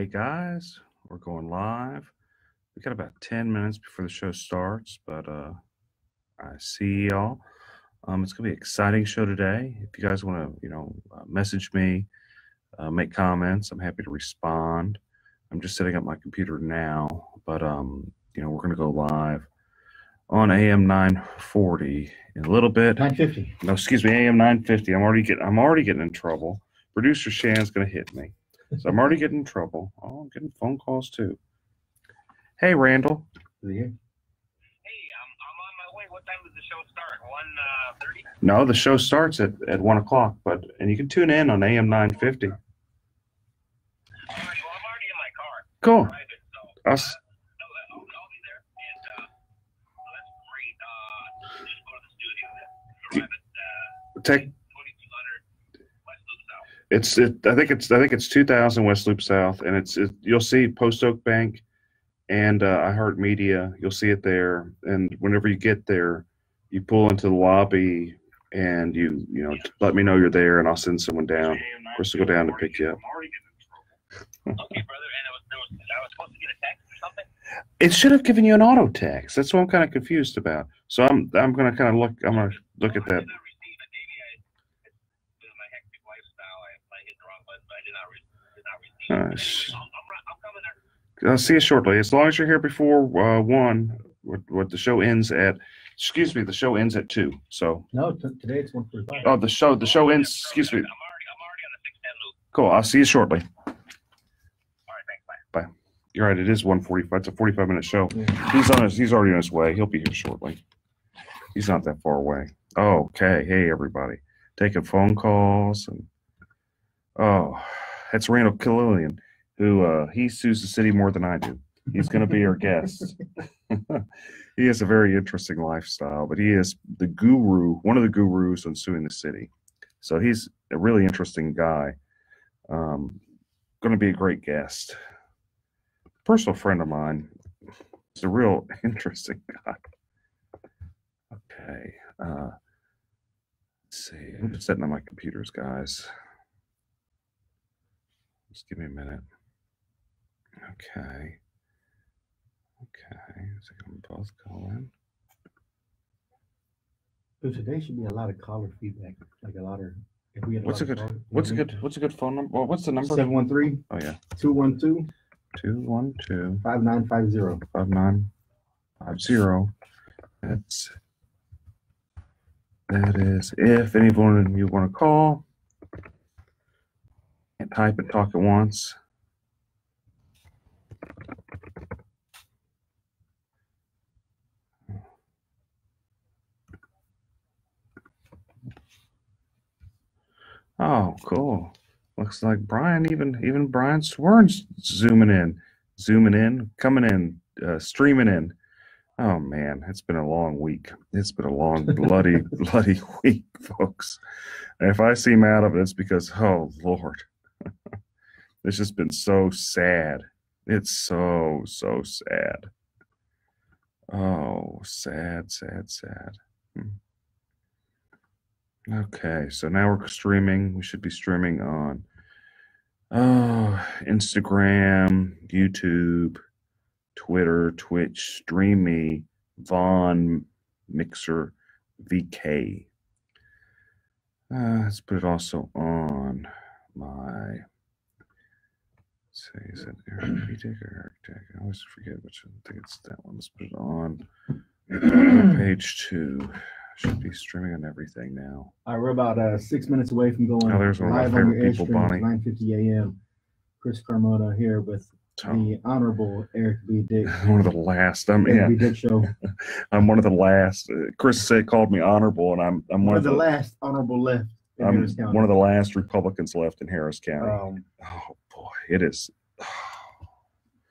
Hey guys, we're going live. We got about 10 minutes before the show starts, but I see y'all. It's gonna be an exciting show today. If you guys want to, message me, make comments, I'm happy to respond. I'm just setting up my computer now, but we're gonna go live on AM 940 in a little bit. 950. No, excuse me, AM 950. I'm already getting in trouble. Producer Shan's gonna hit me. So I'm already getting in trouble. Oh, I'm getting phone calls too. Hey, Randall. Hey, I'm on my way. What time does the show start? 1:30? No, the show starts at 1 o'clock, and you can tune in on AM 950. All right, well, I'm already in my car. Cool. Private, so, I'll I'll be there. And that's great. Just go to the studio then. Take 2200 West Loop South. I think it's 2000 West Loop South, and you'll see Post Oak Bank and iHeartMedia. You'll see it there, and whenever you get there, you pull into the lobby and you let me know you're there, and I'll send someone down. Chris will go down to pick you up. Okay, brother. And I was supposed to get a text or something? It should have given you an auto text. That's what I'm kind of confused about. So I'm gonna kind of look. I'm gonna look at that. I did not receive it. Maybe due to my hectic lifestyle, I hit the wrong button, but I did not receive it. I'm coming there. I'll see you shortly. As long as you're here before 1, what the show ends at. Excuse me, the show ends at 2. So No, today it's 1:45. oh, the show ends. Excuse me. I'm already on the 610 loop. Cool. I'll see you shortly. All right, thanks. Bye. You're right. It is 1:45. It's a 45-minute show. Yeah. He's already on his way. He'll be here shortly. He's not that far away. Okay. Hey, everybody. Taking phone calls that's Randall Killian, who he sues the city more than I do. He's going to be our guest. He has a very interesting lifestyle, but he is the guru, one of the gurus on suing the city. So he's a really interesting guy. Going to be a great guest. Personal friend of mine. He's a real interesting guy. Okay. Let's see. I'm just setting up my computers, guys. Just give me a minute. Okay. So I'm going to both call in. So today should be a lot of caller feedback. Like a lot of. If we had What's a good phone number? Well, what's the number? 713. Oh yeah. 212. 212 5950. 5950. That is if anyone of you want to call and type and talk at once. Oh, cool. Looks like Brian, even Brian Swern's zooming in, coming in, streaming in. Oh man, it's been a long week. It's been a long, bloody week, folks. And if I seem out of it, it's because, oh Lord, it's just been so sad. It's so sad. Oh, sad. Okay, so now we're streaming. We should be streaming on Instagram, YouTube, Twitter, Twitch, StreamMe, Vaughn, Mixer, VK. Let's put it also on my. Let's see, is it Eric VTech or Eric Tech? I always forget which one. I think it's that one. Let's put it on page 2. Should be streaming on everything now. All right, we're about 6 minutes away from going there's one of my live on favorite your people, Airstream. Bonnie. 9:50 a.m. Chris Carmona here with the Honorable Eric B. Dick. One of the last. Eric B. Dick Show. I'm one of the last. Chris called me honorable, and I'm one of the last honorable left in I'm Harris County. one of the last Republicans left in Harris County. Oh boy, it is.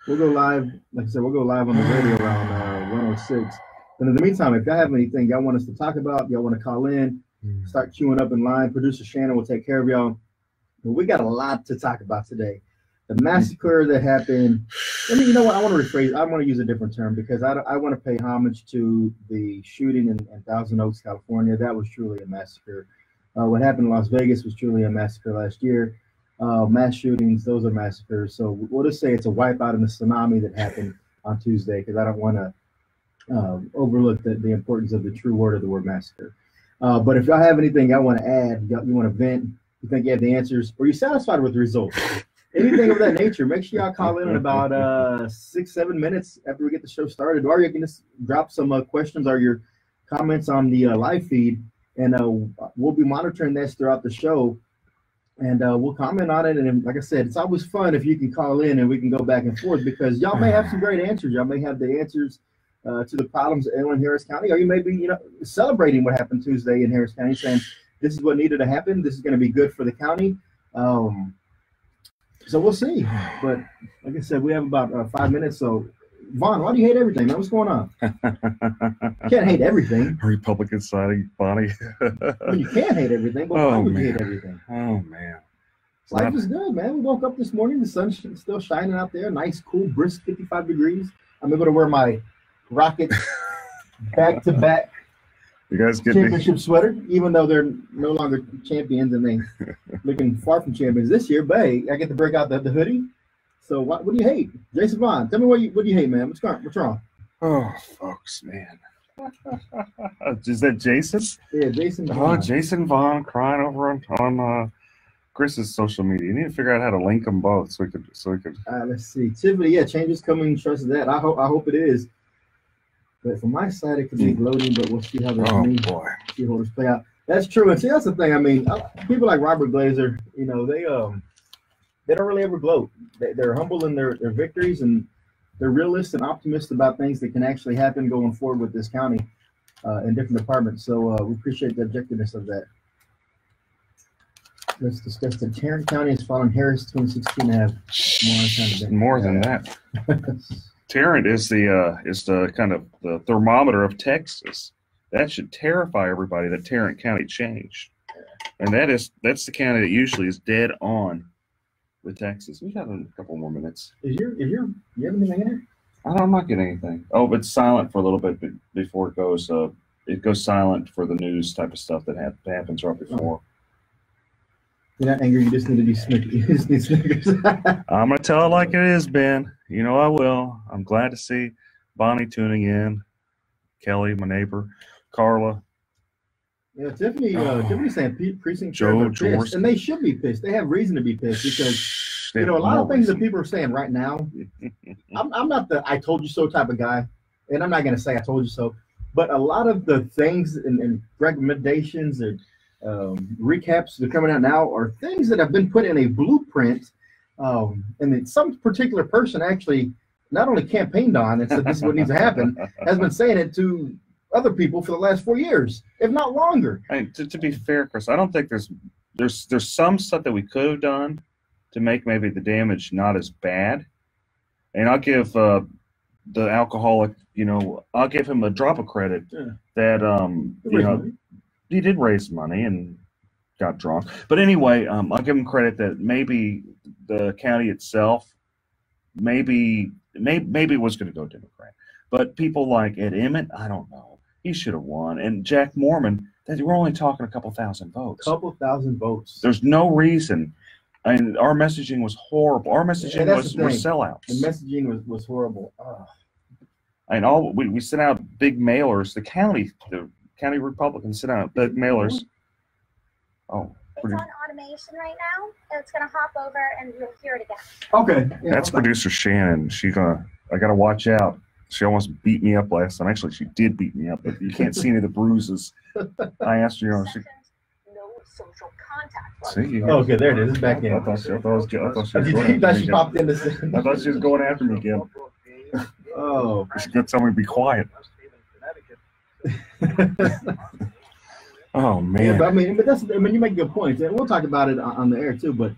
We'll go live. Like I said, we'll go live on the radio around 106. But in the meantime, if y'all have anything y'all want us to talk about, y'all want to call in, start queuing up in line. Producer Shannon will take care of y'all. But we got a lot to talk about today. The massacre that happened. I mean, you know what? I want to rephrase. I want to use a different term because I want to pay homage to the shooting in Thousand Oaks, California. That was truly a massacre. What happened in Las Vegas was truly a massacre last year. mass shootings, those are massacres. So we'll just say it's a wipeout and a tsunami that happened on Tuesday, because I don't want to overlook the importance of the true word of the word massacre. But if y'all have anything y'all want to add, you want to vent, you think you have the answers, or you're satisfied with the results, anything of that nature, make sure y'all call in about 6-7 minutes after we get the show started, or you can just drop some questions or your comments on the live feed, and we'll be monitoring this throughout the show, and we'll comment on it. And like I said, it's always fun if you can call in and we can go back and forth, because y'all may have some great answers. Y'all may have the answers to the problems in Harris County, or you may be, celebrating what happened Tuesday in Harris County, saying this is what needed to happen. This is going to be good for the county. So we'll see. But like I said, we have about 5 minutes. So Vaughn, why do you hate everything, man? What's going on? You can't hate everything. Republican siding, Bonnie. I mean, you can't hate everything, but why would you hate everything? Oh, man. Life is good, man. We woke up this morning. The sun's still shining out there. Nice, cool, brisk 55 degrees. I'm able to wear my Rockets back-to-back championship sweater, even though they're no longer champions and they looking far from champions this year. But hey, I get to break out the hoodie. So what do you hate? Jason Vaughn, tell me what do you hate, man? What's wrong? Oh, folks, man. Is that Jason? Yeah, Jason Vaughn. Oh, Jason Vaughn crying over on Chris's social media. You need to figure out how to link them both so we could. Let's see. Tiffany, yeah, changes coming. Trust that. I hope it is. But from my side, it could be gloating, but we'll see how the shareholders play out. That's true. And see, that's the thing. I mean, people like Robert Glazer, they don't really ever gloat. They're humble in their victories, and they're realists and optimists about things that can actually happen going forward with this county in different departments. So we appreciate the objectiveness of that. Let's discuss that Tarrant County has fallen Harris 2016 to have more than that. Tarrant is the kind of the thermometer of Texas. That should terrify everybody that Tarrant County changed, and that's the county that usually is dead on with Texas. We have a couple more minutes. You have anything in there? I'm not getting anything. Oh, but it's silent for a little bit before it goes. It goes silent for the news type of stuff that happens right before. You're not angry. You just need to be snickers. You just need Snickers. I'm gonna tell it like it is, Ben. I will. I'm glad to see Bonnie tuning in. Kelly, my neighbor, Carla. Yeah, Tiffany's saying precinct Joe pissed, and they should be pissed. They have reason to be pissed because a lot of things that people are saying right now. I'm not the "I told you so" type of guy, and I'm not gonna say "I told you so," but a lot of the things and recommendations and recaps that are coming out now are things that have been put in a blueprint, and that some particular person actually not only campaigned on and said this is what needs to happen, has been saying it to other people for the last 4 years, if not longer. To be fair, Chris, I don't think there's some stuff that we could have done to make maybe the damage not as bad. And I'll give the alcoholic, I'll give him a drop of credit that he did raise money and got drunk. But anyway, I'll give him credit that maybe the county itself maybe was going to go Democrat. But people like Ed Emmett, I don't know. He should have won. And Jack Mormon, we're only talking a couple thousand votes. There's no reason. And our messaging was horrible. Our messaging was sellouts. The messaging was horrible. Oh. And we sent out big mailers. The county Republicans sent out big mailers. Oh. It's on automation right now. It's going to hop over and you'll hear it again. Okay. Yeah, that's producer Shannon. I got to watch out. She almost beat me up last time. Actually, she did beat me up, but you can't see any of the bruises. I asked her, no social contact. See? Okay, there it is. It's back in. I thought she popped in the I thought she was going after me again. Oh. She's going to tell me to be quiet. Oh, man. Yeah, but you make good points. And we'll talk about it on the air, too. But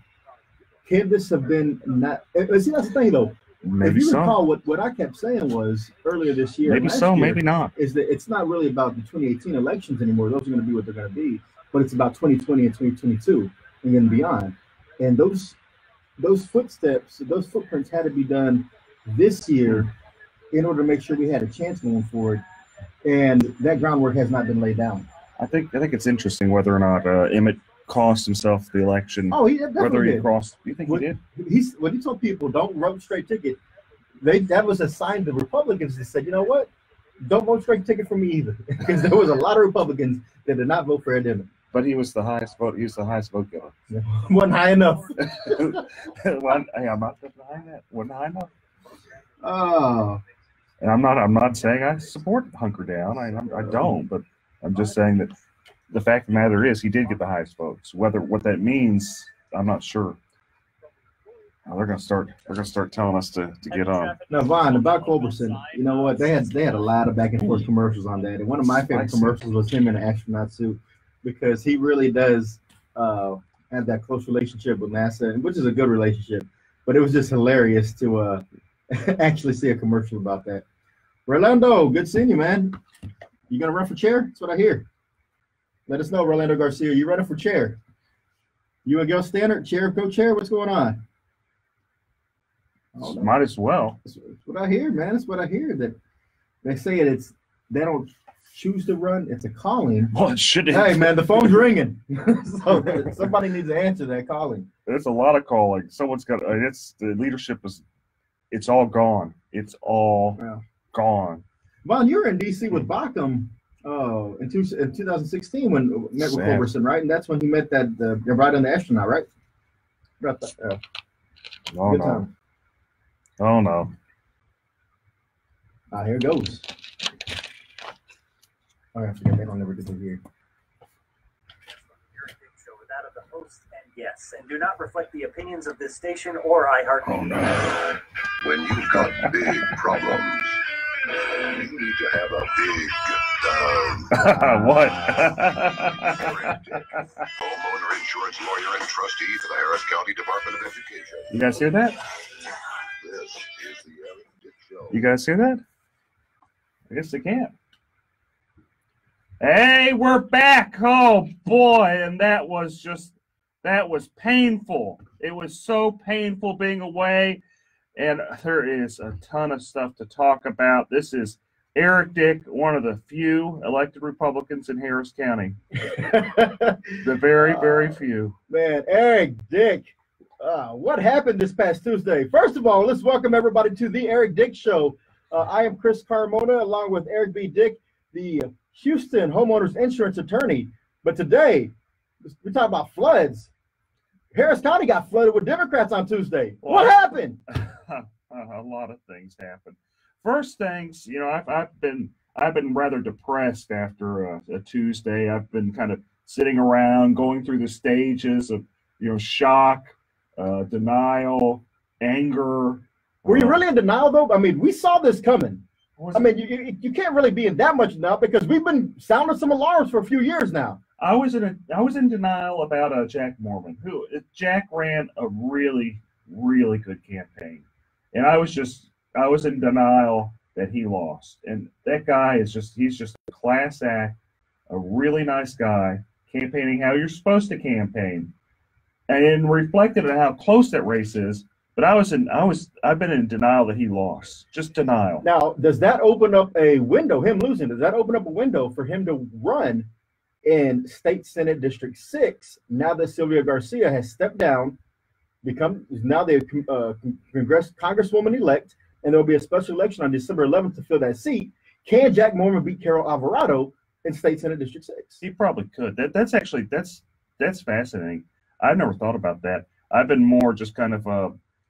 can this have been not – see, that's the thing, though. Maybe if you so. recall, what I kept saying was earlier this year, maybe so, maybe not, is that it's not really about the 2018 elections anymore. Those are going to be what they're going to be, but it's about 2020 and 2022 and then beyond. And those footsteps, those footprints had to be done this year in order to make sure we had a chance going forward. And that groundwork has not been laid down. I think it's interesting whether or not Emmett cost himself the election. Oh, he definitely Whether he did. crossed, you think What- he did? When he told people don't vote straight ticket, that was a sign to Republicans that said, you know what, don't vote straight ticket for me either, because there was a lot of Republicans that did not vote for Ed Dimon. But he was the highest vote. He was the highest vote getter. Wasn't high enough. Hey, I'm not denying that. Wasn't high enough. Oh, And I'm not saying I support hunker down. I don't. But I'm just saying that the fact of the matter is he did get the highest votes. What that means, I'm not sure. They're gonna start telling us to get on. now Vaughn, about Culberson, you know what? They had a lot of back and forth commercials on that, and one of my favorite commercials was him in an astronaut suit, because he really does have that close relationship with NASA, which is a good relationship. But it was just hilarious to actually see a commercial about that. Rolando, good seeing you, man. You gonna run for chair? That's what I hear. Let us know, Rolando Garcia. You running for chair? You and Gil Standard, chair, co-chair? What's going on? Oh, no. Might as well. That's what I hear, man. That's what I hear. That they say they don't choose to run. It's a calling. Well, it should. Hey, man, the phone's ringing. So somebody needs to answer that calling. There's a lot of calling. Someone's got. The leadership is. It's all gone. It's all gone. Vaughn, you were in D.C. with Bacham in 2016 when met with Culberson, right? And that's when he met that right on the astronaut, right? Got that. Oh good no. time. Oh no. Here it goes. Oh, I forget. They don't never did it here. Show with that of the host and guests, and do not reflect the opinions of this station or iHeartMedia. Oh no. When you've got big problems, you need to have a big What? homeowner insurance lawyer and trustee for the Harris County Department of Education. You guys hear that? This is the Eric Dick Show. You guys hear that? I guess they can't. Hey, we're back. Oh boy, and that was painful. It was so painful being away, and there is a ton of stuff to talk about. This is Eric Dick, one of the few elected Republicans in Harris County. The very, very few. Man, Eric Dick, what happened this past Tuesday? First of all, let's welcome everybody to the Eric Dick Show. I am Chris Carmona, along with Eric B. Dick, the Houston homeowners insurance attorney. But today, we talk about floods. Harris County got flooded with Democrats on Tuesday. What happened? A lot of things happened. First things, I've been rather depressed after a Tuesday. I've been kind of sitting around, going through the stages of, shock, denial, anger. Were you really in denial, though? I mean, we saw this coming. I mean, you can't really be in that much denial because we've been sounding some alarms for a few years now. I was in denial about Jack Mormon. Jack ran a really, really good campaign, and I was in denial that he lost. And that guy he's just a class act, a really nice guy, campaigning how you're supposed to campaign, and reflected on how close that race is. But I've been in denial that he lost. Just denial. Now, does that open up a window, him losing, does that open up a window for him to run in State Senate District 6 now that Sylvia Garcia has stepped down, become now the Congresswoman-elect, and there'll be a special election on December 11th to fill that seat? Can Jack Mormon beat Carol Alvarado in State Senate District 6? He probably could. That's fascinating. I've never thought about that. I've been more just kind of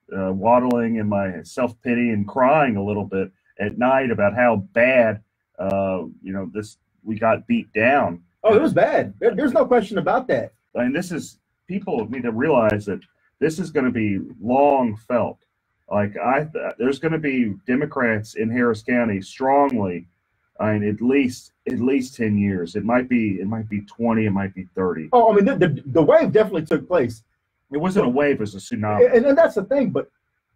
waddling in my self-pity and crying a little bit at night about how bad we got beat down. Oh, it was bad. There's no question about that. I mean, people need to realize that this is going to be long felt. Like there's going to be Democrats in Harris County strongly. I mean, at least 10 years. It might be 20. It might be 30. Oh, I mean, the wave definitely took place. It wasn't a wave; it was a tsunami. And that's the thing. But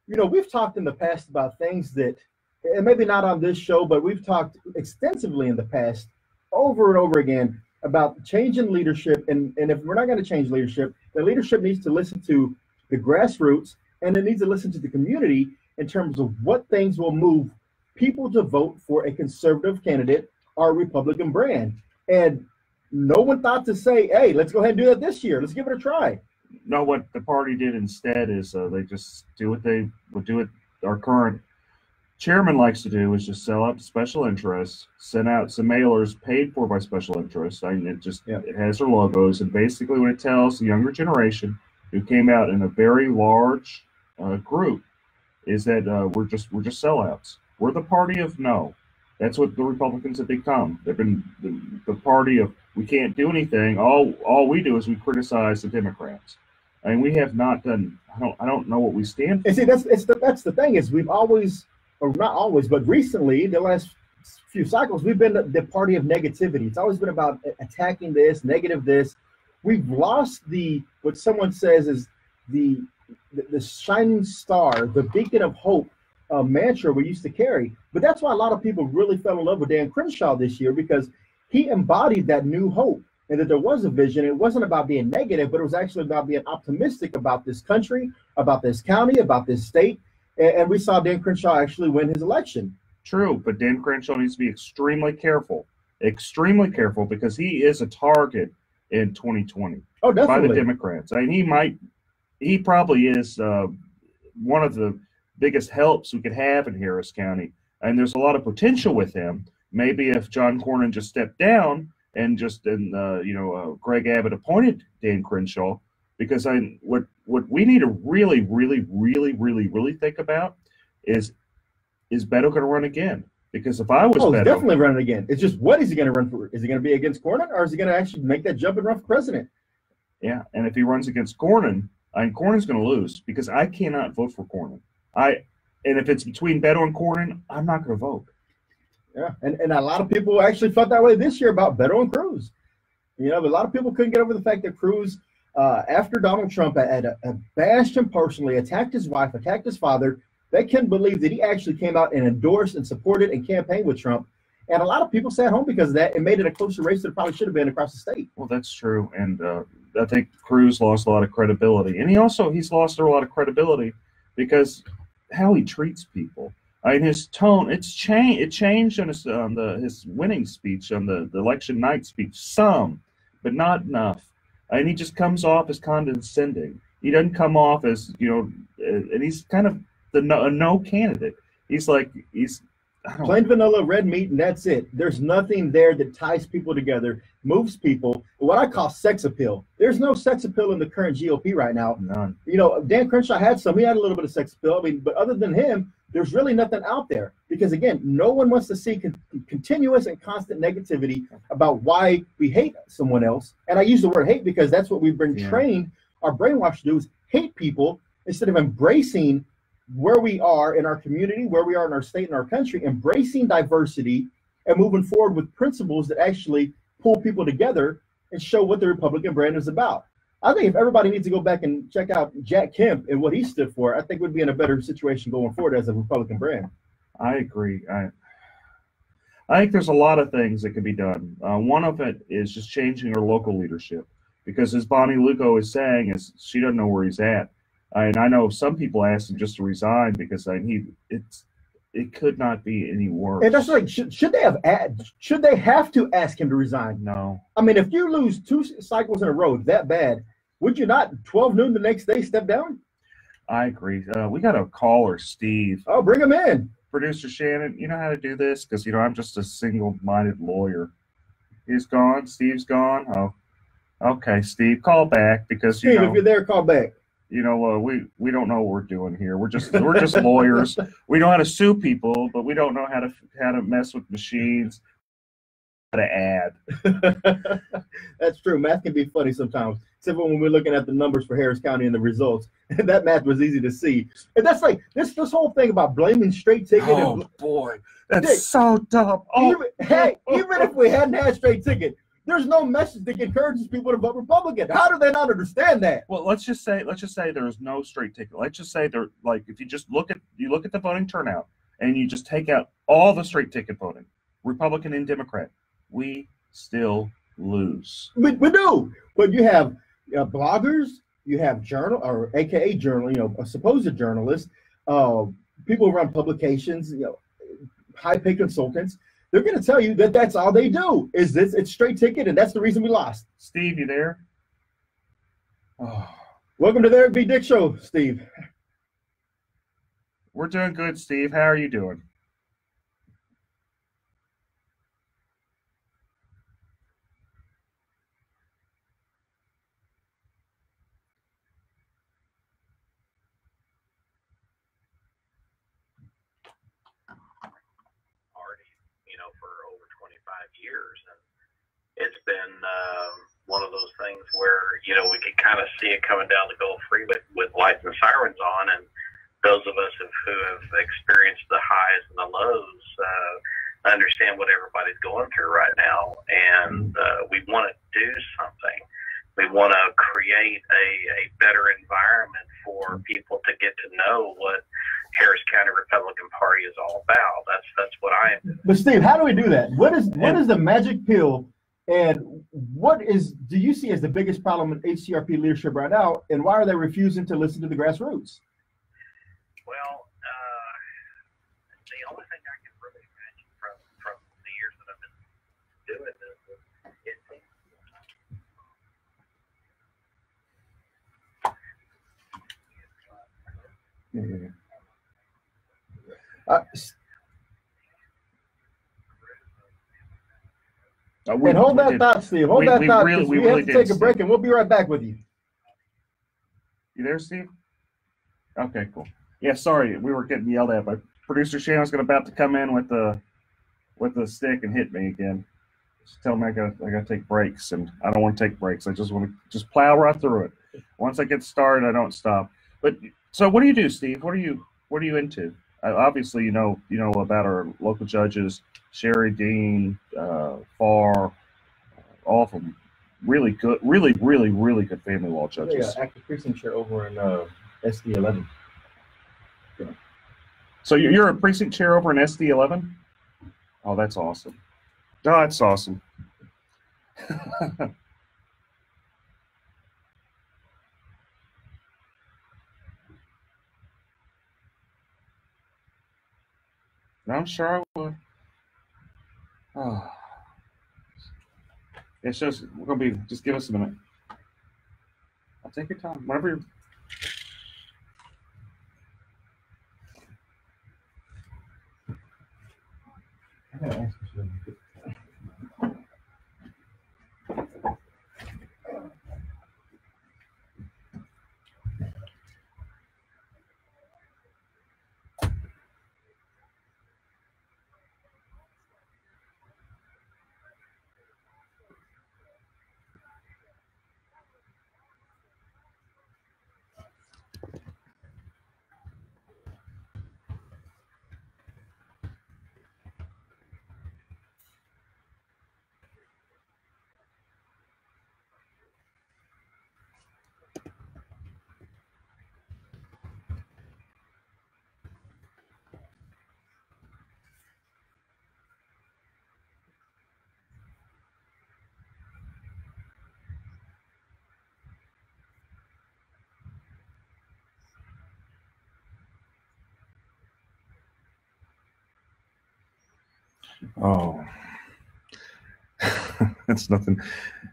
we've talked in the past about things that, and maybe not on this show, but we've talked extensively in the past, over and over again, about changing leadership. And if we're not going to change leadership, the leadership needs to listen to the grassroots, and it needs to listen to the community in terms of what things will move people to vote for a conservative candidate or a Republican brand. And no one thought to say, hey, let's go ahead and do that this year. Let's give it a try. No, what the party did instead is they just do what they would do. What our current chairman likes to do is just sell out to special interests, send out some mailers paid for by special interests. I mean, it has their logos, and basically what it tells the younger generation who came out in a very large group is that we're just sellouts. We're the party of no. That's what the Republicans have become. They've been the party of we can't do anything. All we do is we criticize the Democrats. I mean, we have not done. I don't know what we stand for. And see, that's the thing is we've always, or not always, but recently the last few cycles we've been the party of negativity. It's always been about attacking this, negative this. We've lost what someone says is the shining star, the beacon of hope mantra we used to carry. But that's why a lot of people really fell in love with Dan Crenshaw this year, because he embodied that new hope and that there was a vision. It wasn't about being negative, but it was actually about being optimistic about this country, about this county, about this state. And we saw Dan Crenshaw actually win his election. True, but Dan Crenshaw needs to be extremely careful, because he is a target in 2020 by the Democrats. I mean, he probably is one of the biggest helps we could have in Harris County, and there's a lot of potential with him. Maybe if John Cornyn just stepped down and Greg Abbott appointed Dan Crenshaw, because what we need to really, really, really, really, really think about is Beto going to run again? Because if I was Beto, he's definitely running again. It's just, what is he going to run for? Is he going to be against Cornyn, or is he going to actually make that jump and run for president? Yeah, and if he runs against Cornyn, Cornyn's going to lose, because I cannot vote for Cornyn. And if it's between Beto and Cornyn, I'm not going to vote. Yeah, and a lot of people actually felt that way this year about Beto and Cruz. You know, but a lot of people couldn't get over the fact that Cruz, after Donald Trump had bashed him personally, attacked his wife, attacked his father, they couldn't believe that he actually came out and endorsed and supported and campaigned with Trump. And a lot of people sat home because of that and made it a closer race than it probably should have been across the state. Well, that's true. And I think Cruz lost a lot of credibility. And he's lost a lot of credibility because how he treats people. I mean, his tone, it changed on his winning speech, on the election night speech, some, but not enough. And he just comes off as condescending. He doesn't come off as, and he's kind of a no candidate. He's plain vanilla red meat, and that's it. There's nothing there that ties people together, moves people. What I call sex appeal. There's no sex appeal in the current GOP right now. None. Dan Crenshaw had some. He had a little bit of sex appeal. I mean, but other than him, there's really nothing out there. Because again, no one wants to see continuous and constant negativity about why we hate someone else. And I use the word hate because that's what we've been trained, our brainwash to do, is hate people instead of embracing where we are in our community, where we are in our state and our country, embracing diversity and moving forward with principles that actually pull people together and show what the Republican brand is about. I think if everybody needs to go back and check out Jack Kemp and what he stood for, I think we'd be in a better situation going forward as a Republican brand. I agree. I think there's a lot of things that can be done. One of it is just changing our local leadership, because as Bonnie Lugo is saying, she doesn't know where he's at. And I know some people asked him just to resign because it could not be any worse. And that's like, should they have to ask him to resign? No. I mean, if you lose 2 cycles in a row that bad, would you not 12 noon the next day step down? I agree. We got a caller, Steve. Oh, bring him in. Producer Shannon, you know how to do this? Because, I'm just a single-minded lawyer. He's gone. Steve's gone. Oh, okay, Steve, call back because, Steve, if you're there, call back. We don't know what we're doing here. We're just lawyers. We know how to sue people, but we don't know how to mess with machines. How to add. That's true. Math can be funny sometimes, except when we're looking at the numbers for Harris County and the results. That math was easy to see. And that's like this whole thing about blaming straight ticket. Oh boy, that's so dumb. Even if we hadn't had straight ticket, there's no message that encourages people to vote Republican. How do they not understand that? Well, let's just say there is no straight ticket. Let's just say if you just look at the voting turnout and you just take out all the straight ticket voting, Republican and Democrat, we still lose. We do. But you have bloggers, you have AKA journal, supposed journalists, people who run publications, high-paid consultants. they're going to tell you that that's all they do is this. It's straight ticket, and that's the reason we lost. Steve, you there? Oh, Welcome to the Eric B. Dick Show, Steve. we're doing good, Steve. How are you doing? Already, for over 25 years, and it's been one of those things where we could kind of see it coming down the Gulf Freeway with lights and sirens on, and those of us who have experienced the highs and the lows understand what everybody's going through right now, and we want to do something. We want to create a better environment for people to get to know what Harris County Republican Party is all about. That's what I am doing. But Steve, how do we do that? What is the magic pill, and what do you see as the biggest problem in HCRP leadership right now, and why are they refusing to listen to the grassroots? Well, the only thing I can really imagine from the years that I've been doing this is And hold that thought, Steve. Hold that thought. We have to take a break, and we'll be right back with you. You there, Steve? Okay, cool. Yeah, sorry, we were getting yelled at by producer Shannon's about to come in with the stick and hit me again. Just tell me I gotta take breaks, and I don't want to take breaks. I just want to plow right through it. Once I get started, I don't stop. But so, what do you do, Steve? What are you into? Obviously, you know about our local judges, Sherry Dean, Farr, all of them really good, really good family law judges. Yeah, active precinct chair over in SD 11. Yeah. So you're a precinct chair over in SD 11? Oh, that's awesome. Oh, that's awesome. I'm sure I would. Oh. It's just, just give us a minute. I'll take your time, whenever you're. I gotta ask you something. Oh, it's nothing.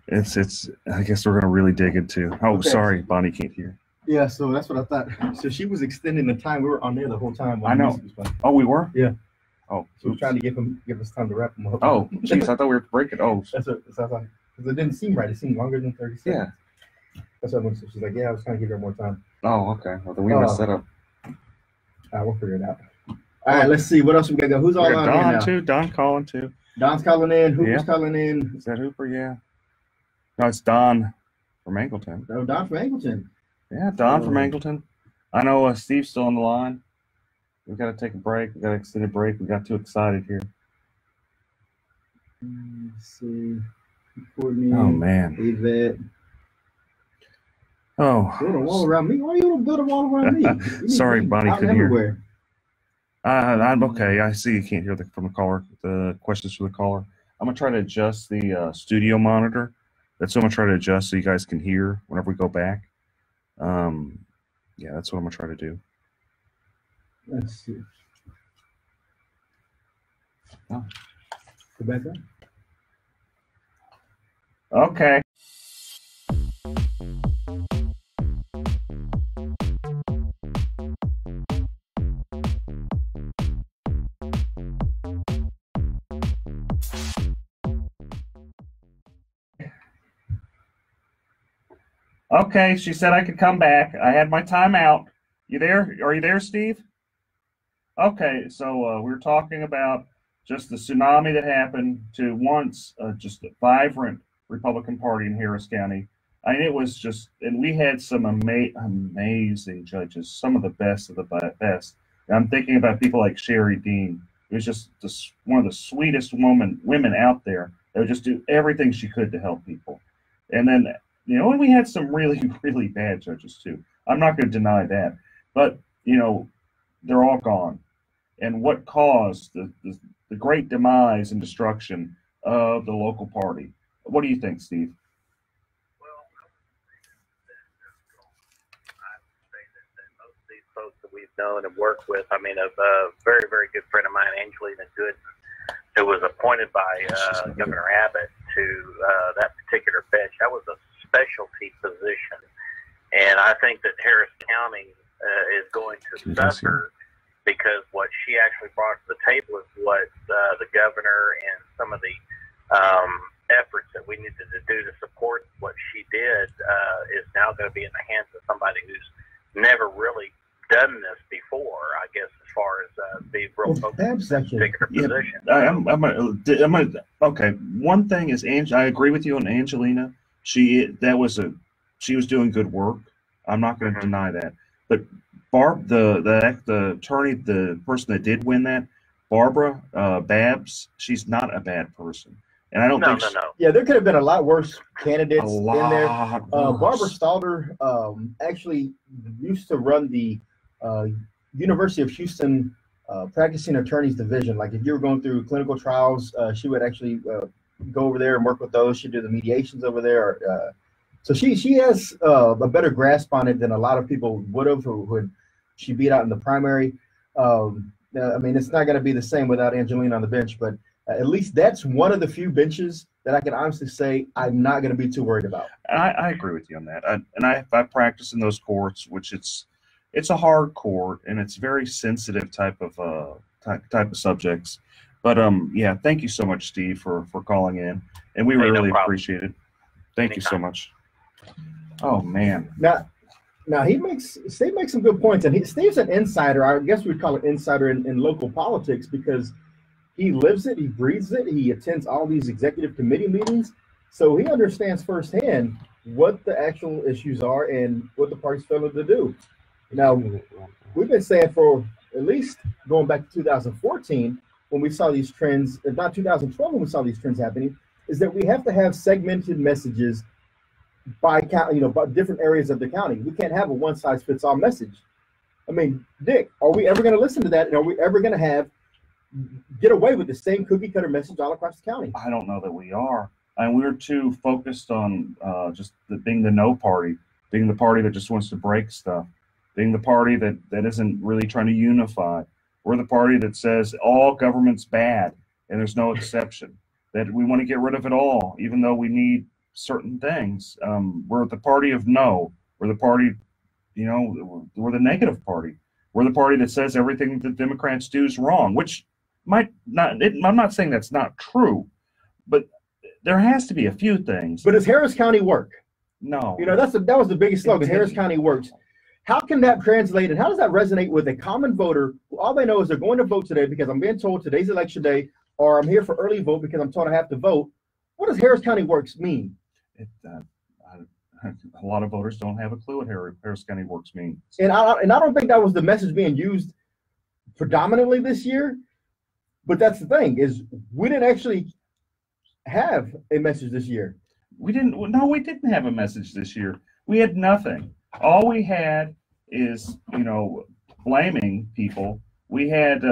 It's. I guess we're gonna really dig into. Oh, Okay. Sorry, Bonnie can't hear. Yeah, so that's what I thought. So she was extending the time. We were on there the whole time. I know. Oh, we were. Yeah. Oh, So we're trying to give us time to wrap them up. Oh, jeez, I thought we were breaking. Oh, That's what I thought. Because it didn't seem right. It seemed longer than 30 seconds. yeah. That's what I went to. She's like, yeah, I was trying to give her more time. Oh, okay. Well, then we messed that up. We'll figure it out. All right, let's see. What else we got to go? Who's all We got on here Don now? too. Don calling too. Don's calling in. Hooper's Yeah. calling in. Is that Hooper? Yeah. No, it's Don from Angleton. No, Don from Angleton. Yeah, Don from Oh. Angleton. I know Steve's still on the line. We've got to take a break. We got an extended break. We got too excited here. Let's see. Courtney. Oh man. Yvette. Oh. Build a wall around me. Why you don't build a wall around me? You need Sorry, to be Bonnie out couldn't hear. everywhere. I'm okay. I see you can't hear from the caller. The questions from the caller. I'm gonna try to adjust the studio monitor. That's what I'm gonna try to adjust so you guys can hear whenever we go back. Yeah, that's what I'm gonna try to do. Let's see. Oh. Go back on. Okay. Okay, she said I could come back. I had my time out. You there? Are you there, Steve? Okay, so we were talking about just the tsunami that happened to once just a vibrant Republican Party in Harris County. I mean, it was just, and we had some amazing judges, some of the best of the best. And I'm thinking about people like Sherry Dean. It was just one of the sweetest women out there that would just do everything she could to help people. And then, you know, and we had some really, really bad judges too. I'm not going to deny that. But, you know, they're all gone. And what caused the great demise and destruction of the local party? What do you think, Steve? Well, I would say that most of these folks that we've known and worked with, I mean, a very, very good friend of mine, Angelina Gooden, who was appointed by Governor Abbott to that particular bench. That was a specialty position. And I think that Harris County is going to suffer because what she actually brought to the table is what the governor and some of the efforts that we needed to do to support what she did is now going to be in the hands of somebody who's never really done this before, I guess, as far as being real focused on a particular position. Okay. One thing is, I agree with you on Angelina. She was doing good work. I'm not going to deny that. But Barb, the attorney, the person that did win that, Barbara Babs, she's not a bad person. And I don't think No. Yeah, there could have been a lot worse candidates in there. Worse. Barbara Stalder actually used to run the University of Houston Practicing Attorneys Division. Like if you were going through clinical trials, she would actually go over there and work with those. She'd do the mediations over there. So she has a better grasp on it than a lot of people would have who she beat out in the primary. I mean, it's not going to be the same without Angelina on the bench, but at least that's one of the few benches that I can honestly say I'm not going to be too worried about. I agree with you on that. I practice in those courts, which it's a hard court and it's very sensitive type of subjects. But yeah, thank you so much, Steve, for calling in, and we really appreciate it. Thank you so much. Oh man. Now Steve makes some good points, and Steve's an insider. I guess we'd call it insider in local politics because he lives it, he breathes it, he attends all these executive committee meetings, so he understands firsthand what the actual issues are and what the party's failing to do. Now, we've been saying for at least going back to 2014 when we saw these trends, if not 2012 when we saw these trends happening, is that we have to have segmented messages by different areas of the county. We can't have a one-size-fits-all message. I mean, Dick, are we ever going to listen to that? And are we ever going to get away with the same cookie-cutter message all across the county? I don't know that we are. And we're too focused on just being the no party, being the party that just wants to break stuff, being the party that isn't really trying to unify. We're the party that says all government's bad and there's no exception, that we want to get rid of it all, even though we need certain things. We're the party of no. We're the party, we're the negative party. We're the party that says everything that Democrats do is wrong, which might not, I'm not saying that's not true, but there has to be a few things. But does Harris County work? No. That was the biggest slogan, Harris County works. How can that translate and how does that resonate with a common voter who all they know is they're going to vote today because I'm being told today's election day, or I'm here for early vote because I'm told I have to vote? What does Harris County Works mean? A lot of voters don't have a clue what Harris County Works means. And I don't think that was the message being used predominantly this year. But that's the thing, is we didn't actually have a message this year. We didn't have a message this year. We had nothing. All we had is, blaming people. We had,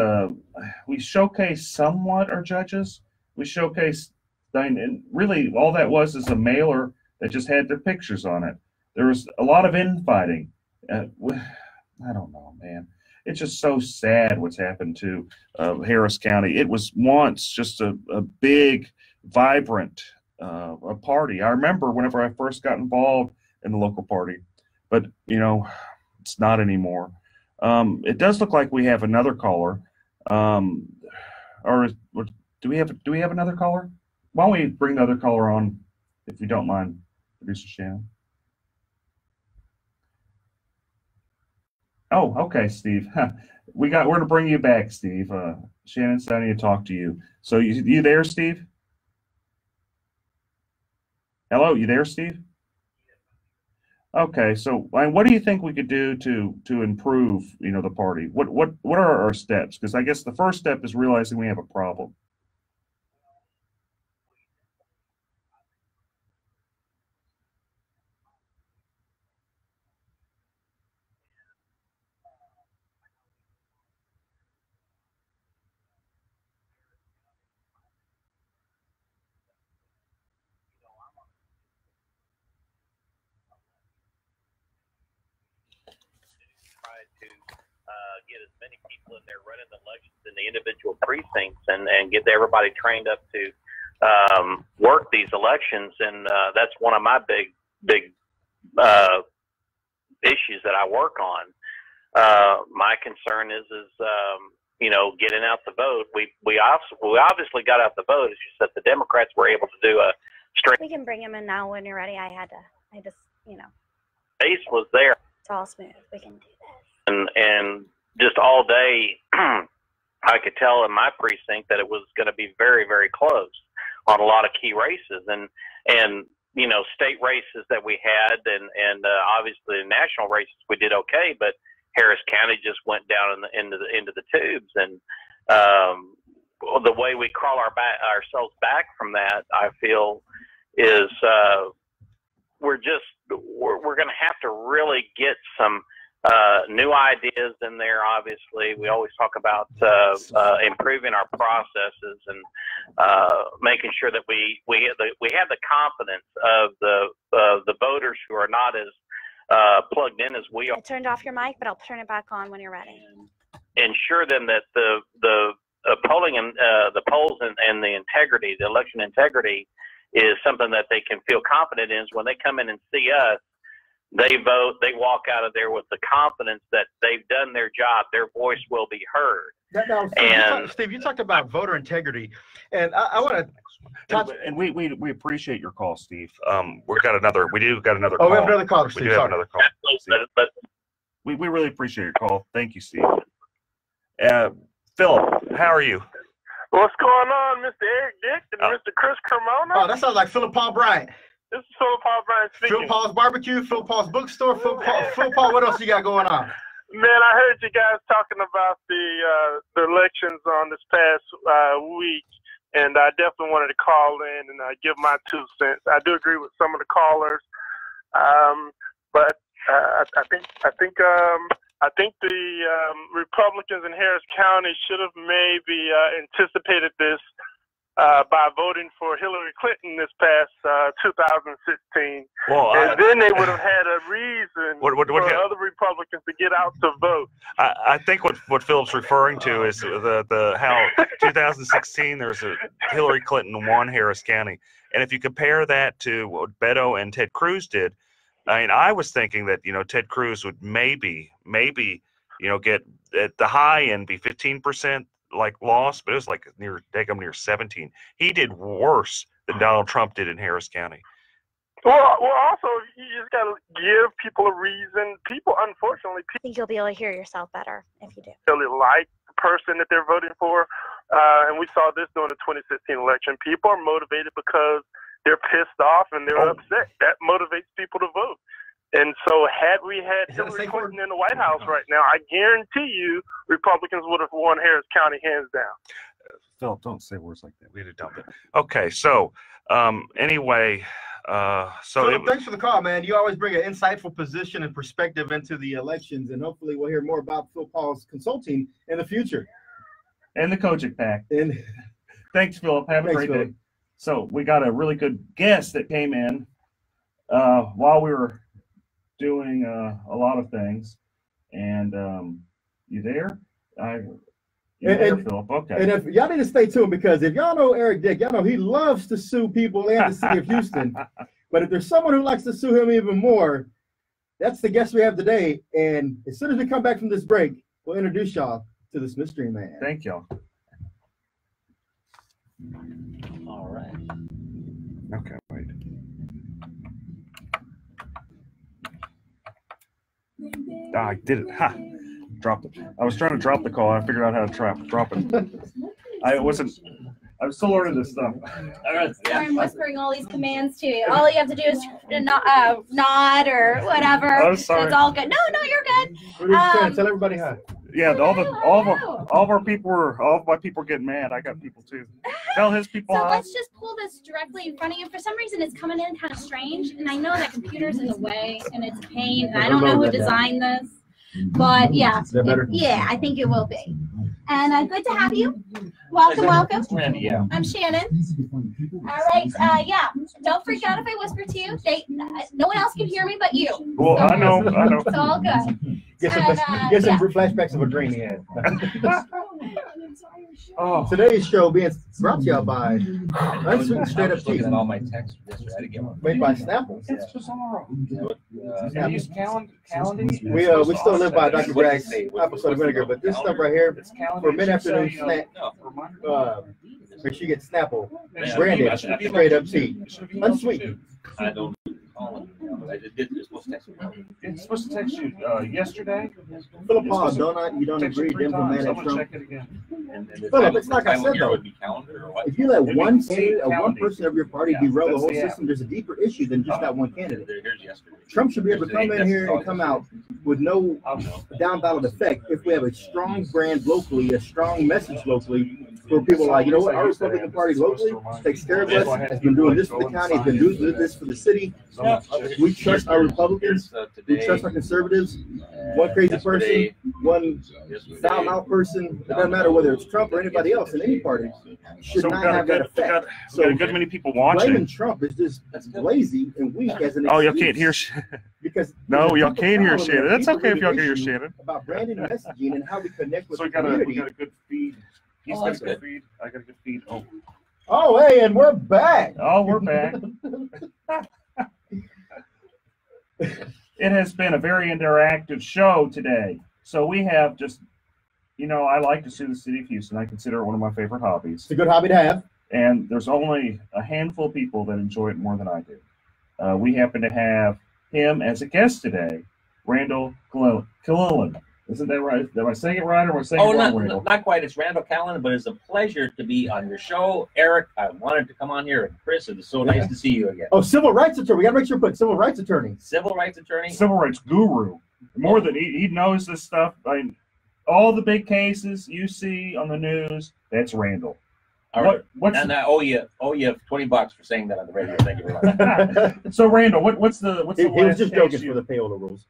we showcased somewhat our judges. We showcased, and really all that was is a mailer that just had their pictures on it. There was a lot of infighting. I don't know, man. it's just so sad what's happened to Harris County. It was once just a big, vibrant a party. I remember whenever I first got involved in the local party, but you know, it's not anymore. It does look like we have another caller, or do we have another caller? Why don't we bring the other caller on, if you don't mind, Producer Shannon? Oh, okay, Steve. We're gonna bring you back, Steve. Shannon's starting to talk to you. So you there, Steve? Hello, you there, Steve? Okay, so what do you think we could do to improve, you know, the party? What are our steps? Because I guess the first step is realizing we have a problem. Get as many people in there running the elections in the individual precincts and get everybody trained up to work these elections. And that's one of my big issues that I work on. My concern is you know, getting out the vote. We obviously got out the vote. It's just that the Democrats were able to do a straight. We can bring him in now when you're ready. I just, you know. Ace was there. It's all smooth. We can do this. And just all day, I could tell in my precinct that it was going to be very, very close on a lot of key races, and you know, state races that we had, and obviously the national races we did okay, but Harris County just went down into the tubes, and the way we crawl ourselves back from that, I feel, is we're going to have to really get some new ideas in there. Obviously, we always talk about improving our processes and making sure that we have the confidence of the voters who are not as plugged in as we are. I turned off your mic, but I'll turn it back on when you're ready. Ensure them that the polling and the polls and the integrity, the election integrity, is something that they can feel confident in. Is when they come in and see us, they vote, they walk out of there with the confidence that they've done their job, their voice will be heard. Steve, you talked about voter integrity, and I want to touch. And we appreciate your call, Steve. We do got another Oh, call. we have another caller, Steve. We do have another call. But We really appreciate your call. Thank you, Steve. Philip, how are you? What's going on, Mr. Eric Dick and Mr. Chris Cremona? Oh, that sounds like Philip Paul Bryant. This is Philip Paul Bryant speaking. Phil Paul's Barbecue, Phil Paul's Bookstore, Phil Paul, what else you got going on? Man, I heard you guys talking about the elections on this past week, and I definitely wanted to call in and give my 2 cents. I do agree with some of the callers, but I think the Republicans in Harris County should have maybe anticipated this by voting for Hillary Clinton this past 2016. Well, and then they would have had a reason for other Republicans to get out to vote. I think what Philip's referring to is the how 2016 there's a Hillary Clinton won Harris County, and if you compare that to what Beto and Ted Cruz did, I mean, I was thinking that, you know, Ted Cruz would maybe, you know, get at the high end be 15% like loss, but it was like near 17. He did worse than Donald Trump did in Harris County. Well, also you just got to give people a reason. People, unfortunately, I think you'll be able to hear yourself better if you do. Really like the person that they're voting for, and we saw this during the 2016 election. People are motivated because they're pissed off and they're upset. That motivates people to vote. And so had we had Hillary Clinton in the White House right now, I guarantee you Republicans would have won Harris County hands down. Philip, don't say words like that. We had to dump it. Okay, so anyway, thanks for the call, man. You always bring an insightful position and perspective into the elections, and hopefully we'll hear more about Phil Paul's consulting in the future. And the Kojic Pack. And thanks, Philip. Have a great day. So we got a really good guest that came in while we were doing a lot of things, and You there? And- there, and- Philip. Okay. And if y'all need to stay tuned, because if y'all know Eric Dick, y'all know he loves to sue people in the city of Houston. But if there's someone who likes to sue him even more, that's the guest we have today. And as soon as we come back from this break, we'll introduce y'all to this mystery man. Thank y'all. All right. Okay, wait. Ah, I did it. Ha! Dropped it. I was trying to drop the call. I figured out how to drop it. I'm still learning this stuff. All right. I'm whispering all these commands to you. All you have to do is nod or whatever. I'm sorry. It's all good. No, you're good. What are you saying? Tell everybody hi. Yeah, all of my people are getting mad. I got people too. Tell his people So hi. let's just pull this directly in front of you. For some reason, it's coming in kind of strange, and I know that computer's in the way, and it's a pain, and I don't know who designed this. But yeah, Is that better? yeah, I think it will be. And good to have you. Welcome. Randy, yeah. I'm Shannon. All right, yeah. Don't freak out if I whisper to you. No one else can hear me but you. Well, I know. It's all good. Get some flashbacks of a dream he had. Oh, Today's show being brought to you by Unsweet Straight Up Tea, Looking at all my texts yesterday. I had to get one. made by Snapple. it's bizarre. Snapple. Use Calendar. We still live by Dr. Bragg's apple cider vinegar, but this stuff right here, It's Calendar. for mid-afternoon snack, make sure you get Snapple, branded Straight Up Tea, unsweetened. I don't call it. I just did. It's supposed to text me. It's supposed to text you yesterday. Philip Paul, you don't Text you agree, 3 diplomat times. at I'm gonna Trump. check it again. And the Philip, title- it's like I title said, here though. would be calendar or what? If you let It'd one be candidate or one Calendar. person of your party Yeah, derail the that's whole the app. system, there's a deeper issue than just that one candidate. Here's yesterday. Trump should be able to come in here and come out with no I don't know. down ballot effect if we have a strong brand locally, a strong message locally, where people are like, you know what, our Republican Party locally takes care of us, has been doing this for the county, has been doing this for the city. We trust our Republicans, we trust our conservatives. One crazy person, one foul mouth person, it doesn't matter whether it's Trump or anybody else in any party, should So we not got have that we effect. got So a good many people blaming watching. Trump is just lazy and weak as an Oh, y'all excuse, can't hear. because No, there's a y'all deeper can't hear problem Shannon. and a That's deeper okay if y'all can hear issue Shannon. about branding and messaging and how we connect with So the we got community. a good feed. He's Oh, got a that's good good. feed. I got a good feed. Oh, Oh, hey, and we're back. oh, we're back. It has been a very interactive show today. So we have just, I like to sue the city of Houston. I consider it one of my favorite hobbies. It's a good hobby to have. And there's only a handful of people that enjoy it more than I do. We happen to have him as a guest today, Randall Killian. Isn't that right? Am I saying it right or am I saying it wrong, Randall? Not quite. It's Randall Callan, but it's a pleasure to be on your show. Eric, I wanted to come on here, and Chris, it is so nice to see you again. Oh, civil rights attorney. We got to make sure we put civil rights attorney. Civil rights attorney. Civil rights guru. More than he knows this stuff. I mean, all the big cases you see on the news, that's Randall. All right. What's And I owe you $20 for saying that on the radio. Thank you very much. so Randall? What's the He last was just case joking you- for the payola rules.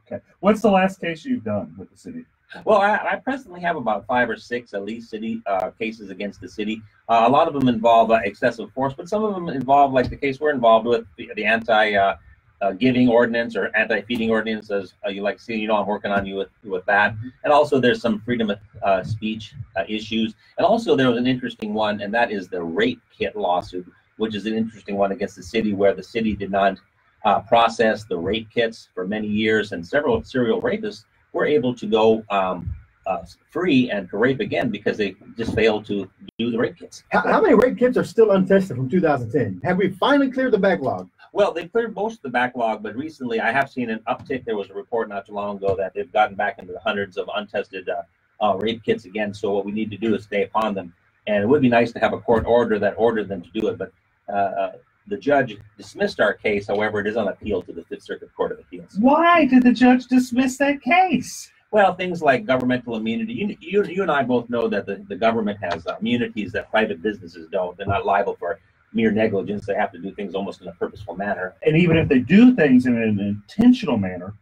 Okay. What's the last case you've done with the city? Well, I presently have about 5 or 6 at least city cases against the city. A lot of them involve excessive force, but some of them involve, like the case we're involved with, the anti-giving ordinance or anti-feeding ordinance, as you like to see. I'm working on you with that. And also there's some freedom of speech issues. And also there was an interesting one, and that is the rape kit lawsuit, which is an interesting one against the city, where the city did not process the rape kits for many years, and several serial rapists were able to go free and to rape again because they just failed to do the rape kits. How many rape kits are still untested from 2010? Have we finally cleared the backlog? Well, they cleared most of the backlog, but recently I have seen an uptick. There was a report not too long ago that they've gotten back into the hundreds of untested rape kits again. So what we need to do is stay upon them. And it would be nice to have a court order that ordered them to do it. But the judge dismissed our case. However, it is on appeal to the Fifth Circuit Court of Appeals. Why did the judge dismiss that case? Well, things like governmental immunity. You and I both know that the government has immunities that private businesses don't. They're not liable for mere negligence. They have to do things almost in a purposeful manner. And even if they do things in an intentional manner,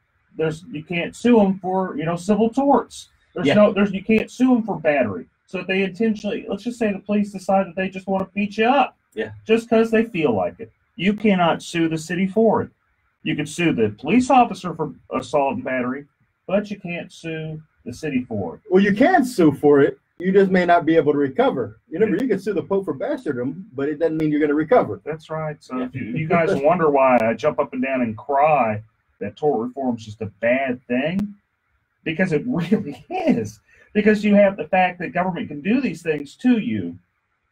you can't sue them for civil torts. You can't sue them for battery. So if they intentionally, let's just say the police decide that they just want to beat you up, just because they feel like it, you cannot sue the city for it. You can sue the police officer for assault and battery, but you can't sue the city for it. Well, you can sue for it. You just may not be able to recover. You remember, you can sue the Pope for bastardom, but it doesn't mean you're going to recover. That's right. So if you guys wonder why I jump up and down and cry that tort reform is just a bad thing, because it really is. Because you have the fact that government can do these things to you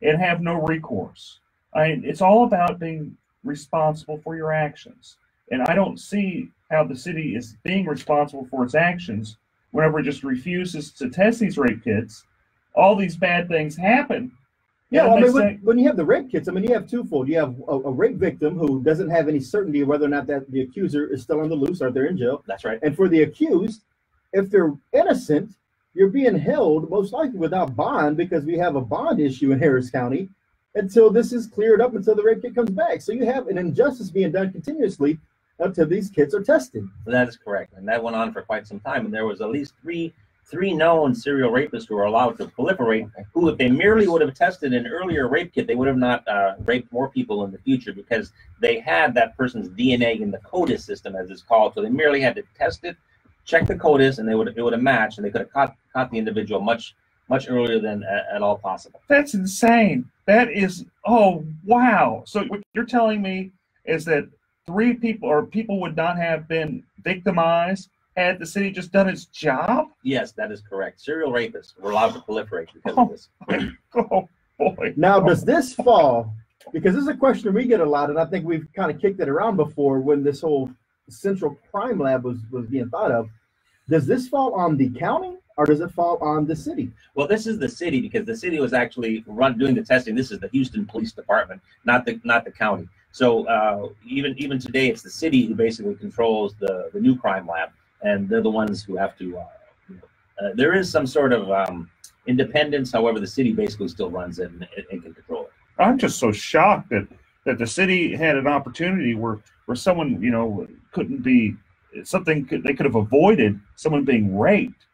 and have no recourse. It's all about being responsible for your actions. And I don't see how the city is being responsible for its actions whenever it just refuses to test these rape kits. All these bad things happen. Yeah, well, I mean, when you have the rape kits, I mean, you have twofold. You have a rape victim who doesn't have any certainty of whether or not that the accuser is still on the loose or they're in jail. That's right. And for the accused, if they're innocent, you're being held most likely without bond, because we have a bond issue in Harris County until this is cleared up, until the rape kit comes back. So you have an injustice being done continuously until these kits are tested. That is correct. And that went on for quite some time. And there was at least three known serial rapists who were allowed to proliferate, who, if they merely would have tested an earlier rape kit, they would have not raped more people in the future, because they had that person's DNA in the CODIS system, as it's called. So they merely had to test it, check the CODIS, and it would have matched, and they could have caught the individual much earlier than at all possible. That's insane. That is, oh, wow. So what you're telling me is that 3 people, or people would not have been victimized had the city just done its job? Yes, that is correct. Serial rapists were allowed to proliferate because of this. Oh, boy. Now, does this fall, because this is a question we get a lot, and I think we've kind of kicked it around before when this whole central crime lab was being thought of, does this fall on the county or does it fall on the city? Well, this is the city, because the city was actually doing the testing. This is the Houston Police Department, not the county. So even today, it's the city who basically controls the new crime lab, and they're the ones who have to. There is some sort of independence. However, the city basically still runs it and can control it. I'm just so shocked that the city had an opportunity where someone, couldn't be something they could have avoided someone being raped,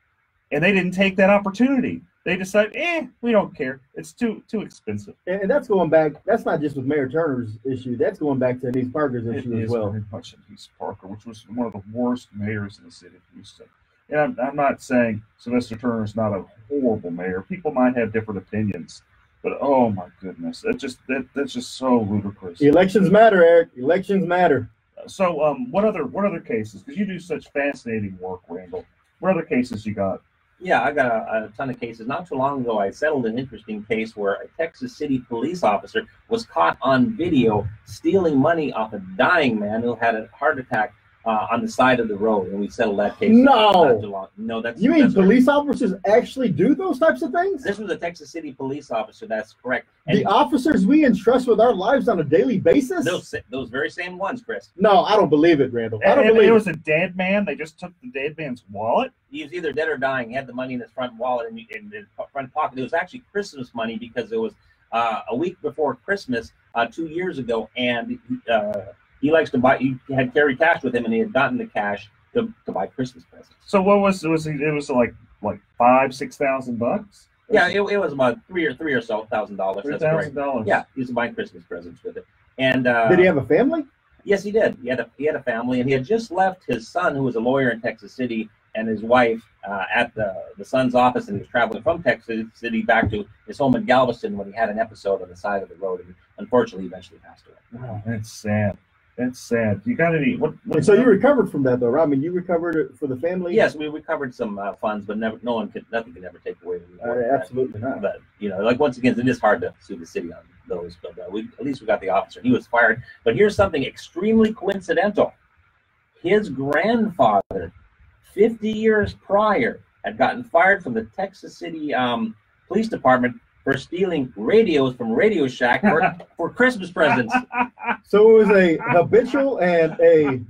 and they didn't take that opportunity. They decided, we don't care. It's too expensive. And that's going back. That's not just with Mayor Turner's issue. That's going back to Denise Parker's issue as well. Very much Denise Parker, which was one of the worst mayors in the city of Houston. And I'm not saying Sylvester Turner is not a horrible mayor. People might have different opinions, but oh my goodness, that's just so ludicrous. Elections matter, Eric. Elections matter. So, what other cases? Because you do such fascinating work, Randall. What other cases you got? Yeah, I got a ton of cases. Not too long ago, I settled an interesting case where a Texas City police officer was caught on video stealing money off a dying man who had a heart attack on the side of the road, and we settled that case. No, that's you mean police officers actually do those types of things? This was a Texas City police officer. That's correct. And the officers we entrust with our lives on a daily basis. Those very same ones, Chris. No, I don't believe it, Randall. I don't believe it was a dead man. They just took the dead man's wallet. He was either dead or dying. He had the money in his front wallet and in his front pocket. It was actually Christmas money, because it was a week before Christmas 2 years ago, and he likes to buy. He had carried cash with him, and he had gotten the cash to buy Christmas presents. So what was it? Was like $5,000-6,000? Yeah, it was about $3,000 or so $1,000. $3,000. Yeah, he was buying Christmas presents with it. And did he have a family? Yes, he did. He had a family, and he had just left his son, who was a lawyer in Texas City, and his wife at the son's office, and he was traveling from Texas City back to his home in Galveston when he had an episode on the side of the road, and unfortunately, eventually passed away. Oh, that's sad. That's sad. You got any? So you recovered from that, though, right? I mean, you recovered it for the family. Yes, we recovered some funds, but nothing could ever take away the reward. Absolutely not. But like once again, it is hard to sue the city on those. But at least we got the officer. He was fired. But here's something extremely coincidental. His grandfather, 50 years prior, had gotten fired from the Texas City Police Department for stealing radios from Radio Shack for Christmas presents. So it was a habitual and a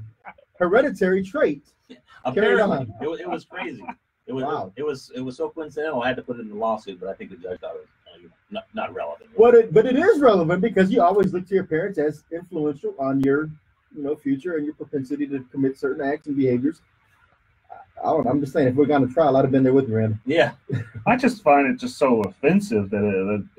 hereditary trait. Apparently, it was crazy. It was so coincidental. I had to put it in the lawsuit, but I think the judge thought it was not relevant. But it is relevant, because you always look to your parents as influential on your future and your propensity to commit certain acts and behaviors. I'm just saying, if we're going to trial, I'd have been there with you, Randall. Yeah. I just find it just so offensive that an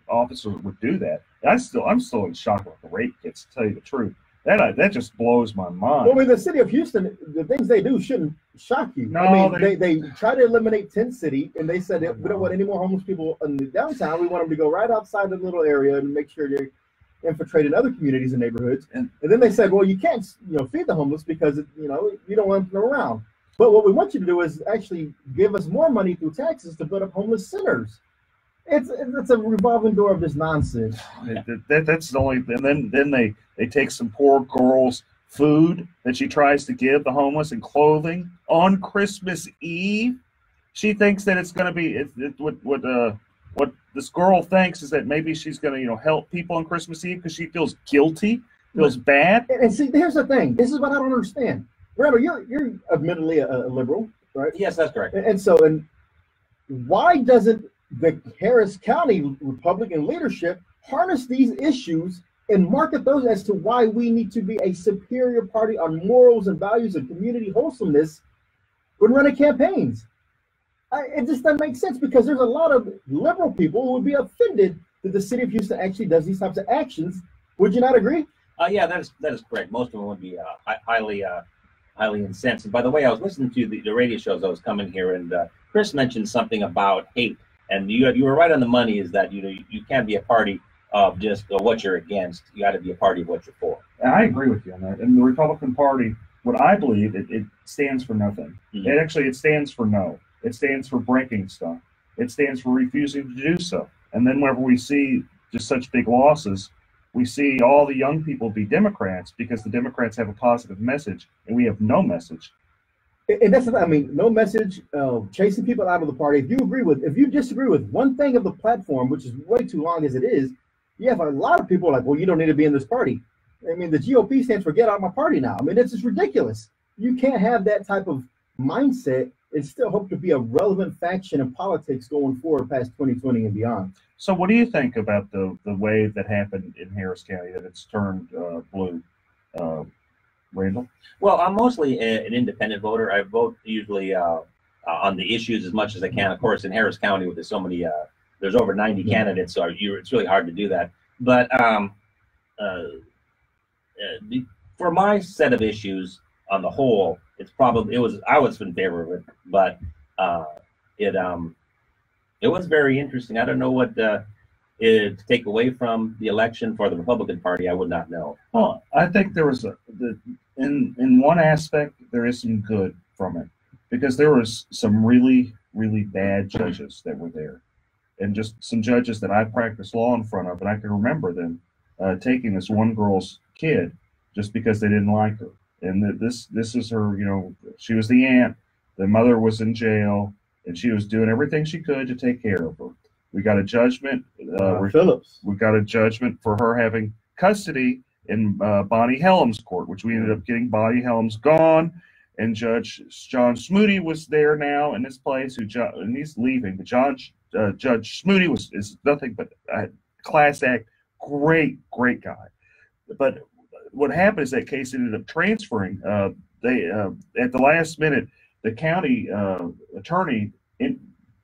officer would do that. I'm still in shock about the rape kits, to tell you the truth. That just blows my mind. Well, in the city of Houston, the things they do shouldn't shock you. No, I mean, they try to eliminate tent city, and they said that we don't want any more homeless people in the downtown. We want them to go right outside the little area and make sure they're infiltrating other communities and neighborhoods. And then they said, well, you can't, feed the homeless because you don't want them around. But what we want you to do is actually give us more money through taxes to build up homeless centers. It's a revolving door of this nonsense. That's the only. And then they take some poor girl's food that she tries to give the homeless and clothing on Christmas Eve. She thinks that it's going to be what this girl thinks is that maybe she's going to help people on Christmas Eve because she feels guilty, feels bad. And see, here's the thing. This is what I don't understand. Randall, you're admittedly a liberal, right? Yes, that's correct. And why doesn't the Harris County Republican leadership harness these issues and market those as to why we need to be a superior party on morals and values and community wholesomeness when running campaigns? It just doesn't make sense, because there's a lot of liberal people who would be offended that the city of Houston actually does these types of actions. Would you not agree? Yeah, that is correct. Most of them would be highly incensed. And by the way, I was listening to the radio shows I was coming here, and Chris mentioned something about hate. And you were right on the money, is that you can't be a party of just what you're against. You got to be a party of what you're for. And I agree with you on that. And the Republican Party, what I believe, it stands for nothing. Mm-hmm. It stands for no. It stands for breaking stuff. It stands for refusing to do so. And then whenever we see just such big losses, we see all the young people be Democrats because the Democrats have a positive message and we have no message. And that's, no message, chasing people out of the party. If you disagree with one thing of the platform, which is way too long as it is, you have a lot of people like, well, you don't need to be in this party. The GOP stands for get out of my party now. It's just ridiculous. You can't have that type of mindset and still hope to be a relevant faction in politics going forward past 2020 and beyond. So what do you think about the wave that happened in Harris County, that it's turned blue? Randall? Well, I'm mostly an independent voter. I vote usually on the issues as much as I can. Of course, in Harris County, with so many, there's over 90 candidates, so it's really hard to do that. But for my set of issues on the whole, I was in favor of it, but it was very interesting. I don't know what to take away from the election for the Republican Party. I would not know. Well, I think there was in one aspect there is some good from it, because there was some really, really bad judges that were there, and just some judges that I practiced law in front of, and I can remember them taking this one girl's kid just because they didn't like her. And this is her, she was the aunt. The mother was in jail, and she was doing everything she could to take care of her. We got a judgment. Phillips. We got a judgment for her having custody in Bonnie Helms' court, which we ended up getting Bonnie Helms gone. And Judge John Smoody was there now in this place, and he's leaving. But Judge Smoody is nothing but a class act, great guy. But what happened is that case ended up transferring. They at the last minute, the county attorney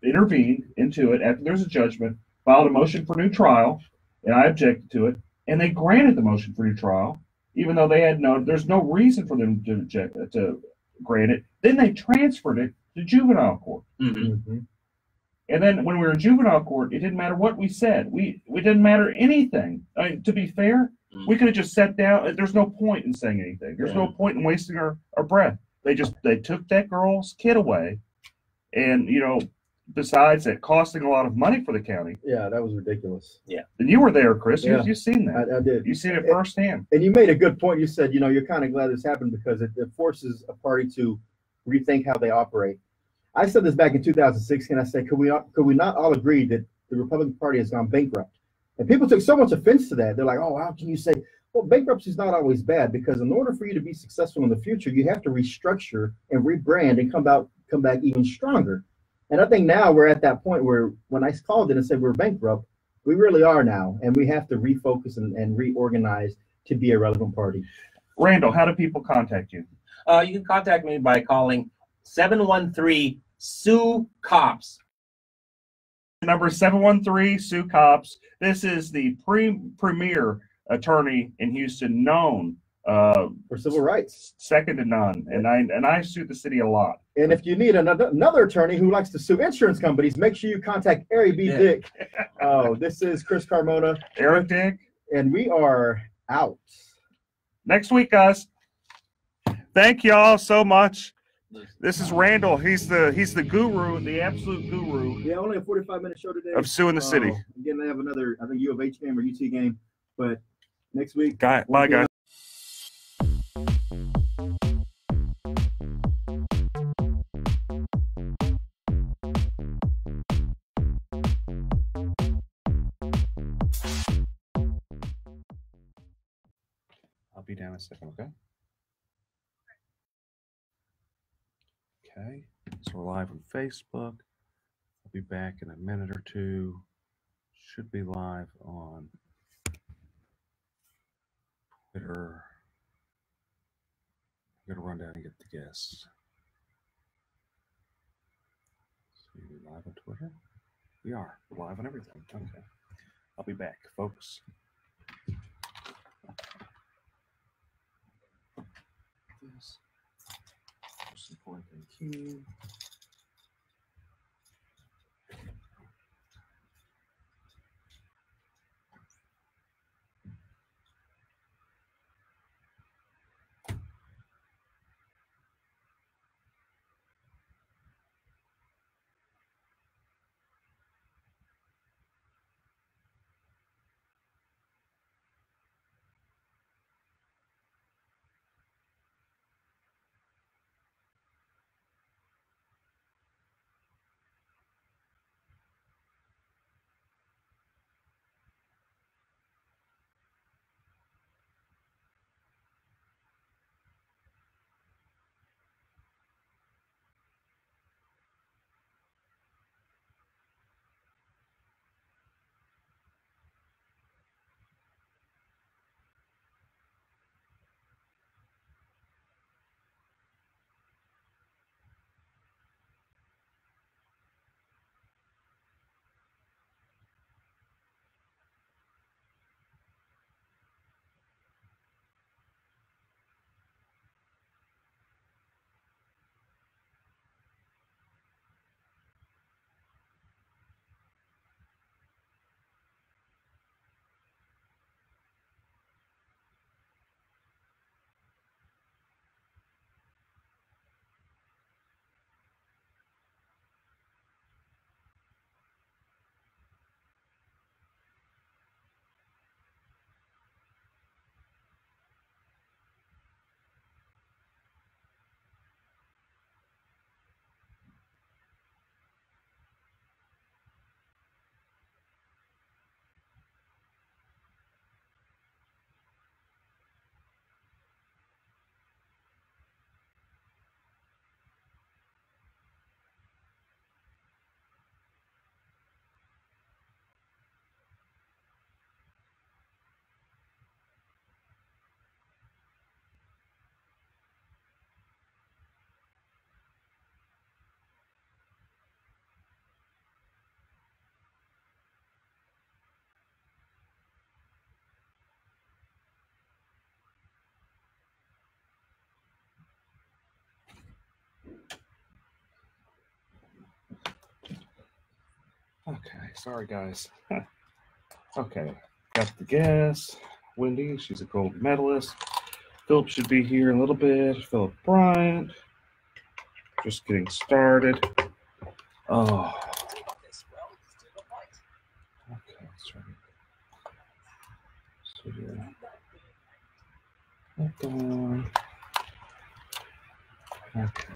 intervened into it after there's a judgment, filed a motion for new trial, and I objected to it, and they granted the motion for new trial, even though there's no reason for them to grant it. Then they transferred it to juvenile court. Mm-hmm. And then when we were in juvenile court, it didn't matter what we said. We didn't matter anything. To be fair, we could have just sat down. There's no point in saying anything. There's no point in wasting our breath. They took that girl's kid away, and besides that, costing a lot of money for the county. Yeah, that was ridiculous. Yeah. And you were there, Chris. Yeah. You've seen that. I did. You've seen it firsthand. And you made a good point. You said, you're kind of glad this happened because it forces a party to rethink how they operate. I said this back in 2016. I said, could we not all agree that the Republican Party has gone bankrupt? And people took so much offense to that. They're like, oh, how can you say? Well, bankruptcy is not always bad, because in order for you to be successful in the future, you have to restructure and rebrand and come back even stronger. And I think now we're at that point where when I called it and said we're bankrupt, we really are now, and we have to refocus and reorganize to be a relevant party. Randall, how do people contact you? You can contact me by calling 713-SUE-COPS. Number 713-SUE-COPS. This is the premier attorney in Houston, known for civil rights. Second to none. And I sue the city a lot. And if you need another attorney who likes to sue insurance companies, make sure you contact Ari B. Dick. Oh, this is Chris Carmona. Eric Dick. And we are out. Next week, guys. Thank y'all so much. This is Randall. He's the guru, the absolute guru. Yeah, only a 45-minute show today. Of suing the city. Again, they have another, I think, U of H game or UT game. But next week. Bye, guys. I'll be down in a second, okay? Okay, so we're live on Facebook. I'll be back in a minute or two. Should be live on Twitter. I'm gonna run down and get the guests. So we're live on Twitter? We are. We're live on everything. Okay. I'll be back, folks. This most important thing here. Okay, sorry guys. Okay, got the guests. Wendy, she's a gold medalist. Philip should be here in a little bit. Philip Bryant. Just getting started. Oh. Okay, let's try it. So yeah. Okay.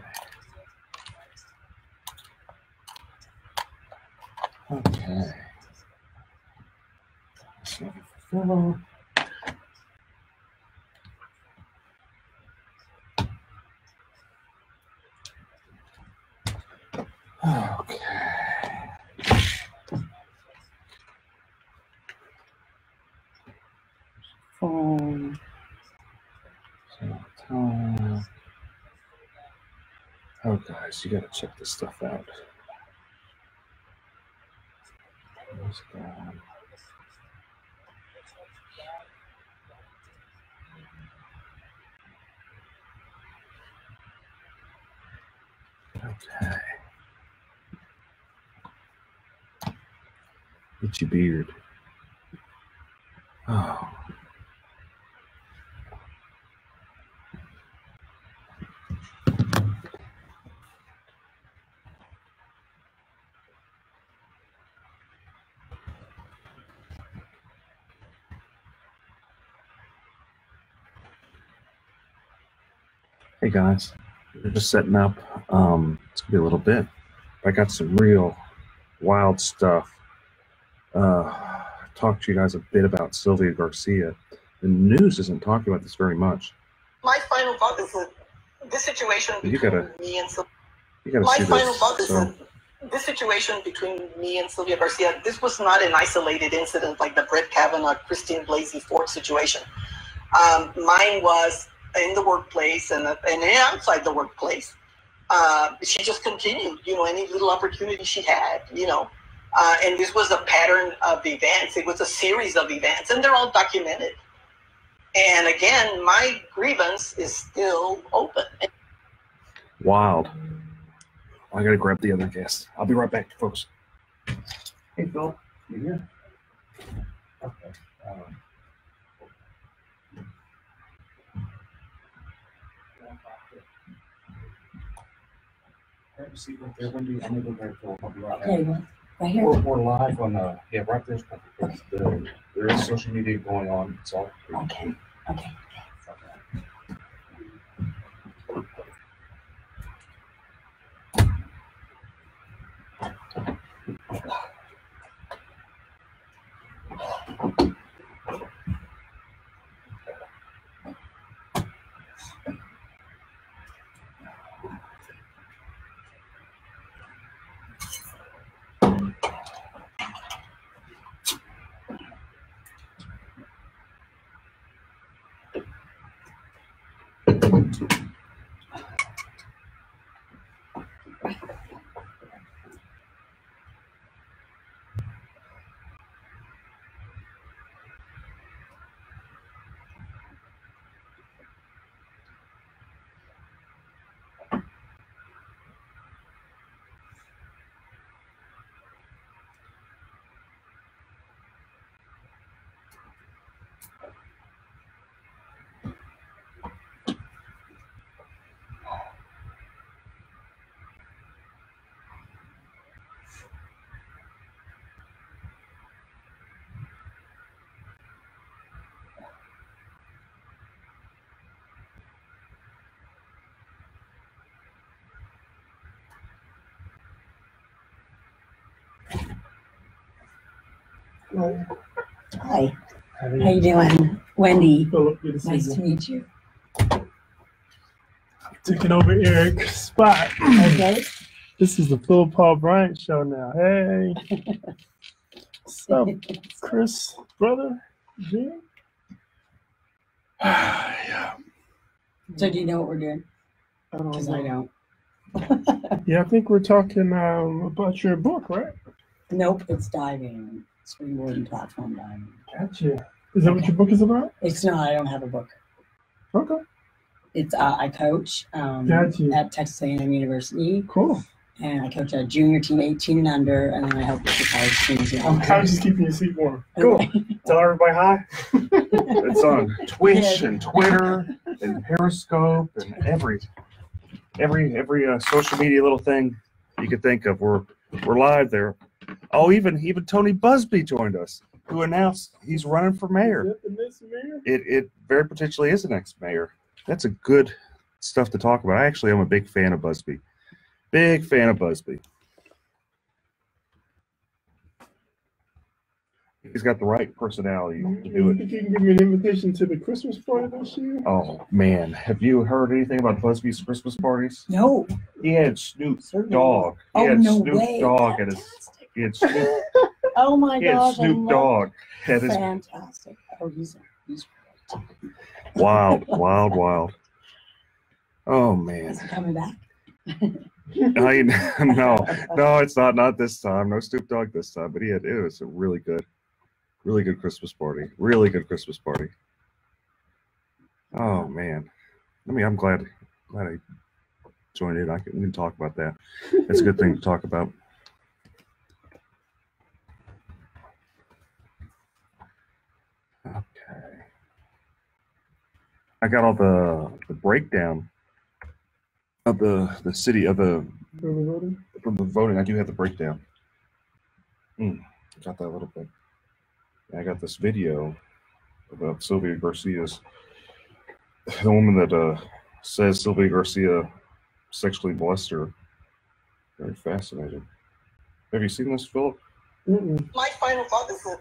Okay. So, Philip. Okay. Phone. Time. Oh, guys, you gotta check this stuff out. Where's it going? Okay. Itchy beard. Oh. Hey guys, we're just setting up. It's gonna be a little bit. I got some real wild stuff. Talk to you guys a bit about Sylvia Garcia. The news isn't talking about this very much. My final thought is that this situation You between gotta me and Sylvia. see Final this. thought is So, that this situation between me and Sylvia Garcia, this was not an isolated incident like the Brett Kavanaugh, Christine Blasey Ford situation. Mine was in the workplace and outside the workplace. She just continued, any little opportunity she had, and this was a pattern of events. It was a series of events, and they're all documented. And again, my grievance is still open. wild. I gotta grab the other guest. I'll be right back, folks. Hey, Phil, you here? Okay. Grab a seat right there, Wendy. I'm gonna go grab Phil. I'll be right back. Okay, well, right here. We're live on, yeah, right there's there is social media going on. It's all free. Okay. Okay. Hi. How you doing? Wendy. Philip, good to see Nice you. to meet you. Taking over Eric's spot. Okay. This is the Philip Paul Bryant show now. Hey. What's up, Chris, brother? Jim? Yeah. So do you know what we're doing? I don't Because know. I don't. Yeah, I think we're talking about your book, right? Nope, it's diving. Springboard and platform diving. Gotcha. Is that what your book is about? It's not. I don't have a book. Okay. It's I coach Gotcha. at Texas A&M University. Cool. And I coach a junior team, 18 and under, and then I help with the college teams. I'm just keeping your seat warm. Cool. Tell everybody hi. It's on Twitch and Twitter and Periscope and every social media little thing you could think of. We're live there. Oh, even Tony Busby joined us, who announced he's running for mayor. Is that the next mayor? It very potentially is the next mayor. That's a good stuff to talk about. I actually am a big fan of Busby. Big fan of Busby. He's got the right personality to do You it. think you can give me an invitation to the Christmas party this year? Oh man, have you heard anything about Busby's Christmas parties? No. He had Snoop Certainly Dogg. He not. had Oh, no Snoop way. Dogg at his. He had Snoop. Oh my He had gosh. Snoop Dogg at his. Fantastic. Oh, he's great. Wild, wild, wild. Oh man. Is he coming back? No, it's not this time. No Snoop Dogg this time. But it was a really good Christmas party. Really good Christmas party. Oh man. I mean, I'm glad join in. We can talk about that. It's a good thing to talk about. Okay. I got all the breakdown of the city of the from the voting. I do have the breakdown. Got that a little bit. And I got this video about Sylvia Garcia's, the woman that says Sylvia Garcia sexually molested her. Very fascinating. Have you seen this, Philip? My final thought is that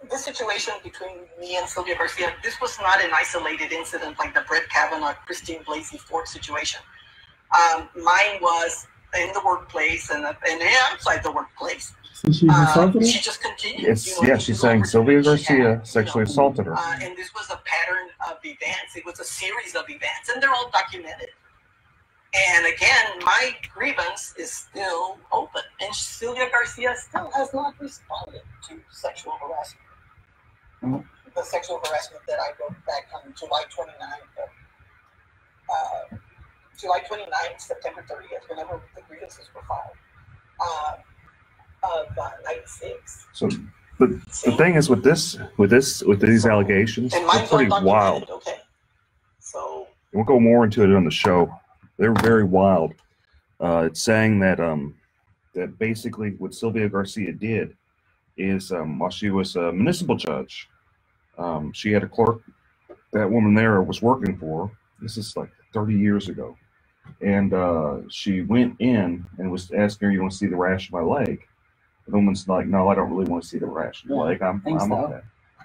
this situation between me and Sylvia Garcia, this was not an isolated incident like the Brett Kavanaugh, Christine Blasey Ford situation. Mine was in the workplace and outside the workplace. So she just continued. She's saying Sylvia Garcia sexually assaulted her. And this was a pattern of events. It was a series of events, and they're all documented. And again, my grievance is still open, and Sylvia Garcia still has not responded to sexual harassment. The sexual harassment that I wrote back on July 29th, September 30th, whenever the grievances were filed, of 96. So the thing is with these allegations, they're pretty wild. Okay. So we'll go more into it on the show. They're very wild. It's saying that that basically what Sylvia Garcia did is while she was a municipal judge, she had a clerk. That woman there was working for her. This is like 30 years ago, and she went in and was asking her, "You want to see the rash on my leg?" The woman's like, "No, I don't really want to see the rash on your leg. I'm okay.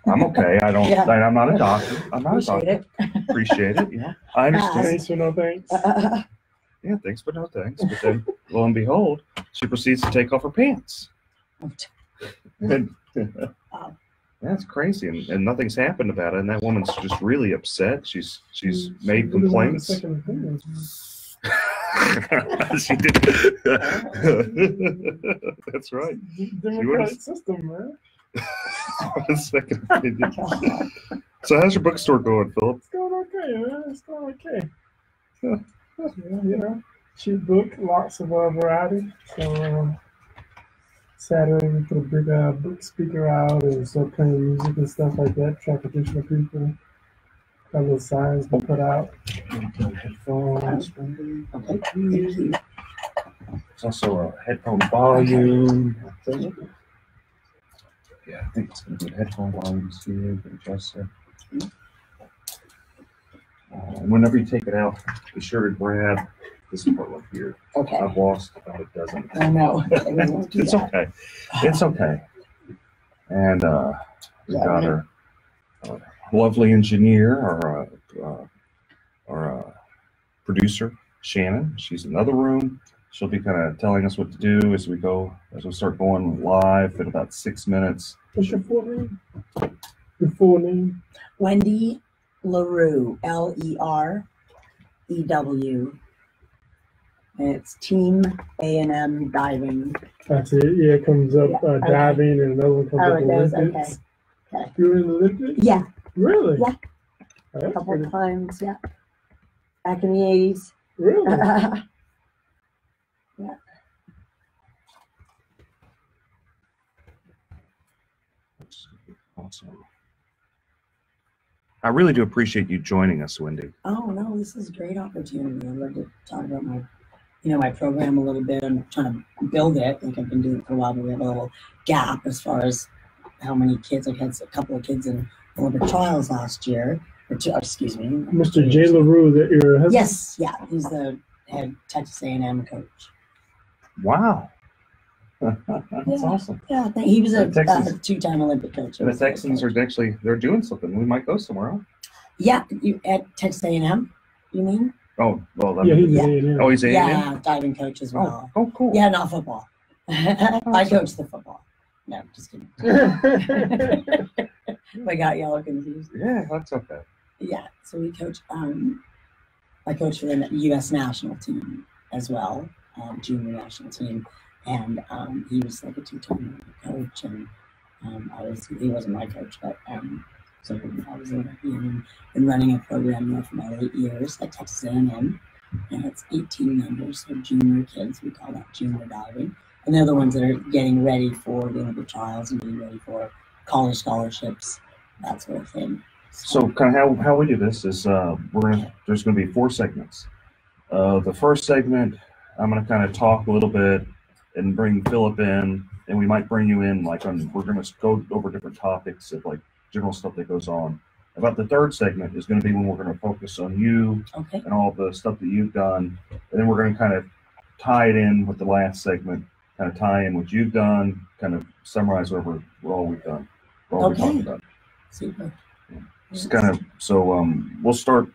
I'm okay. I don't. I'm not a doctor. I'm not a doctor. Appreciate it. Yeah, I understand. Thanks for no thanks. Yeah, thanks but no thanks. But then, lo and behold, she proceeds to take off her pants. And, that's crazy, and nothing's happened about it. And that woman's just really upset. She's made complaints. She did. That's right. Democratic system, man. Second opinion. So how's your bookstore going, Philip? It's going okay, man. It's going okay. You know, cheap book, lots of variety. So Saturday we put a big book speaker out and start playing music and stuff like that. Attract additional people. Got little signs we put out. Headphones. It's also a headphone volume. Yeah, I think it's going to be headphone volumes here. You can adjust it. And whenever you take it out, be sure to grab this part right here. Okay. I've lost about a dozen. I know. It's okay. It's okay. And we got our lovely engineer, our producer, Shannon. She's in another room. She'll be kind of telling us what to do as we start going live in about 6 minutes. What's your full name? Your full name? Wendy LaRue, LEREW. And it's Team A&M Diving. That's it. Yeah, it comes up diving, and another one comes up Olympics. Okay. You were in the Olympics? Yeah. Really? Yeah. Oh, a couple of times, yeah. Back in the 80s. Really? Yeah. Awesome. I really do appreciate you joining us, Wendy. Oh no, this is a great opportunity. I'd love to talk about my program a little bit. I'm trying to build it. I think I've been doing it for a while, but we have a little gap as far as how many kids. I've had a couple of kids in Olympic trials last year. Excuse me. Mr. Jay LaRue, that your husband? Yes, yeah. He's the head Texas A&M coach. Wow. That's awesome. Yeah, he was a two-time Olympic coach. And the Texans are they're doing something. We might go somewhere else. Yeah, at Texas A&M, you mean? Oh, well, he's A&M. Oh, he's A&M? Yeah, diving coach as well. Oh, cool. Yeah, not football. I coach the football. No, just kidding. I got y'all confused. Yeah, that's okay. Yeah, so we coach. I coach for the U.S. national team as well, junior national team, and he was like a two-time coach, and he wasn't my coach, but so I was been running a program there for about 8 years at Texas A&M, and it's 18 members, so junior kids. We call that junior diving, and they're the ones that are getting ready for the Olympic trials and getting ready for college scholarships, that sort of thing. So kind of how we do this is there's going to be 4 segments. The first segment, I'm going to kind of talk a little bit and bring Philip in, and we might bring you in we're going to go over different topics of like general stuff that goes on. About the third segment is going to be when we're going to focus on you and all the stuff that you've done, and then we're going to kind of tie it in with the last segment, kind of tie in what you've done, kind of summarize what all we've done, what all we talked about. Super. It's kind of we'll start.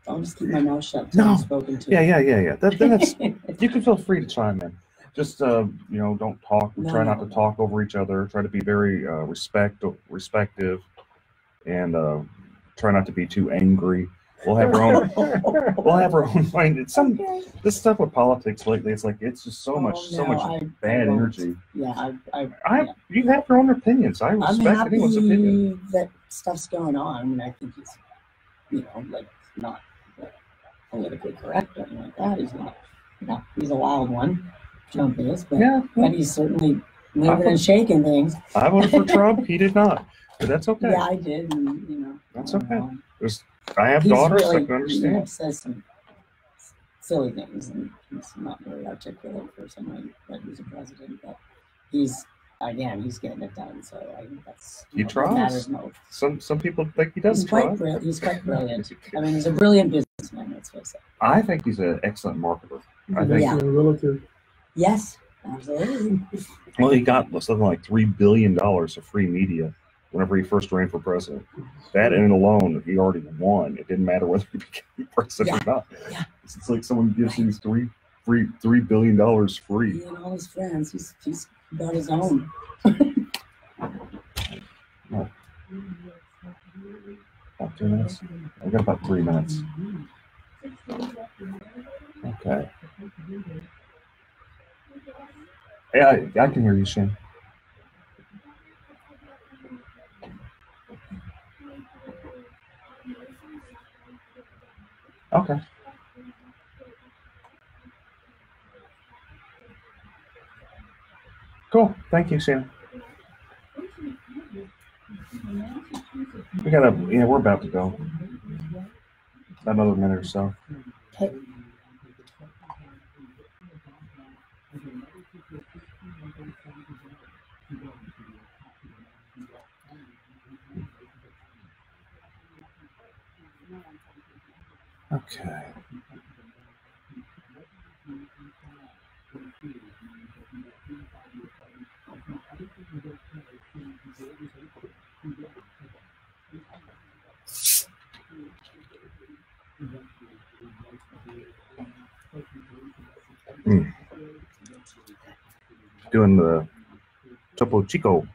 I'll just keep my mouth shut. No. Spoken to. Yeah. That's you can feel free to chime in. Just don't talk. Try not to talk over each other. Try to be very respective, and try not to be too angry. We'll have our own mind. This stuff with politics lately. It's like it's just so much bad energy. Yeah, you have your own opinions. I respect anyone's opinion. That stuff's going on. I mean, I think he's, not politically correct or anything like that. He's not. He's a wild one. Trump is, but he's certainly moving and shaking things. I voted for Trump. He did not, but that's okay. Yeah, I did. And, that's okay. I have daughters. I can understand. He says some silly things, and he's not very articulate for someone that was a president. But he's getting it done. So I think that's he tries. What matters most. Some people think he doesn't try. He's quite brilliant. I mean, he's a brilliant businessman. Let's face it. I think he's an excellent marketer. I think. Yes, absolutely. Well, he got something like $3 billion of free media whenever he first ran for president. That in alone, he already won. It didn't matter whether he became president or not. Yeah. It's like someone gives him $3 billion free. He and all his friends. He's got his own. About 2 minutes? I got about 3 minutes. Okay. Yeah, I can hear you, Shane. Okay. Cool. Thank you, Shannon. We're about to go. Another minute or so. Okay. Doing the Topo Chico.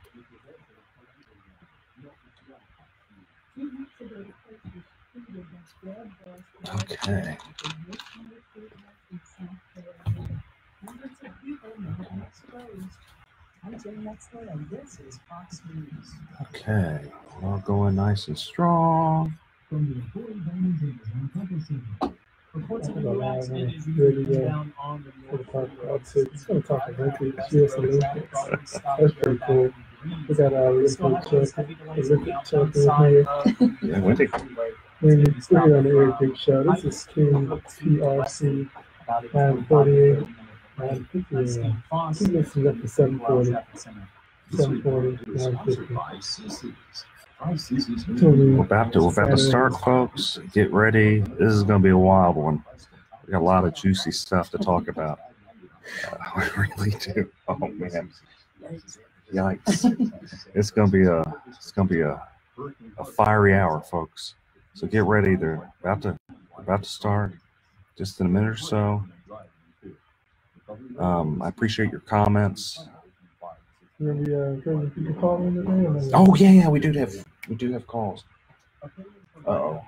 Okay. Okay, we're all going nice and strong. Reports of a new accident is reported down on the north. It's going to talk about the US Olympics. That's pretty cool. We got our Olympic champion here. Yeah, Wendy. When you put it on the Olympic show, this is King PRC 948, 950. I think this is up to 740. 740, 950. We're about to start, folks. Get ready. This is going to be a wild one. We got a lot of juicy stuff to talk about. We really do. Oh man, yikes! It's going to be a fiery hour, folks. So get ready. They're about to start. Just in a minute or so. I appreciate your comments. Oh yeah, we do have calls. Uh-oh.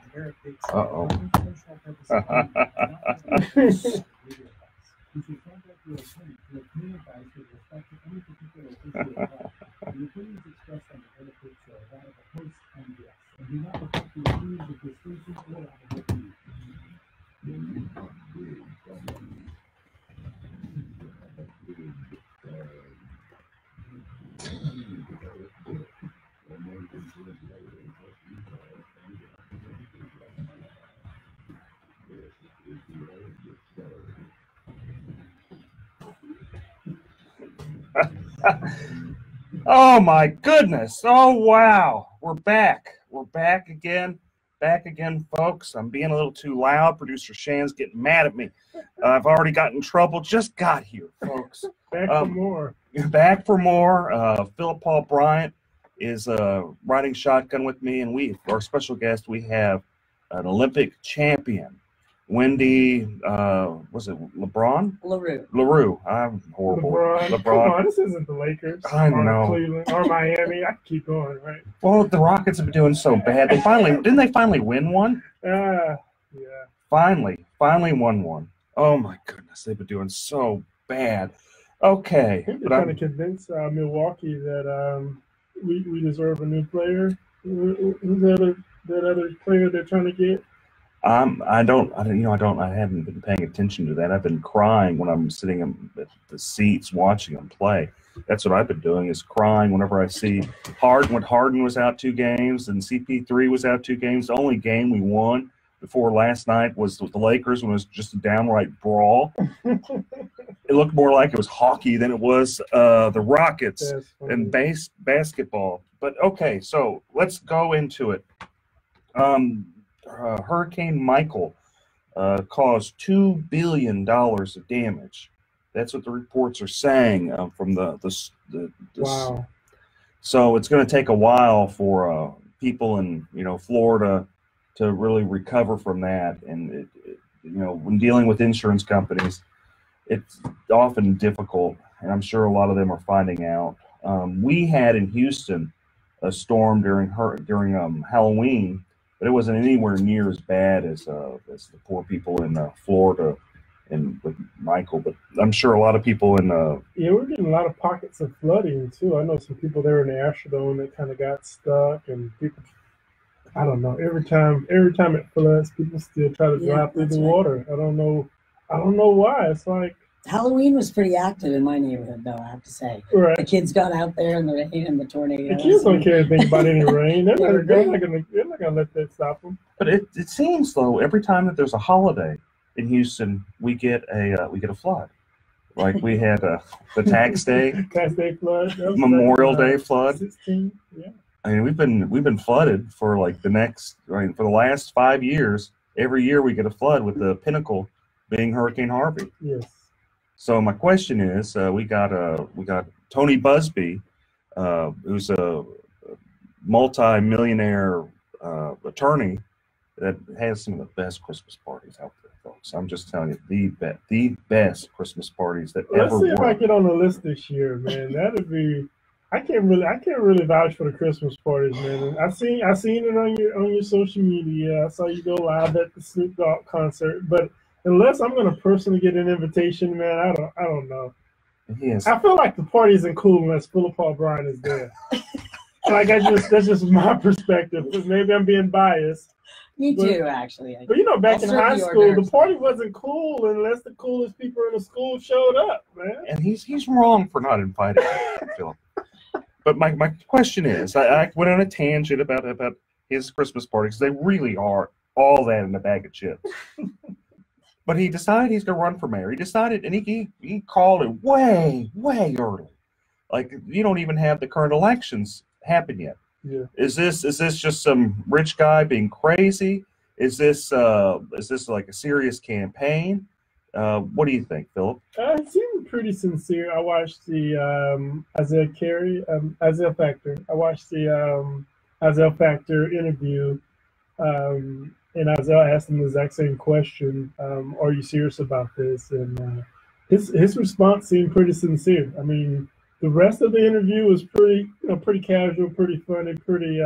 Oh my goodness. Oh wow. We're back. We're back again. Back again, folks. I'm being a little too loud. Producer Shan's getting mad at me. I've already got in trouble. Just got here, folks. Back for more. Back for more. Philip Paul Bryant is riding shotgun with me, and our special guest, we have an Olympic champion, Wendy, was it LeBron? LaRue. I'm horrible. LeBron. Come on, this isn't the Lakers. I know. Cleveland or Miami. I can keep going, right? Well, the Rockets have been doing so bad. Didn't they finally win one? Yeah. Finally won one. Oh my goodness, they've been doing so bad. Okay. They're trying to convince Milwaukee that we deserve a new player. Who's that other player they're trying to get? I haven't been paying attention to that. I've been crying when I'm sitting in the seats watching them play. That's what I've been doing, is crying whenever I see Harden was out 2 games and CP3 was out 2 games. The only game we won before last night was with the Lakers, when it was just a downright brawl. It looked more like it was hockey than it was the Rockets and basketball. But okay, so let's go into it. Hurricane Michael caused $2 billion of damage. That's what the reports are saying from the Wow. So it's going to take a while for people in Florida to really recover from that. And when dealing with insurance companies, it's often difficult, and I'm sure a lot of them are finding out. We had in Houston a storm during Halloween, but it wasn't anywhere near as bad as the poor people in Florida and with Michael. But I'm sure a lot of people in we're getting a lot of pockets of flooding too. I know some people there in the Astrodome that kind of got stuck, and people, I don't know. Every time it floods, people still try to drive through the water. I don't know why. It's like Halloween was pretty active in my neighborhood, though, I have to say. Right. The kids got out there in the rain and the tornadoes. The kids don't care anything about any rain. They're not gonna let that stop them. But it seems, though, every time that there's a holiday in Houston, we get a flood. Like we had the tax day flood, Memorial Day flood. 16, yeah. I mean, we've been flooded for for the last 5 years. Every year we get a flood, with the pinnacle being Hurricane Harvey. Yes. So my question is, we got Tony Busby, who's a multi-millionaire attorney that has some of the best Christmas parties out there, folks. I'm just telling you, the best Christmas parties that ever were. Let's see if I get on the list this year, man. That'd be. I can't really vouch for the Christmas parties, man. I seen it on your social media. I saw you go live at the Snoop Dogg concert, but unless I'm gonna personally get an invitation, man, I don't know. Yes. I feel like the party isn't cool unless Philip Paul Bryant is there. Like that's just my perspective. Maybe I'm being biased. Me too, actually. But back in high school, the party wasn't cool unless the coolest people in the school showed up, man. And he's wrong for not inviting Philip. But my question is, I went on a tangent about his Christmas parties. They really are all that in a bag of chips. But he decided he's going to run for mayor. He decided, and he called it way, way early. Like, you don't even have the current elections happen yet. Yeah. Is this just some rich guy being crazy? Is this like a serious campaign? What do you think, Philip? It seemed pretty sincere. I watched the Isaiah Factor. I watched the Isaiah Factor interview, and Isaiah asked him the exact same question: "Are you serious about this?" And his response seemed pretty sincere. I mean, the rest of the interview was pretty casual, pretty funny, pretty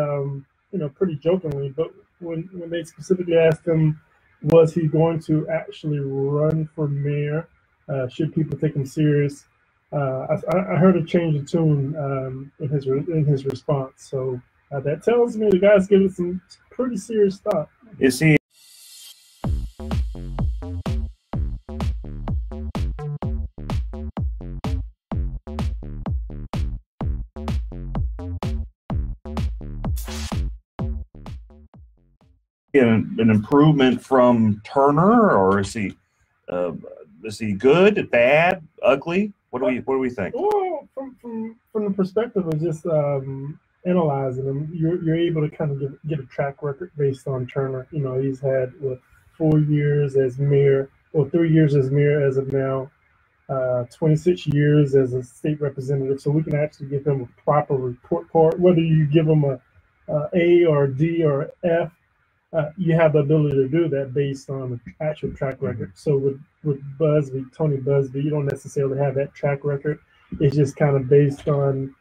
jokingly. But when they specifically asked him, was he going to actually run for mayor? Should people take him serious? I heard a change of tune in his response. So that tells me the guy's giving some pretty serious thought. Is he? An improvement from Turner, or is he good, bad, ugly? What do we think? Well, from the perspective of just analyzing them, you're able to kind of get a track record based on Turner. You know, he's had 4 years as mayor, or 3 years as mayor as of now, 26 years as a state representative. So we can actually give him a proper report card. Whether you give him a A or D or F, you have the ability to do that based on the actual track record. So with Tony Busby, you don't necessarily have that track record. It's just kind of based on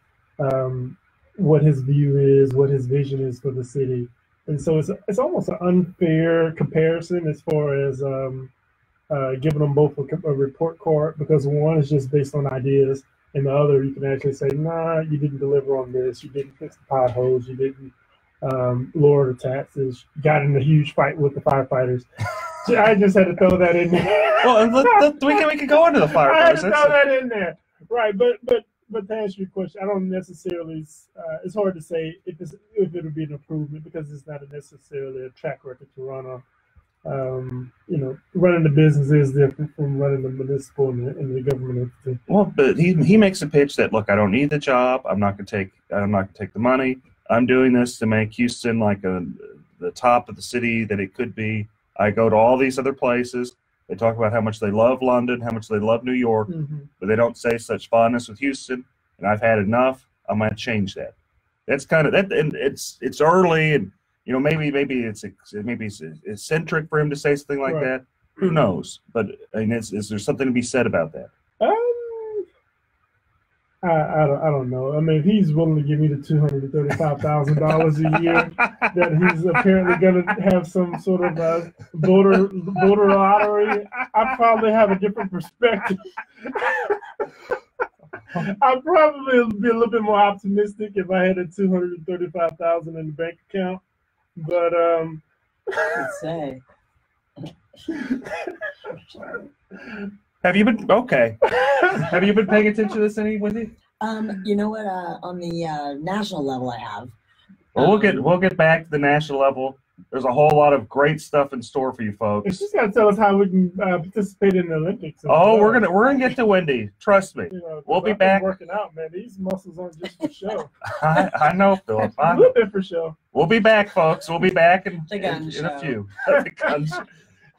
what his view is, what his vision is for the city. And so it's almost an unfair comparison as far as giving them both a report card, because one is just based on ideas, and the other you can actually say, nah, you didn't deliver on this, you didn't fix the potholes, you didn't lower the taxes, you got in a huge fight with the firefighters. I just had to throw that in there. Well, we can go into the firefighters. I had to throw that in there, right? But to answer your question, I don't necessarily. It's hard to say if it would be an improvement, because it's not necessarily a track record to run on. You know, running the business is different from running the municipal and the government entity. Well, but he makes a pitch that, look, I don't need the job. I'm not going to take the money. I'm doing this to make Houston like the top of the city that it could be. I go to all these other places. They talk about how much they love London, how much they love New York, but they don't say such fondness with Houston. And I've had enough. I'm going to change that. That's kind of that, and it's early, and you know maybe it's eccentric for him to say something like that. Who knows? But I mean, is there something to be said about that? I don't know. I mean, if he's willing to give me the $235,000 a year that he's apparently going to have some sort of voter lottery, I probably have a different perspective. I'd probably be a little bit more optimistic if I had a $235,000 in the bank account. But Let's say. Have you been okay? Have you been paying attention to this any with you? You know what? On the national level, I have. Well, we'll get back to the national level. There's a whole lot of great stuff in store for you folks. She's got to tell us how we can participate in the Olympics. Oh, we're gonna get to Wendy. Trust me. You know, we'll be I've back. been working out, man. These muscles aren't just for show. I know, Philip. A little bit for show. We'll be back, folks. We'll be back in show. a few. The gun show.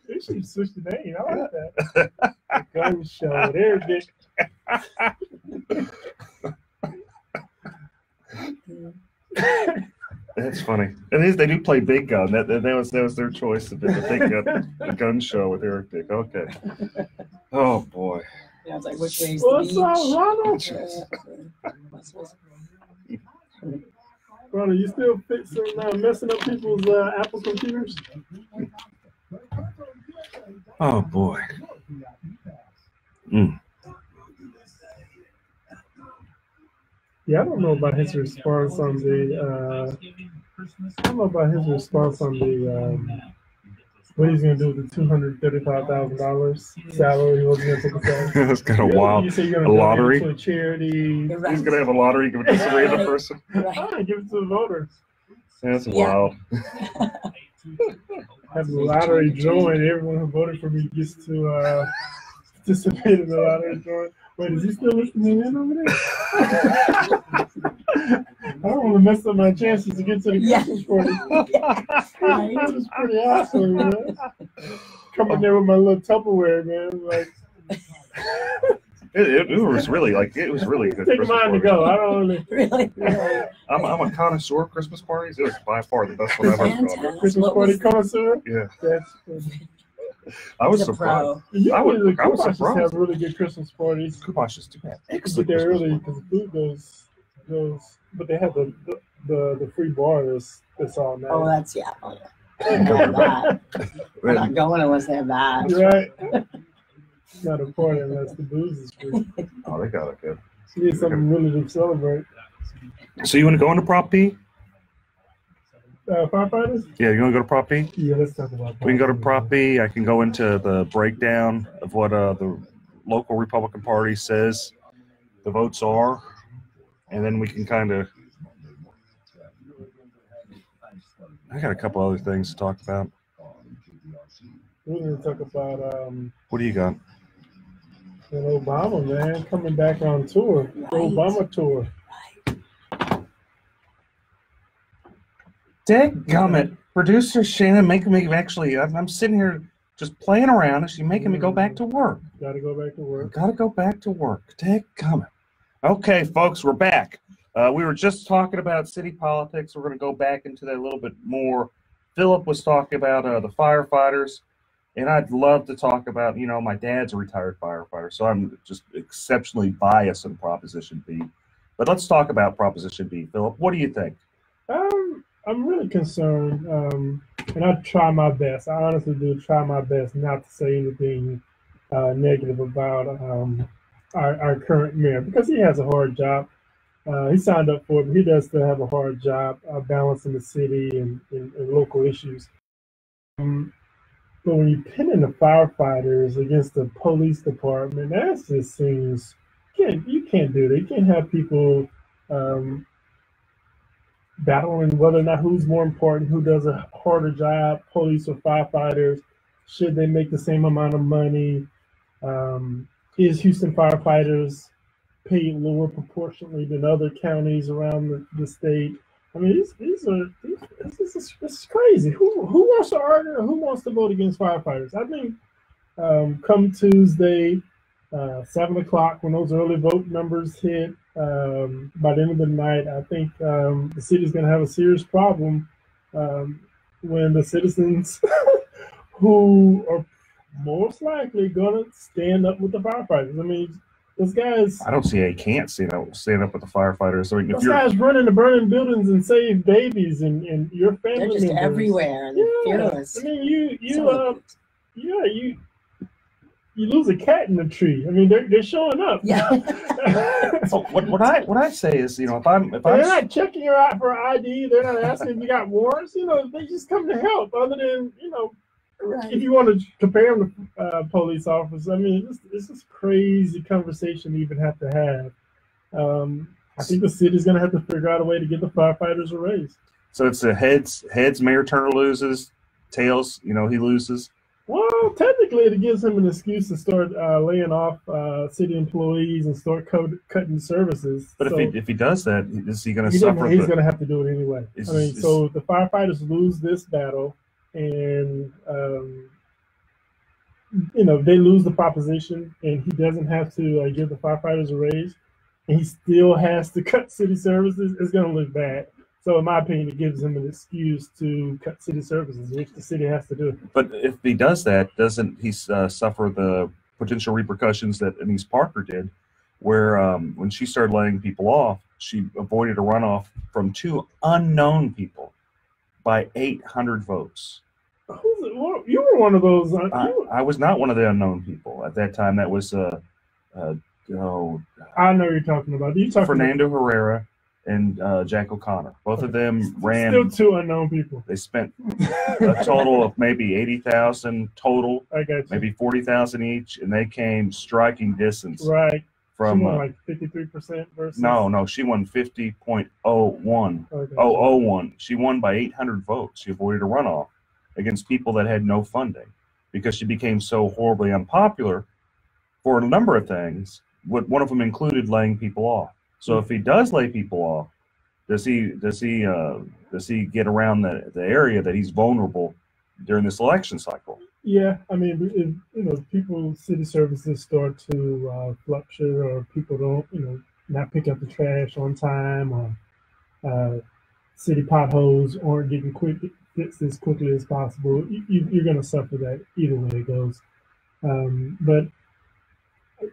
They should switch the name. I like that. The gun show. There, Dick. That's funny. And they do play Big Gun. That was their choice of the Big Gun, the gun show with Eric Dick. Okay. Oh boy. Yeah, it's like which way is What's the up, beach? Ronald, you still fixing messing up people's Apple computers? Oh boy. Yeah, I don't know about his response on the. I don't know about his response on the. What he's going to do with the $235,000 salary? He wasn't going to take a salary. That's kind of wild. You say you're A going to lottery. to a charity. He's going to have a lottery. Give it to some random person. Give it to the voters. That's wild. Have the lottery drawing. Everyone who voted for me gets to participate in the lottery drawing. Wait, is he still listening in over there? I don't want to mess up my chances to get to the Christmas party. This is pretty awesome, man. Coming there with my little Tupperware, man. Like, it was really it was really a good. Take Christmas mine party. to go. I don't really. Really? I'm a connoisseur of Christmas parties. It was by far the best one I've ever gone. Christmas party connoisseur? Yeah. That's good. I was He's a surprised. Yeah, I was the Kumashes surprised. have really good Christmas parties. Kumashes do have But excellent they're Christmas really, because the food goes, but they have the free bar that's all night. Oh, that's yeah. Oh, yeah. I'm not going unless they have that. Right. It's not a party unless the booze is free. Oh, they got it good. You need something really to celebrate. So you want to go into Prop P? Firefighters? Yeah, you want to go to Prop P? Yeah, let's talk about that. We can go to Prop B. I can go into the breakdown of what the local Republican Party says the votes are, and then we can kind of. I got a couple other things to talk about. We're going to talk about. What do you got? And Obama, man, coming back on tour. The Obama tour. Dadgummit, producer Shannon making me actually, I'm sitting here just playing around and she's making me go back to work. Gotta go back to work. Gotta go back to work. Dadgummit. Okay, folks, we're back. We were just talking about city politics. We're going to go back into that a little bit more. Philip was talking about the firefighters, and I'd love to talk about, you know, my dad's a retired firefighter, so I'm just exceptionally biased on Proposition B. But let's talk about Proposition B. Philip, what do you think? I'm really concerned, and I try my best. I honestly do try my best not to say anything negative about our current mayor, because he has a hard job. He signed up for it, but he does still have a hard job balancing the city and local issues. But when you pin in the firefighters against the police department, that just seems, you can't do that. You can't have people battling whether or not who's more important, who does a harder job, police or firefighters. Should they make the same amount of money? Is Houston firefighters paid lower proportionally than other counties around the state? I mean, this is crazy. Who wants to argue or who wants to vote against firefighters? I think come Tuesday, 7 o'clock, when those early vote numbers hit, by the end of the night, I think the city's going to have a serious problem when the citizens who are most likely going to stand up with the firefighters. I mean, those guys. I don't see how you can't stand up with the firefighters. I mean, those guys run into burning buildings and save babies and your family. They're just members. Everywhere. They're fearless. I mean, you lose a cat in the tree. I mean, they're showing up. Yeah. So what I say is, you know, if I'm they're not checking you out for ID. They're not asking if you got warrants. You know, they just come to help. Other than, you know, right. If you want to compare them to police officers, I mean, it's this crazy conversation to even have to have. I think the city's going to have to figure out a way to get the firefighters a raise. So it's a heads. Mayor Turner loses. Tails, you know, he loses. Well, technically, it gives him an excuse to start laying off city employees and start cutting services. But so if he does that, is he going to suffer? He's going to have to do it anyway. So the firefighters lose this battle, and you know, they lose the proposition, and he doesn't have to give the firefighters a raise, and he still has to cut city services. It's going to look bad. So in my opinion, it gives him an excuse to cut city services, which the city has to do. But if he does that, doesn't he suffer the potential repercussions that Anise Parker did, where when she started laying people off, she avoided a runoff from 2 unknown people by 800 votes. You were one of those. I was not one of the unknown people at that time. That was I know you're talking about. Fernando Herrera and Jack O'Connor. Both of them ran. Still 2 unknown people. They spent a total of maybe 80,000 total. I got you. Maybe 40,000 each, and they came striking distance. Right. From she won like 53% versus. No, she won 50.01. Okay. 001. She won by 800 votes. She avoided a runoff against people that had no funding because she became so horribly unpopular for a number of things. One of them included laying people off. So if he does lay people off, does he get around the area that he's vulnerable during this election cycle? Yeah, I mean, if city services start to fluctuate, or people don't, not pick up the trash on time, or city potholes aren't getting fixed as quickly as possible, you're going to suffer that either way it goes. But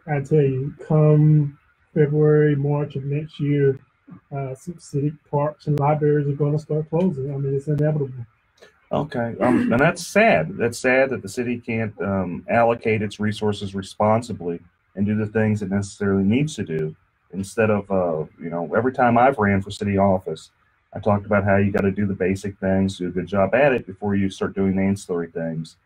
I tell you, come February, March of next year, some city parks and libraries are going to start closing. I mean, it's inevitable. Okay, and that's sad. That's sad that the city can't allocate its resources responsibly and do the things it necessarily needs to do. Instead of, every time I've ran for city office, I talked about how you got to do the basic things, do a good job at it before you start doing the ancillary things.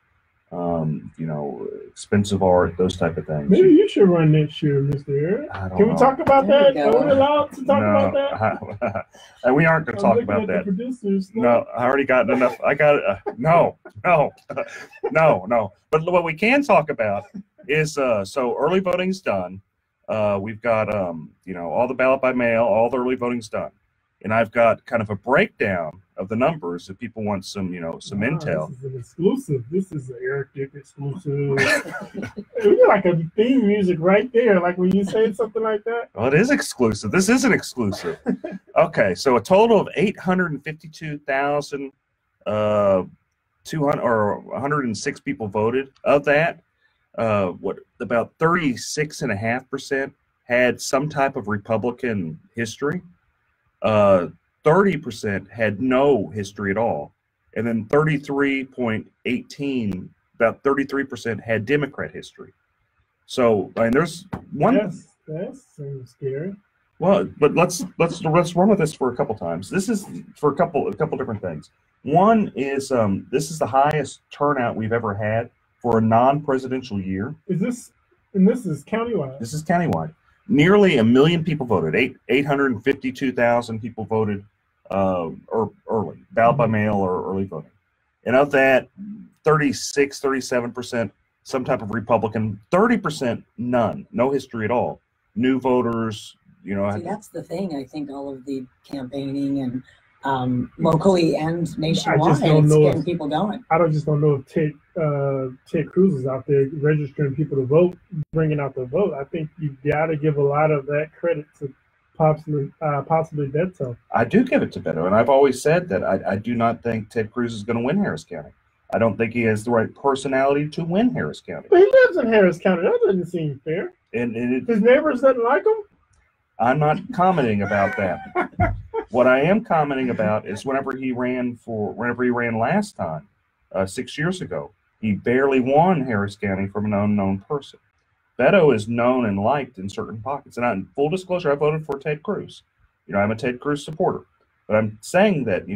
expensive art, those type of things. Maybe you should run next year, Mr. Eric. I don't Can we know. talk about There that? you go. Are we allowed to talk about that? We aren't going to talk looking about at that. The producers. No, I already got enough. I got it. No. But what we can talk about is so early voting's done. We've got all the ballot by mail, all the early voting's done, and I've got kind of a breakdown of the numbers if people want some intel. This is an exclusive. This is an Eric Dick exclusive. We got like a theme music right there, like when you say something like that. Well, it is exclusive. This isn't exclusive. Okay, so a total of 852,200 or 106 people voted. Of that, about 36.5% had some type of Republican history. 30% had no history at all, and then 33.18, about 33% had Democrat history. So, I mean, there's one. That seems scary. Well, but let's run with this for a couple times. This is for a couple different things. One is this is the highest turnout we've ever had for a non-presidential year. Is this, and this is countywide? This is countywide. Nearly 1 million people voted. 852,000 people voted or early, ballot by mail or early voting. And of that, 37%, some type of Republican, 30% none, no history at all. New voters, See, that's the thing. I think all of the campaigning and locally and nationwide, it's getting people going. I just don't know if Ted Cruz is out there registering people to vote, bringing out the vote. I think you've got to give a lot of that credit to possibly Beto. I do give it to Beto, and I've always said that I do not think Ted Cruz is going to win Harris County. I don't think he has the right personality to win Harris County. But he lives in Harris County. That doesn't seem fair. And his neighbors doesn't like him? I'm not commenting about that. What I am commenting about is whenever he ran last time, 6 years ago, he barely won Harris County from an unknown person. Beto is known and liked in certain pockets. And in full disclosure, I voted for Ted Cruz. I'm a Ted Cruz supporter. But I'm saying that,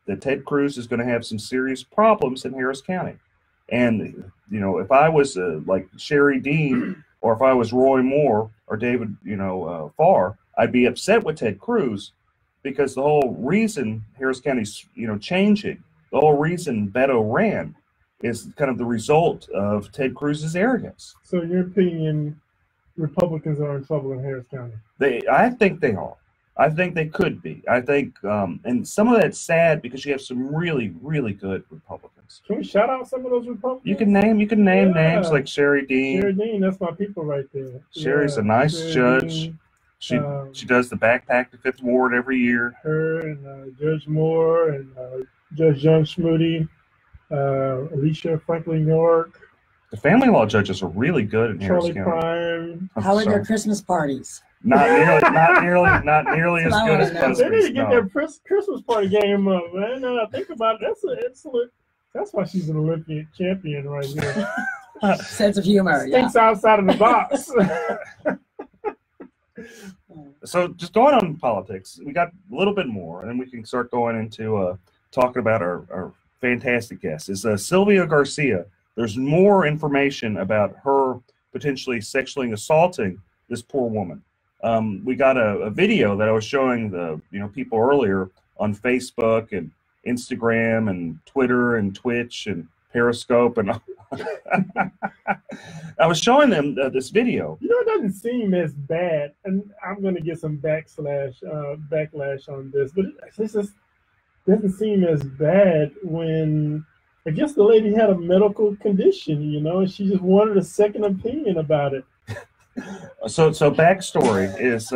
that Ted Cruz is going to have some serious problems in Harris County. And, if I was like Sherry Dean, or if I was Roy Moore or David, Farr, I'd be upset with Ted Cruz, because the whole reason Harris County's, changing, the whole reason Beto ran is kind of the result of Ted Cruz's arrogance. So in your opinion, Republicans are in trouble in Harris County? I think they are. I think they could be. I think, and some of that's sad because you have some really, really good Republicans. Can we shout out some of those Republicans? You can name names like Sherry Dean. Sherry Dean, that's my people right there. Sherry's a nice judge. Dean. She does the backpack to Fifth Ward every year. Her and Judge Moore and Judge John Schmoody, Alicia Franklin York. The family law judges are really good in Harris County. Prime. How are their Christmas parties? Not nearly as good as Busby's. They need to get their Christmas party game up, man. Now I think about it, that's an excellent. That's why she's an Olympic champion right here. Sense of humor. Thinks outside of the box. So just going on politics, we got a little bit more, and then we can start going into talking about our fantastic guest. Is Sylvia Garcia. There's more information about her potentially sexually assaulting this poor woman. We got a video that I was showing the people earlier on Facebook and Instagram and Twitter and Twitch and Periscope, and I was showing them this video. It doesn't seem as bad, and I'm going to get some backlash on this, but it just doesn't seem as bad when I guess the lady had a medical condition, and she just wanted a second opinion about it. So backstory is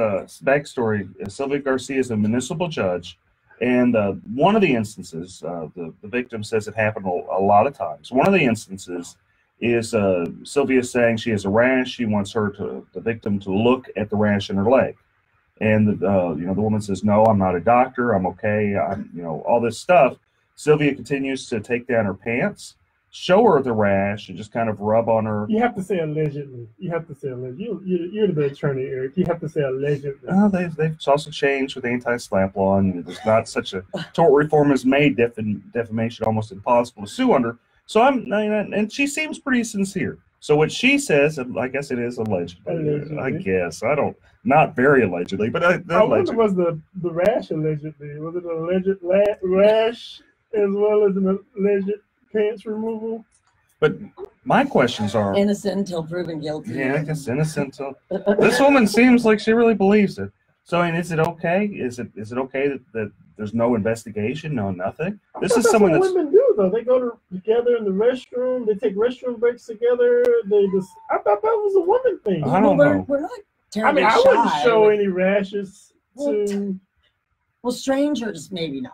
Sylvia Garcia is a municipal judge, and one of the instances, the victim says it happened a lot of times. One of the instances is Sylvia saying she has a rash. She wants the victim to look at the rash in her leg, and the woman says, "No, I'm not a doctor. I'm okay. All this stuff." Sylvia continues to take down her pants, show her the rash, and just kind of rub on her. You have to say allegedly. You're the attorney, Eric. You have to say allegedly. They've also changed with the anti-SLAPP law, and there's not such a tort reform has made defamation almost impossible to sue under. So and she seems pretty sincere. So what she says, I guess it is allegedly. I guess not very allegedly, but I wonder, was the rash allegedly? Was it an alleged rash as well as an alleged pants removal? But my questions are innocent until proven guilty. Yeah, I guess innocent until this woman seems like she really believes it. So, I mean, is it okay? Is it okay that there's no investigation, no nothing? This is someone what that's women do though. They go together in the restroom. They take restroom breaks together. I thought that was a woman thing. I don't know. We're not I terribly mean, I shy. wouldn't show any rashes to. Well, strangers, maybe not.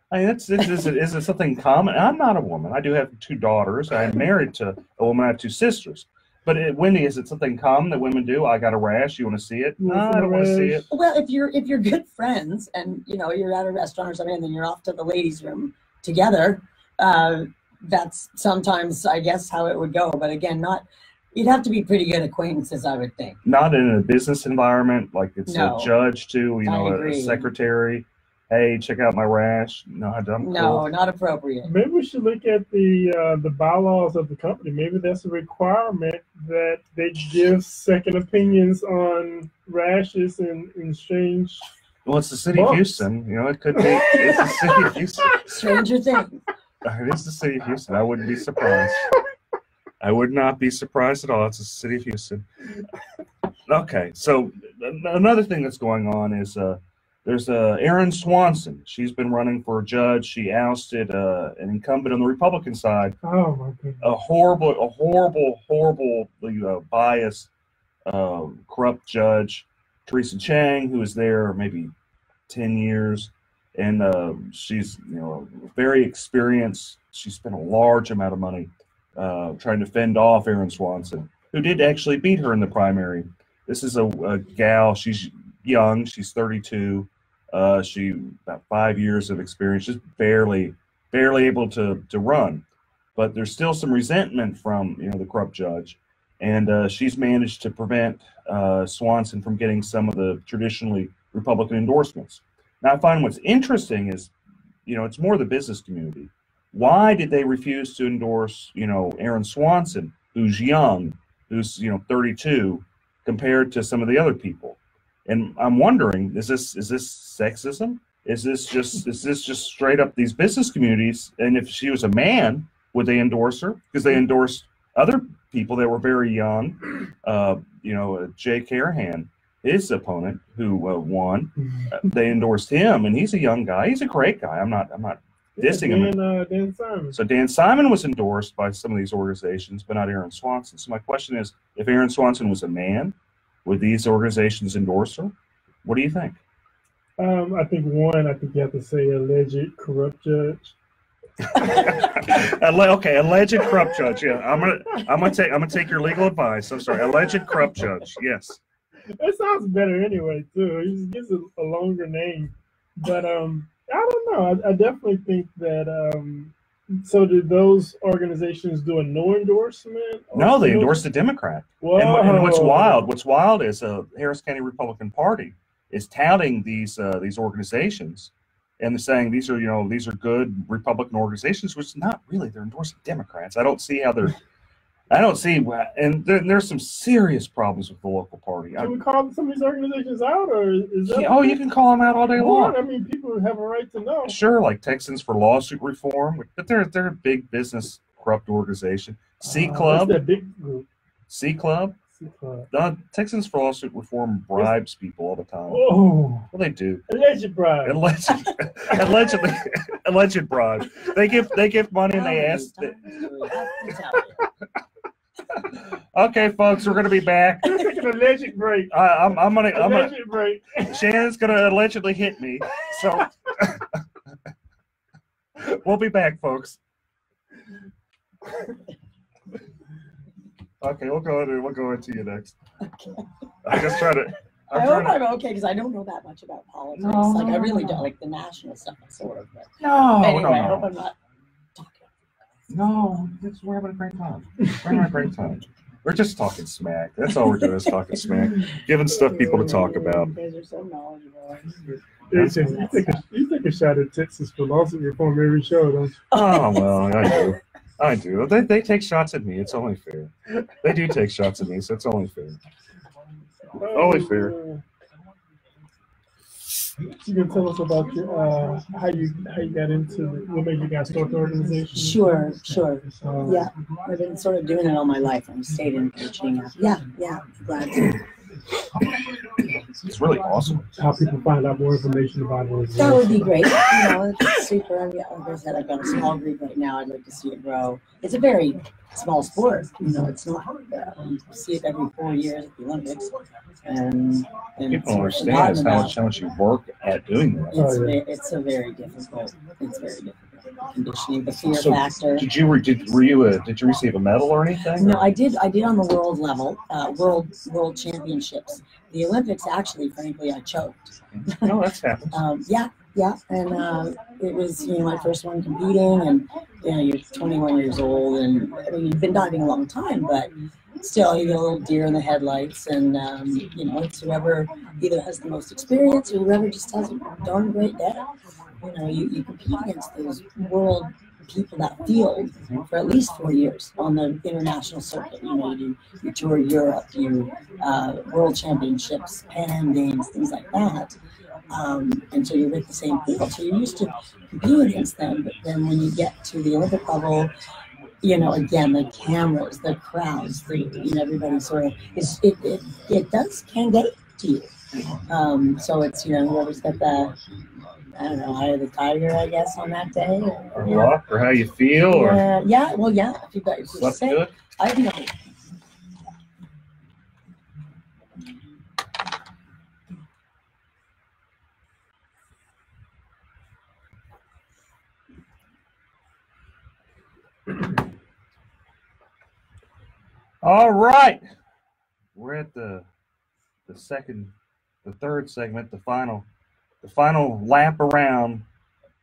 I mean, is it something common? I'm not a woman. I do have 2 daughters. I'm married to a woman. I have 2 sisters. But Wendy, is it something common that women do? I got a rash. You want to see it? No, I don't want to see it. Well, if you're good friends and you're at a restaurant or something, and then you're off to the ladies' room together, that's sometimes, I guess, how it would go. But again, you'd have to be pretty good acquaintances, I would think. Not in a business environment, like it's No. a judge to, I a agree. secretary. Hey, check out my rash. No, I'm cool. No, not appropriate. Maybe we should look at the bylaws of the company. Maybe that's a requirement that they give second opinions on rashes and strange. Well, it's the city of Houston. It could be. It's the city of Houston. Stranger things. It is the city of Houston. I wouldn't be surprised. I would not be surprised at all. It's the city of Houston. Okay, so another thing that's going on is there's Erin Swanson. She's been running for a judge. She ousted an incumbent on the Republican side. Oh my goodness! A horrible, biased, corrupt judge, Teresa Chang, who was there maybe 10 years, and she's very experienced. She spent a large amount of money trying to fend off Erin Swanson, who did actually beat her in the primary. This is a gal. She's young. She's 32. She about 5 years of experience, just barely able to run. But there's still some resentment from the corrupt judge, and she's managed to prevent Swanson from getting some of the traditionally Republican endorsements. Now, I find what's interesting is, it's more the business community. Why did they refuse to endorse, Erin Swanson, who's young, who's 32, compared to some of the other people? And I'm wondering, is this sexism? Is this just straight up these business communities? And if she was a man, would they endorse her? Because they endorsed other people that were very young. Jay Carahan, his opponent, who won, they endorsed him, and he's a young guy. He's a great guy. I'm not dissing him. Dan Simon. So Dan Simon was endorsed by some of these organizations, but not Erin Swanson. So my question is, if Erin Swanson was a man, would these organizations endorse her? What do you think? I think you have to say alleged corrupt judge. Okay, alleged corrupt judge. Yeah, I'm gonna take your legal advice. I'm sorry, alleged corrupt judge. Yes. That sounds better anyway too. He just gives it a longer name. But I don't know. I definitely think that. So did those organizations do a no endorsement? No, they endorsed the Democrat. And what's wild is Harris County Republican Party is touting these organizations, and they're saying these are good Republican organizations, which not really. They're endorsing Democrats. I don't see, and there's some serious problems with the local party. Can we call some of these organizations out, or is that? You can call them out all day long. I mean, people have a right to know. Sure, like Texans for Lawsuit Reform, but they're a big business corrupt organization. C Club, that's that big group. C Club. Texans for Lawsuit Reform bribes people all the time. Oh, well, they do. Alleged bribe. Alleged bribe. They give money and they ask. Okay, folks, we're gonna be back. We're taking an alleged break. Break. Shannon's gonna allegedly hit me, so we'll be back, folks. Okay, we'll go into you next. Okay. I just try to. I hope I'm okay because I don't know that much about politics. I really don't like the national stuff, sort of. But anyway, I hope I'm not. No, we're having a great time. We're just talking smack. That's all we're doing is talking smack, giving stuff people to talk about. You guys are so knowledgeable. You take a shot at Texas for lawsuit reform every show, don't you? Oh well, I do. I do. They take shots at me. It's only fair. They do take shots at me, so it's only fair. Only fair. You can tell us about your, how you got into what made you guys start the organization? Sure. Yeah, I've been sort of doing it all my life. I've stayed in coaching. Yeah, glad to. It's really awesome. How people find out more information about it. That would be great. It's super. Like I said, I've got a small group right now. I'd like to see it grow. It's a very small sport. It's not. You see it every 4 years at the Olympics, and people don't understand how much you work at doing that. It's a very difficult. It's very difficult. Conditioning, the fear factor. Did you receive a medal or anything? No, I did on the world level, world championships. The Olympics, actually, frankly, I choked. No, that's happened. Yeah, and it was my first one competing, and you're 21 years old, and I mean you've been diving a long time, but still you get a little deer in the headlights, and it's whoever either has the most experience or whoever just has a darn great day. You compete against those world people, that field, for at least 4 years on the international circuit. You tour Europe, world championships, Pan Am Games, things like that. And so you're with the same people. So you're used to competing against them. But then when you get to the Olympic level, again, the cameras, the crowds, everybody sort of, it can get to you. So it's, whoever's got the, I don't know, eye of the tiger, I guess, on that day. Or luck, or how you feel, or yeah. If you've got your slept good. I know. All right, we're at the third segment, the final lap around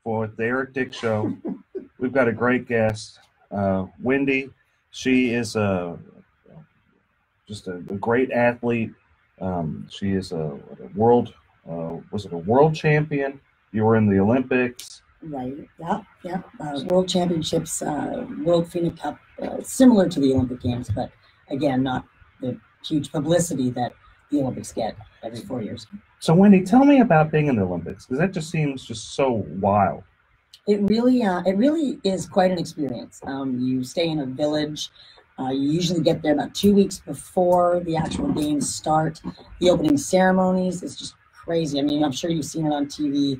for the Eric Dick Show. We've got a great guest, Wendy. She is just a great athlete. She is a world champion? You were in the Olympics. Right. Yeah. World Championships, World Phoenix Cup, similar to the Olympic Games, but again, not the huge publicity that the Olympics get every 4 years. So, Wendy, tell me about being in the Olympics, because that just seems just so wild. It really is quite an experience. You stay in a village. You usually get there about 2 weeks before the actual games start. The opening ceremonies is just crazy. I mean, I'm sure you've seen it on TV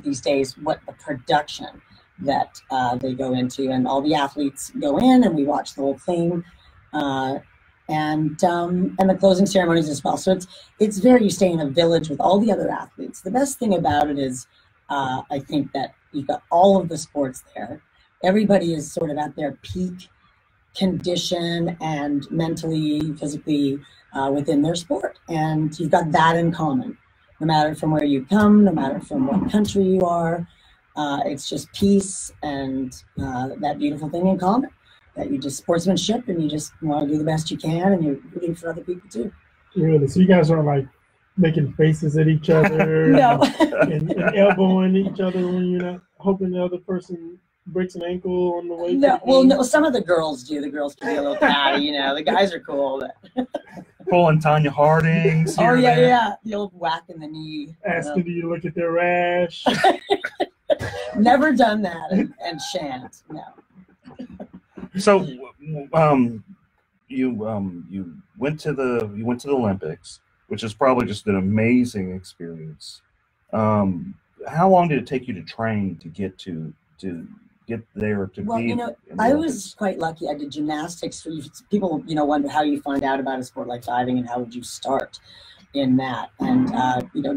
these days, what the production that they go into, and all the athletes go in, and we watch the whole thing. And the closing ceremonies as well. So it's you stay in a village with all the other athletes. The best thing about it is, I think that you've got all of the sports there. Everybody is sort of at their peak condition and mentally, physically within their sport. And you've got that in common, no matter from where you come, no matter from what country you are. It's just peace and that beautiful thing in common. That you just sportsmanship, and you just want to do the best you can, and you're rooting for other people too. Really? So you guys aren't like making faces at each other, no, and elbowing each other when you're not hoping the other person breaks an ankle on the way. No, some of the girls do. The girls can be a little catty, The guys are cool. Pulling Tanya Harding's. Oh yeah. The old whack in the knee. Asking you to look at their rash. Never done that, and shan't. No. So, you went to the Olympics, which is probably just an amazing experience. How long did it take you to train to get there to well, be? I was quite lucky. I did gymnastics. People, wonder how you find out about a sport like diving and how would you start in that. And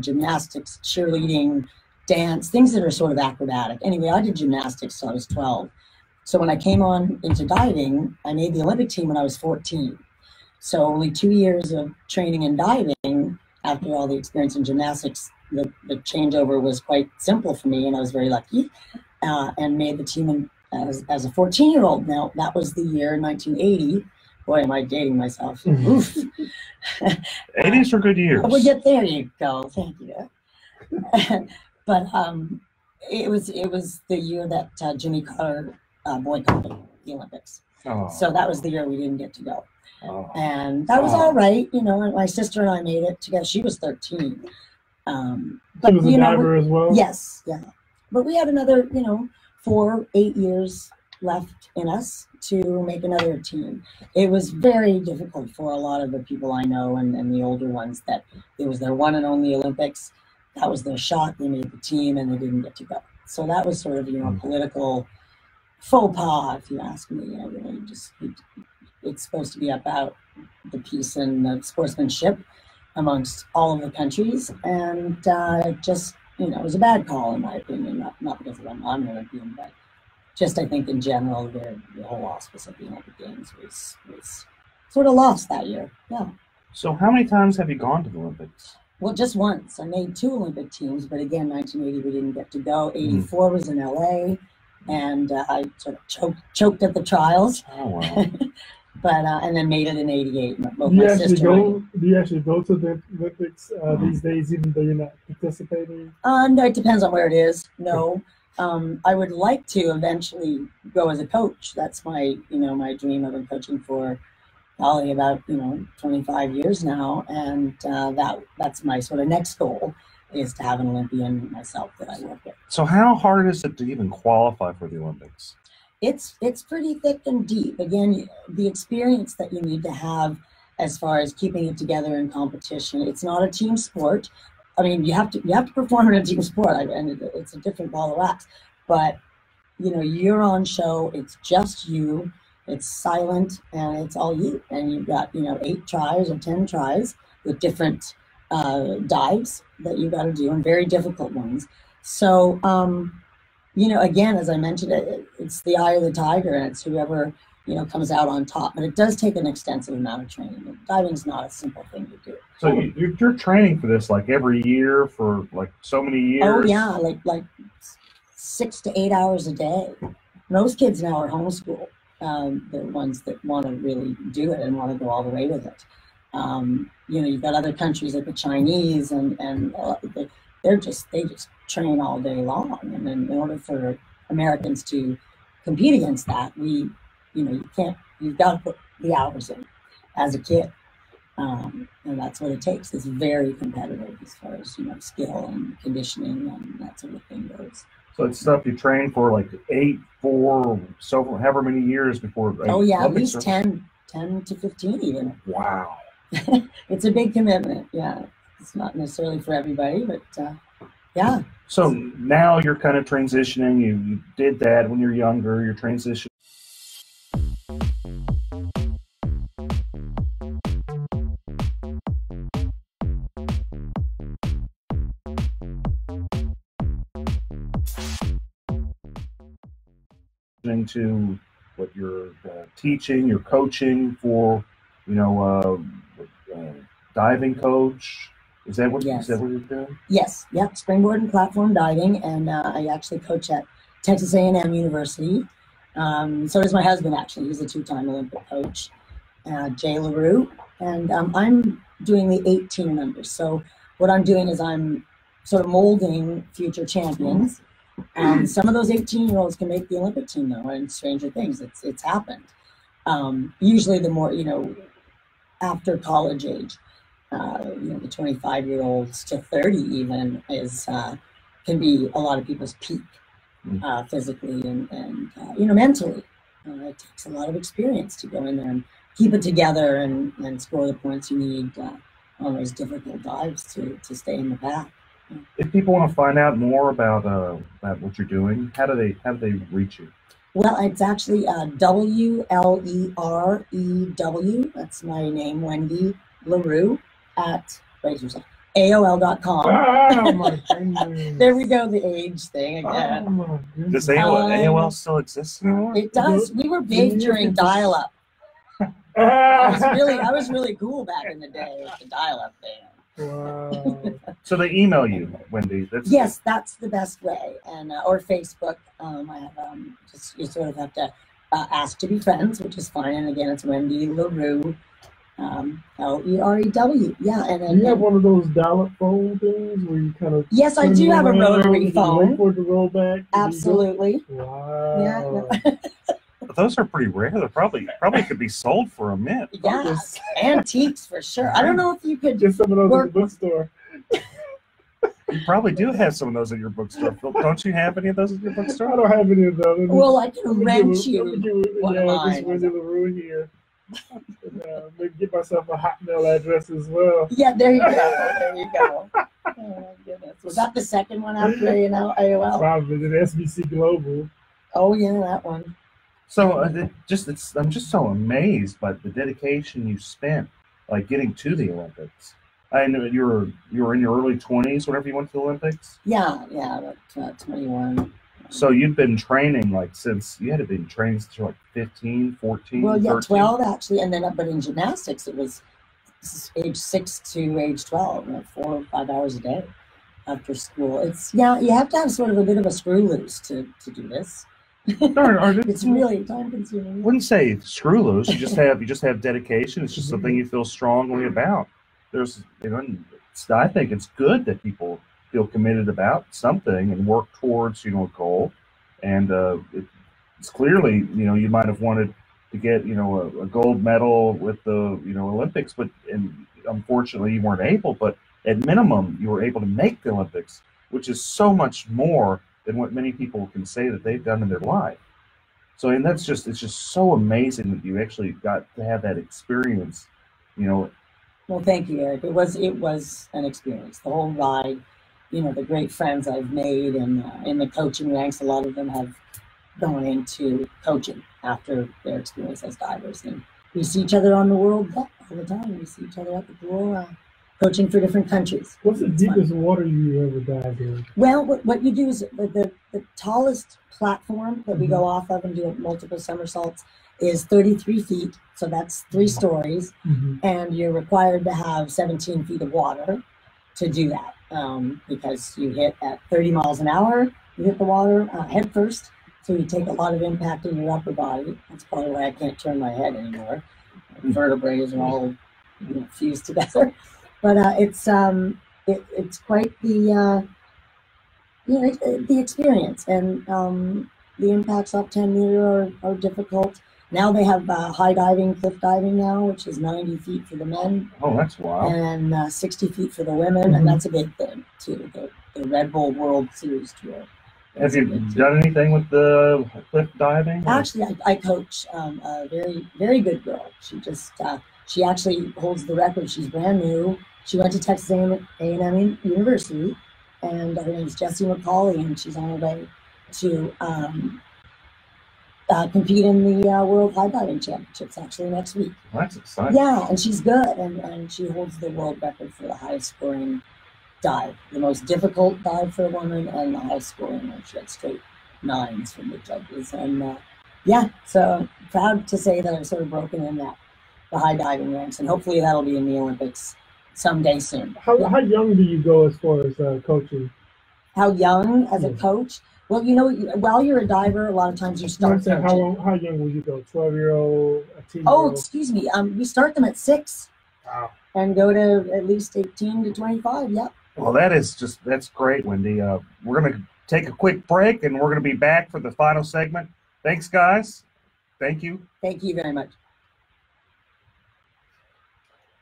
gymnastics, cheerleading, dance, things that are sort of acrobatic. Anyway, I did gymnastics till I was 12. So when I came on into diving, I made the Olympic team when I was 14. So only 2 years of training and diving after all the experience in gymnastics, the changeover was quite simple for me, and I was very lucky, and made the team as a 14-year-old. Now, that was the year 1980. Boy, am I dating myself. Oof. 80s were good years. Well, there you go. Thank you. But it was the year that Jimmy Carter boycotted the Olympics. Oh. So that was the year we didn't get to go. Oh. And that was all right, you know. And my sister and I made it together. She was 13. But She was a you know, diver as well? Yes, yeah. But we had another, 4-8 years left in us to make another team. It was very difficult for a lot of the people I know and the older ones that it was their one and only Olympics. That was their shot. They made the team and they didn't get to go. So that was sort of, political faux pas, if you ask me. It's supposed to be about the peace and the sportsmanship amongst all of the countries. And it was a bad call, in my opinion, not because I'm an Olympian, but just I think in general, the whole auspice of the Olympic Games was sort of lost that year. Yeah. So how many times have you gone to the Olympics? Well, just once. I made 2 Olympic teams, but again, 1980 we didn't get to go. 84 was in LA, and I sort of choked at the trials. Oh wow! But and then made it in '88. Do you actually go to the Olympics these days, even though you're not participating? No, it depends on where it is. No, I would like to eventually go as a coach. That's my my dream. I've been coaching for probably about 25 years now, and that's my sort of next goal is to have an Olympian myself that I work with. So how hard is it to even qualify for the Olympics? It's pretty thick and deep. Again, the experience that you need to have as far as keeping it together in competition. It's not a team sport. I mean, you have to perform in a team sport, and it's a different ball of wax. But you're on show. It's just you. It's silent and it's all you. And you've got 8 tries or 10 tries with different dives that you've got to do, and very difficult ones. So. Again, as I mentioned, it's the eye of the tiger, and it's whoever, comes out on top. But it does take an extensive amount of training. Diving is not a simple thing to do. So you're training for this like every year for like so many years? Oh, yeah, like 6 to 8 hours a day. Most kids now are homeschooled. They're ones that want to really do it and want to go all the way with it. You've got other countries like the Chinese, and they just train all day long, and then in order for Americans to compete against that, you've got to put the hours in as a kid, and that's what it takes. It's very competitive as far as skill and conditioning and that sort of thing goes. So it's stuff you train for like 8, 4, so however many years before. Oh yeah, at least 10 to 15 even. Wow. It's a big commitment. Yeah, it's not necessarily for everybody, but yeah. So now you're kind of transitioning. You did that when you're younger. You're transitioning. To what you're teaching, you're coaching for, diving coach. Is that what you're doing? Yes. Yep. Springboard and platform diving, and I actually coach at Texas A&M University. So does my husband. Actually, he's a 2-time Olympic coach, Jay LaRue, and I'm doing the 18 members. So what I'm doing is I'm sort of molding future champions. Some of those 18-year-olds can make the Olympic team now, and stranger things, it's happened. Usually the more, after college age, the 25-year-olds to 30 even can be a lot of people's peak physically and mentally. It takes a lot of experience to go in there and keep it together and score the points you need on those difficult dives to stay in the pack. If people want to find out more about what you're doing, how do they reach you? Well, it's actually WLEREW. That's my name, Wendy LaRue, at AOL.com. Oh my goodness. There we go, the age thing again. Oh, does AOL still exist anymore? It does. We were big during dial-up. I was really cool back in the day with the dial-up thing. Wow. So they email you, Wendy. Yes, that's the best way, and or Facebook. I have you sort of have to ask to be friends, which is fine. And again, it's Wendy LaRue, LEREW. Yeah, and then you have one of those dial-up phone things where you kind of. Yes, I do have a rotary phone. Wait for it to roll back. Absolutely. Wow. Yeah. those are pretty rare. They probably could be sold for a mint. Yeah, antiques for sure. I don't know if you could get some of those at the bookstore. You probably do have some of those at your bookstore. Phil. Don't you have any of those at your bookstore? I don't have any of those. Well, I can rent you one of this mine. Winnie LaRue here. And, maybe get myself a Hotmail address as well. Yeah, there you go. There you go. Oh my goodness. Was that the second one after AOL? Probably the SBC Global. Oh yeah, that one. So I'm just so amazed by the dedication you spent, like getting to the Olympics. I know you were in your early 20s whenever you went to the Olympics. Yeah, about 21. So you've been training since you had to be training since you were 15, 14. Well, yeah, 13. 12 actually, and then but in gymnastics it was age 6 to age 12, 4 or 5 hours a day after school. It's you have to have sort of a bit of a screw loose to do this. It's really time consuming. I wouldn't say screw loose. You just have dedication. It's just something you feel strongly about. There's I think it's good that people feel committed about something and work towards a goal. And it's clearly you might have wanted to get a gold medal with the Olympics, but unfortunately you weren't able. But at minimum you were able to make the Olympics, which is so much more than what many people can say that they've done in their life. So it's just so amazing that you actually got to have that experience. Well, thank you, Eric. It was an experience. The whole ride, the great friends I've made and in the coaching ranks, a lot of them have gone into coaching after their experience as divers. And we see each other on the World Cup all the time. We see each other at the pool, coaching for different countries. What's the deepest water you ever dived in? Well, what you do is the tallest platform that we go off of and do multiple somersaults is 33 feet, so that's 3 stories, and you're required to have 17 feet of water to do that, because you hit at 30 miles an hour, you hit the water head first, so you take a lot of impact in your upper body. That's probably why I can't turn my head anymore. Vertebrae are all fused together, but it's quite the experience, and the impacts off 10 meter are difficult. Now they have high diving, cliff diving now, which is 90 feet for the men. Oh, that's wild. And 60 feet for the women, and that's a big thing too. The Red Bull World Series Tour. Have you done anything with the cliff diving? Actually, I coach a very, very good girl. She actually holds the record. She's brand new. She went to Texas A&M University, and her name is Jessie McCauley, and she's on her way to compete in the World High Diving Championships actually next week. That's exciting. Yeah, and she's good, and she holds the world record for the highest scoring dive, the most difficult dive for a woman, and the highest scoring one. She had straight 9s from the judges, and so proud to say that I've sort of broken in the high diving ranks, and hopefully that'll be in the Olympics someday soon. How young do you go as far as coaching? How young as a coach? Well, while you're a diver, a lot of times you start coaching. How young will you go? 12-year-old, a teen? Oh, excuse me. We start them at 6. Wow. And go to at least 18 to 25. Yep. Well, that's great, Wendy. We're going to take a quick break, and we're going to be back for the final segment. Thanks, guys. Thank you. Thank you very much.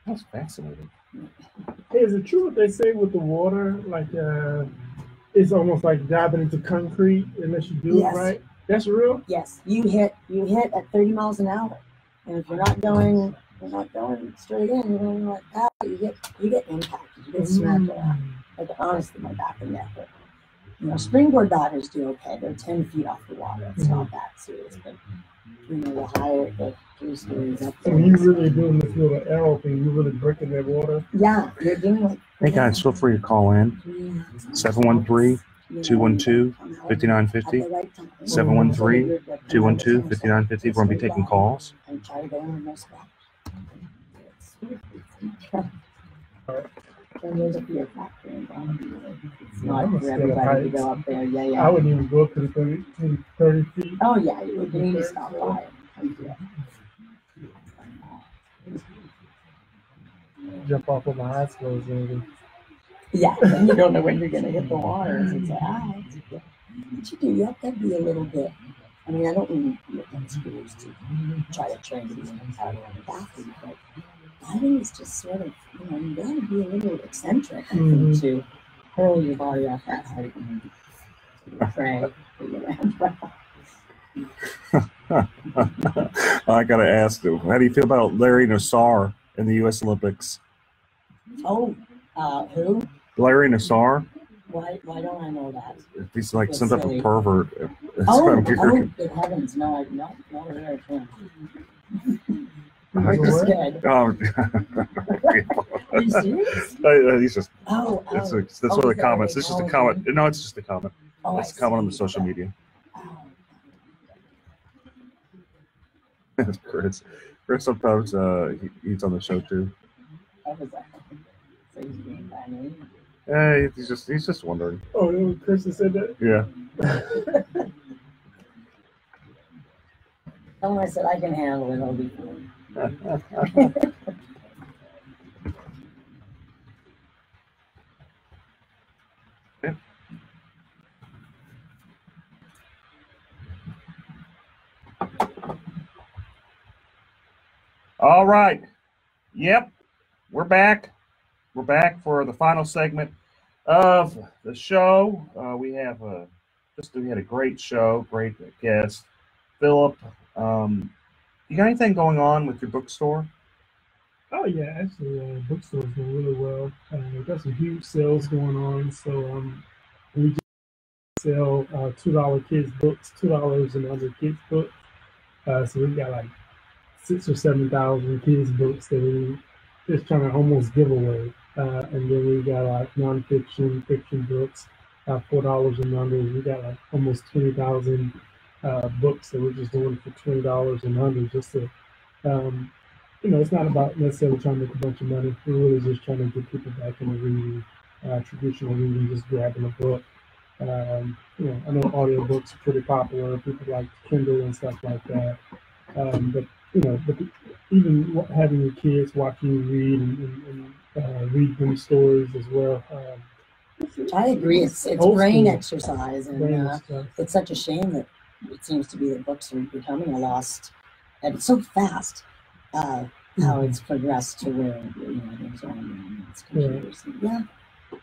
That's fascinating. Hey, is it true what they say with the water? It's almost like diving into concrete unless you do it right. That's real? Yes. You hit at 30 miles an hour. And if you're not going straight in, you're going like that, you get impacted, you get smacked around. Honestly, my back and neck hurt. Springboard divers do okay. They're 10 feet off the water. It's not that serious, but the higher the 3 stories up there. So you really doing this little arrow thing, you really breaking that water? Yeah, you're doing like. Hey guys, feel free to call in 713-212-5950. 713-212-5950. We're going to be taking calls. And try to go in no spot. And there's a fear factor involved. It's not for everybody to go up there. Yeah. I wouldn't even go up to the 30 feet. Oh yeah, you would need to stop by it. Jump off with my eyes closed, maybe. Yeah, then you don't know when you're going to hit the water. It's what you do. You have to be a little bit I mean, I don't mean in schools to try to train these incredible athletes, but diving is just sort of, you gotta be a little eccentric, I think, to hurl your body off that height and pray that you land well. I gotta ask you, how do you feel about Larry Nassar in the U.S. Olympics? Oh, who? Larry Nassar? Why don't I know that? He's like That's some type of silly. pervert. That's Oh, what I'm hearing. good heavens, no, not aware of him. What? Just good. Oh, Are you serious? He's just. Oh, that's oh. that's one Oh, of the is that comments. what It's they just a call comment. No, it's just a comment. Oh, It's a I comment on see. the social media. Oh. That's Chris. Chris sometimes he's on the show too. How was that? So he's being funny. Yeah, he's just wondering. Oh, it was Chris that said that? Yeah. Tell him I said I can handle it. I'll be fine. All right. Yep. We're back. We're back for the final segment of the show. We had a great show, great guest, Philip. You got anything going on with your bookstore? Oh yeah, actually, bookstore's doing really well. We've got some huge sales going on. So we just sell $2 kids books, $2 and under kids books. So we've got like 6,000 or 7,000 kids books that we just trying to almost give away. And then we got like nonfiction, fiction books, $4 and under. We got like almost 20,000 books that we're just doing for $20 and under, just to it's not about necessarily trying to make a bunch of money. We're really just trying to get people back into reading, traditional reading, just grabbing a book. I know audiobooks are pretty popular. People like Kindle and stuff like that. But even having your kids watch you read and read them stories as well. I agree. It's brain exercise, and Brain exercise. it's such a shame that it seems to be that books are becoming a lost, and it's so fast how it's progressed to where there's only computers. Yeah.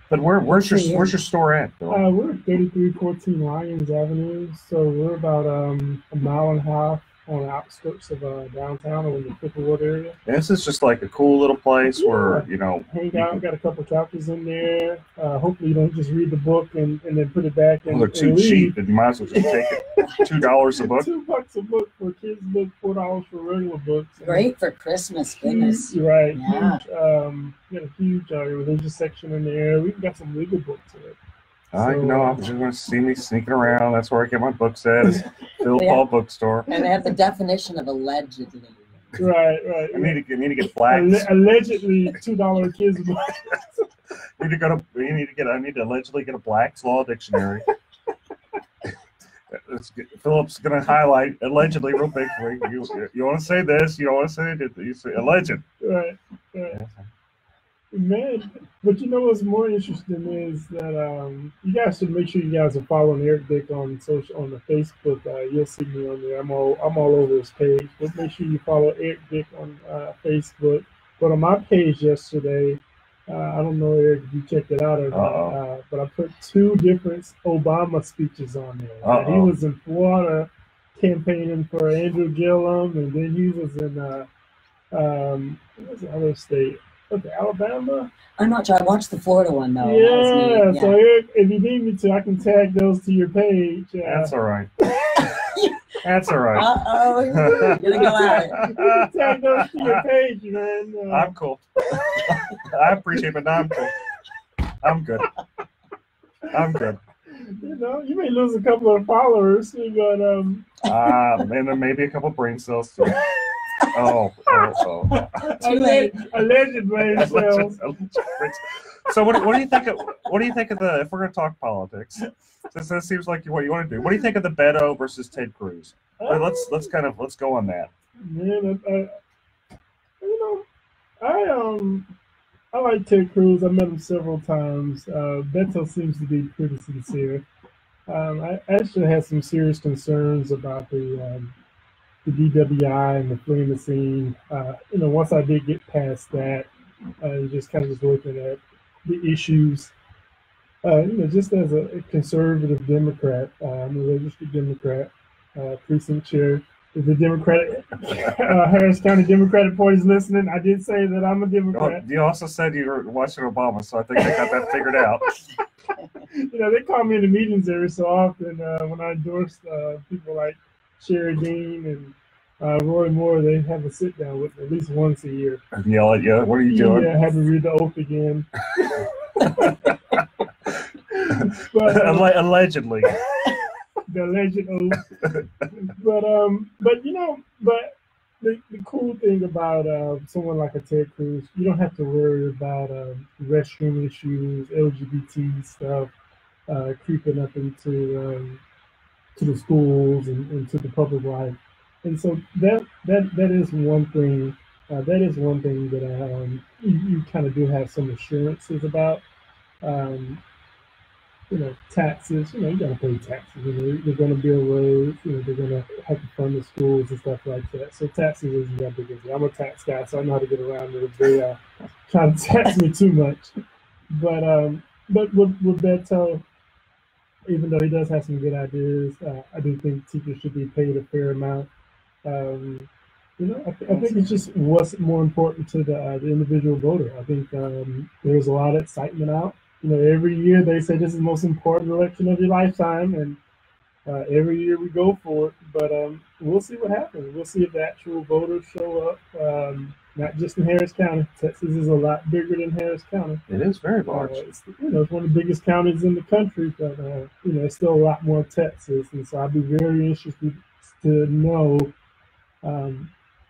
But where's your store at, Phil? We're at 3314 Lyons Avenue, so we're about a mile and a half on the outskirts of downtown or in the Fifth Ward area. And this is just like a cool little place where hang out. Got a couple chapters in there. Hopefully you don't just read the book and then put it back. Well, they're too cheap, and you might as well just take it. $2 a book. $2 a book for kids' book, $4 for regular books. Great for Christmas, goodness. Right. Yeah. Huge, got a huge religious section in there. We've got some legal books in it. I'm just going to see me sneaking around. That's where I get my books at. Is Phil Paul Bookstore. And they have the definition of allegedly. Right. I need to get blacks. Allegedly $2 kids books. I need to allegedly get a Black's Law Dictionary. Philip's going to highlight allegedly real big for you. You want to say this? You don't want to say it? You say alleged. Right. Man, but what's more interesting is that you guys should make sure you guys are following Eric Dick on the Facebook. You'll see me on there. I'm all over his page. But make sure you follow Eric Dick on Facebook. But on my page yesterday, I don't know, Eric, if you checked it out or not, but I put 2 different Obama speeches on there. He was in Florida campaigning for Andrew Gillum, and then he was in what's the other state? Okay, Alabama. I'm not sure. I watched the Florida one though. Yeah. So Eric, if you need me to, I can tag those to your page. That's all right. That's all right. You're gonna go at it. Tag those to your page, man. I'm cool. I appreciate it, but I'm cool. I'm good. You may lose a couple of followers, but and then maybe a couple brain cells too. Too late. Alleged brain cells. So what do you think of the, if we're going to talk politics, since that seems like what you want to do, what do you think of the Beto versus Ted Cruz? Let's go on that. Man, I like Ted Cruz. I met him several times. Beto seems to be pretty sincere. I actually had some serious concerns about the DWI and the fleeing scene. Once I did get past that, just kind of just looking at the issues. Just as a conservative Democrat, I'm a registered Democrat, precinct chair. If the Democratic Harris County Democratic Party is listening, I did say that I'm a Democrat. You also said you were watching Obama, so I think they got that figured out. They call me in the meetings every so often when I endorse people like Sherry Dean and Roy Moore. They have a sit down with me at least once a year. And yell at you. What are you doing? Yeah, have to read the oath again. But, allegedly. The alleged oath. But the cool thing about someone like a Ted Cruz, you don't have to worry about restroom issues, LGBT stuff creeping up into to the schools and into the public life. And so that is one thing. That is one thing that you kind of do have some assurances about. Taxes, you got to pay taxes. They're going to build roads, they're going to have to fund the schools and stuff like that. So taxes isn't that big a deal. I'm a tax guy, so I know how to get around it if they try to tax me too much. But with Beto, even though he does have some good ideas, I do think teachers should be paid a fair amount. I think it's just what's more important to the individual voter. I think there's a lot of excitement out. Every year they say this is the most important election of your lifetime, and every year we go for it. But we'll see what happens. We'll see if the actual voters show up, not just in Harris County. Texas is a lot bigger than Harris County. It is very large. It's one of the biggest counties in the country, but it's still a lot more Texas. And so I'd be very interested to know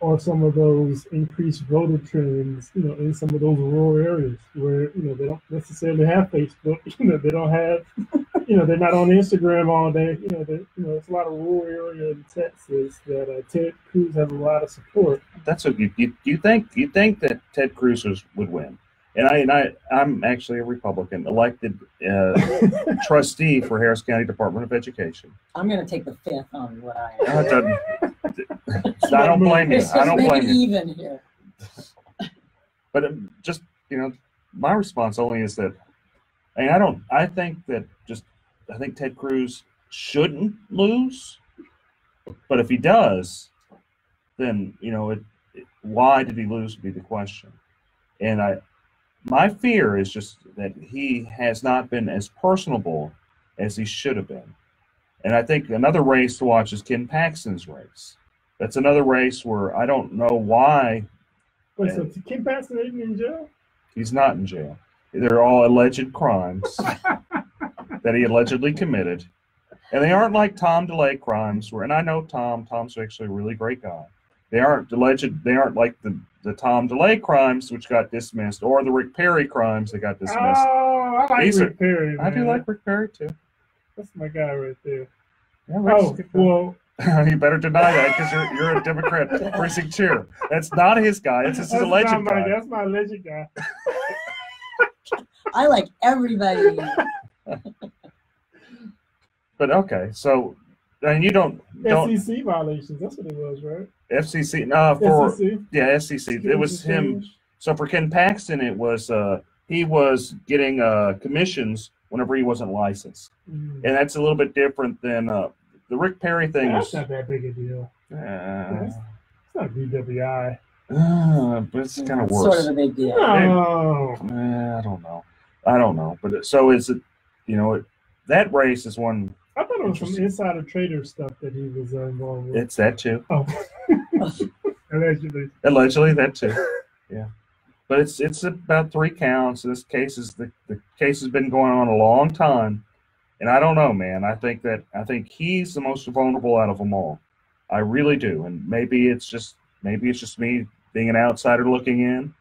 or some of those increased voter trends, in some of those rural areas where, they don't necessarily have Facebook, they don't have, they're not on Instagram all day, it's a lot of rural area in Texas that Ted Cruz has a lot of support. That's what you think that Ted Cruz would win. And I'm actually a Republican, elected trustee for Harris County Department of Education. I'm going to take the fifth on what I am. I don't blame you. I don't blame you. Even here. But just my response only is that, I think Ted Cruz shouldn't lose. But if he does, then why did he lose would be the question. And my fear is just that he has not been as personable as he should have been. And I think another race to watch is Ken Paxton's race. That's another race where I don't know why. Wait, so Ken Paxton isn't in jail? He's not in jail. They're all alleged crimes that he allegedly committed. And they aren't like Tom DeLay crimes, and I know Tom's actually a really great guy. They aren't like the Tom DeLay crimes, which got dismissed, or the Rick Perry crimes that got dismissed. Oh, I like Rick Perry. I do like Rick Perry too. That's my guy right there. Yeah, well, you better deny that because you're a Democrat precinct chair. That's not his guy. It's his alleged guy. That's my alleged guy. I like everybody. But okay, so and you don't FCC violations. That's what it was, right? FCC, FCC? Yeah, FCC. It was him. So for Ken Paxton, it was he was getting commissions whenever he wasn't licensed, and that's a little bit different than the Rick Perry thing. That's not that big a deal. It's not DWI. But it's kind of worse. Sort of a big deal. No. I don't know. But so is it? That race is one. I thought it was some insider trader stuff that he was involved with. It's that too. Oh. Allegedly. Allegedly, that too. Yeah. But it's about 3 counts. This case is the case has been going on a long time, and I don't know, man. I think he's the most vulnerable out of them all. I really do, and maybe it's just me being an outsider looking in.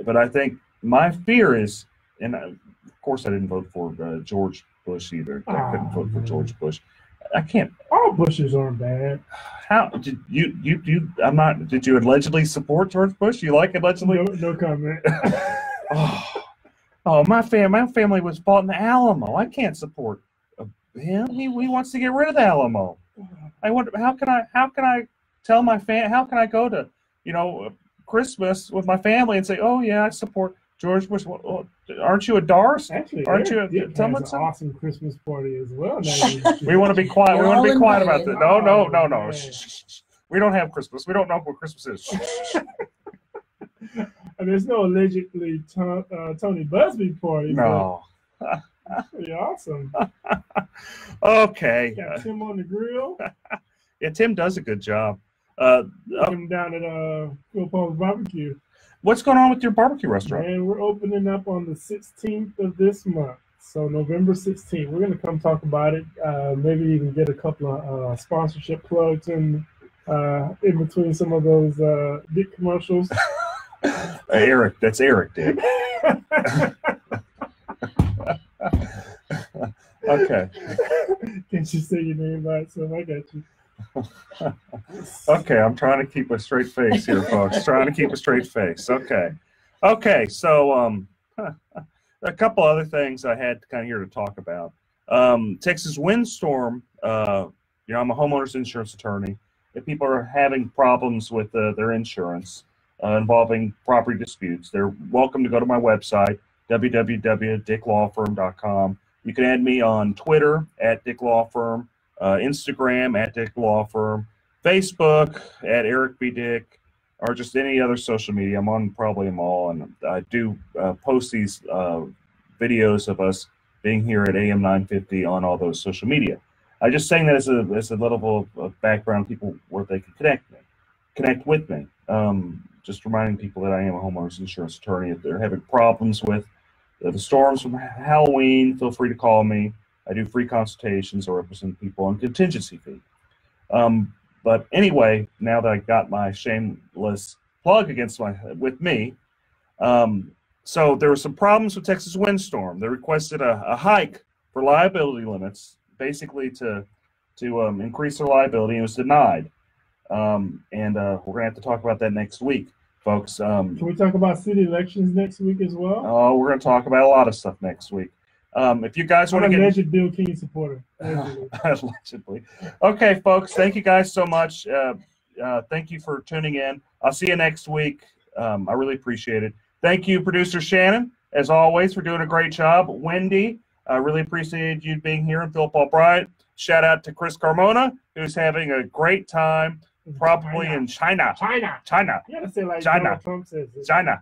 But I think my fear is, and of course I didn't vote for George Bush either. I couldn't vote for George Bush. I can't. All Bushes aren't bad. How did you? I'm not. Did you allegedly support George Bush? You like allegedly? No comment. Oh, my family was fought in the Alamo. I can't support him. He wants to get rid of the Alamo. I wonder how can I tell my how can I go to Christmas with my family and say, oh yeah, I support George Bush. Well, aren't you a Darce? Actually, aren't you a Dick has an awesome Christmas party as well. We want to be quiet. We want to be quiet about that. No. Shh. We don't have Christmas. We don't know what Christmas is. And there's no allegedly Tony Busby party. No. Pretty awesome. Okay. Got Tim on the grill. Yeah, Tim does a good job. Him down at Phil Paul's Barbecue. What's going on with your barbecue restaurant? And we're opening up on the 16th of this month. So November 16th. We're going to come talk about it. Maybe even get a couple of sponsorship plugs in between some of those Dick commercials. Eric, that's Eric, Dick. Okay. Can't you say your name by itself? I got you. Okay, I'm trying to keep a straight face here, folks. Trying to keep a straight face. Okay. So a couple other things I had kind of here to talk about. Texas windstorm. I'm a homeowners insurance attorney. If people are having problems with their insurance involving property disputes, they're welcome to go to my website, www.dicklawfirm.com. You can add me on Twitter @DickLawFirm, Instagram @DickLawFirm, Facebook @EricBDick, or just any other social media. I'm on probably them all, and I do post these videos of us being here at AM 950 on all those social media. I just saying that as a level of background, people where they can connect with me. Just reminding people that I am a homeowners insurance attorney. If they're having problems with the storms from Halloween, feel free to call me. I do free consultations or represent people on contingency fee. But anyway, now that I got my shameless plug with me, so there were some problems with Texas windstorm. They requested a hike for liability limits, basically to increase their liability, and it was denied. And we're gonna have to talk about that next week, folks. Can we talk about city elections next week as well? Oh, we're gonna talk about a lot of stuff next week. If you guys want to get alleged Bill King supporter, allegedly. Okay, folks. Thank you guys so much. Thank you for tuning in. I'll see you next week. I really appreciate it. Thank you, producer Shannon, as always, for doing a great job. Wendy, I really appreciate you being here, and Philip Albright. Shout out to Chris Carmona, who's having a great time, probably in China. You gotta say like China. Donald Trump says. China.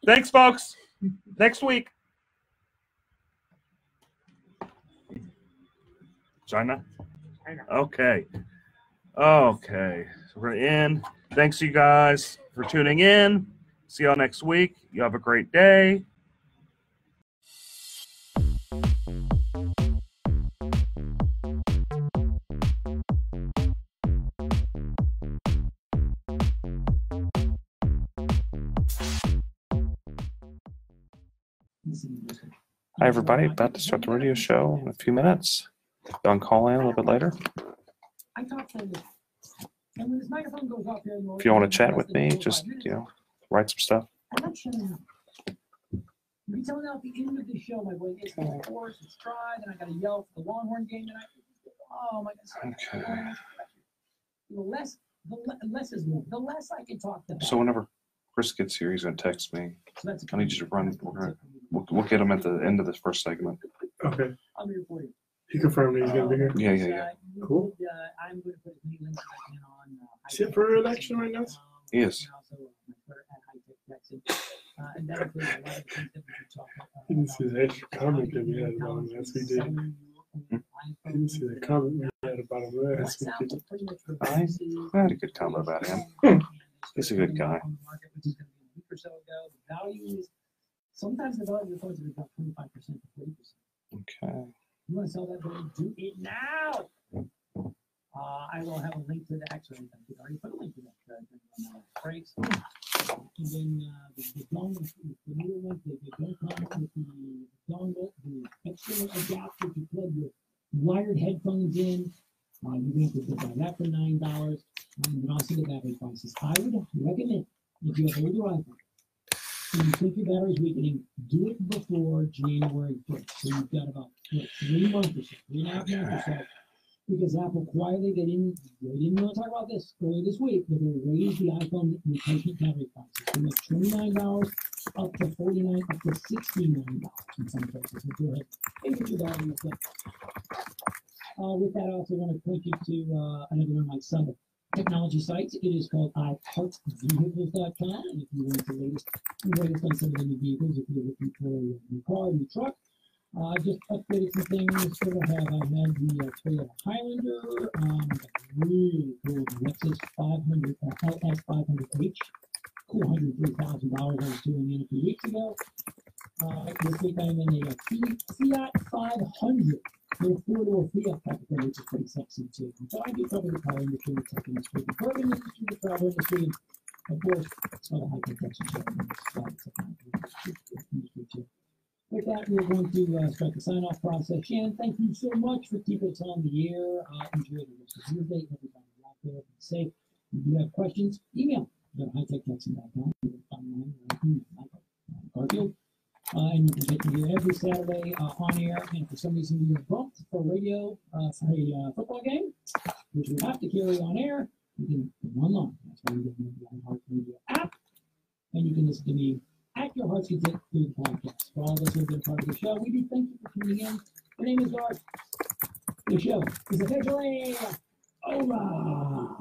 Thanks, folks. Next week. China? Okay. So we're going to end. Thanks, you guys, for tuning in. See y'all next week. You have a great day. Hi, everybody. About to start the radio show in a few minutes. Y'all can call in a little bit later. If you want to chat with me, just, write some stuff. I'm not shutting up. You can tell now at the end of the show, my boy gets the chorus, it's tried, and I got to yell for the Longhorn game tonight. Oh, my God. Okay. The less is more. The less I can talk to. So whenever Chris gets here, he's going to text me. So that's I need you to run. We'll get him at the end of this first segment. Okay. I'm here for you. He confirmed that he's going to be here. Yeah. Cool. I'm going to put as many links as I can on. Is it for election right now? He is. And that includes a lot of things that we could talk about. He didn't see the extra comment that we had about him last week, did he? I didn't see the comment we had about him last week. I had a good time about him. He's a good guy. Sometimes the value of the phones are about 25% to 40%. Okay. You want to sell that building? Do it now. I will have a link to the actually. I already put a link to that. Breaks. And then the dongle, the middle one, the don't come with the dongle, the external adapter to plug your wired headphones in. You're going to have to buy that for $9. And then also the battery prices. I would recommend if you have older iPhone, when you take your batteries weakening, do it before January 1st. So you've got about 3 months or so, 3.5 months or so. Because Apple quietly, they didn't want to talk about this earlier this week, but they raised the iPhone replacement battery prices from $29 up to $49, up to $69 in some places. So go ahead and get your battery replaced. With that, I also want to point you to another one of my sub technology sites. It is called iPartsVehicles.com. And if you want the latest on some of the new vehicles, if you're looking for a new car, a new truck, just upgraded some things. So I had the Toyota Highlander, really cool Lexus 500 LS 500H, cool $103,000 I was doing in a few weeks ago. This week I'm in a Fiat 500 with a 4-door Fiat Papa, which is pretty sexy too. And so I do cover the car industry, the tech industry, the bourbon industry, the travel industry, and of course, all the high-tech industry too. With that, we're going to start the sign-off process. Shannon, thank you so much for keeping us on the air. Enjoy the rest of your day. Everybody out there, be safe. If you have questions, email. Go to hightechtexting.com. You can find Michael Garfield. And you can get me here every Saturday on air. And for some reason you are bumped for radio for a football game, which we have to carry on air, you can put one line. That's why you get the iHeartRadio app. And you can listen to me at your heart's content through the podcast. For all of us who have been part of the show, we do thank you for tuning in. My name is Garth. The show is officially over.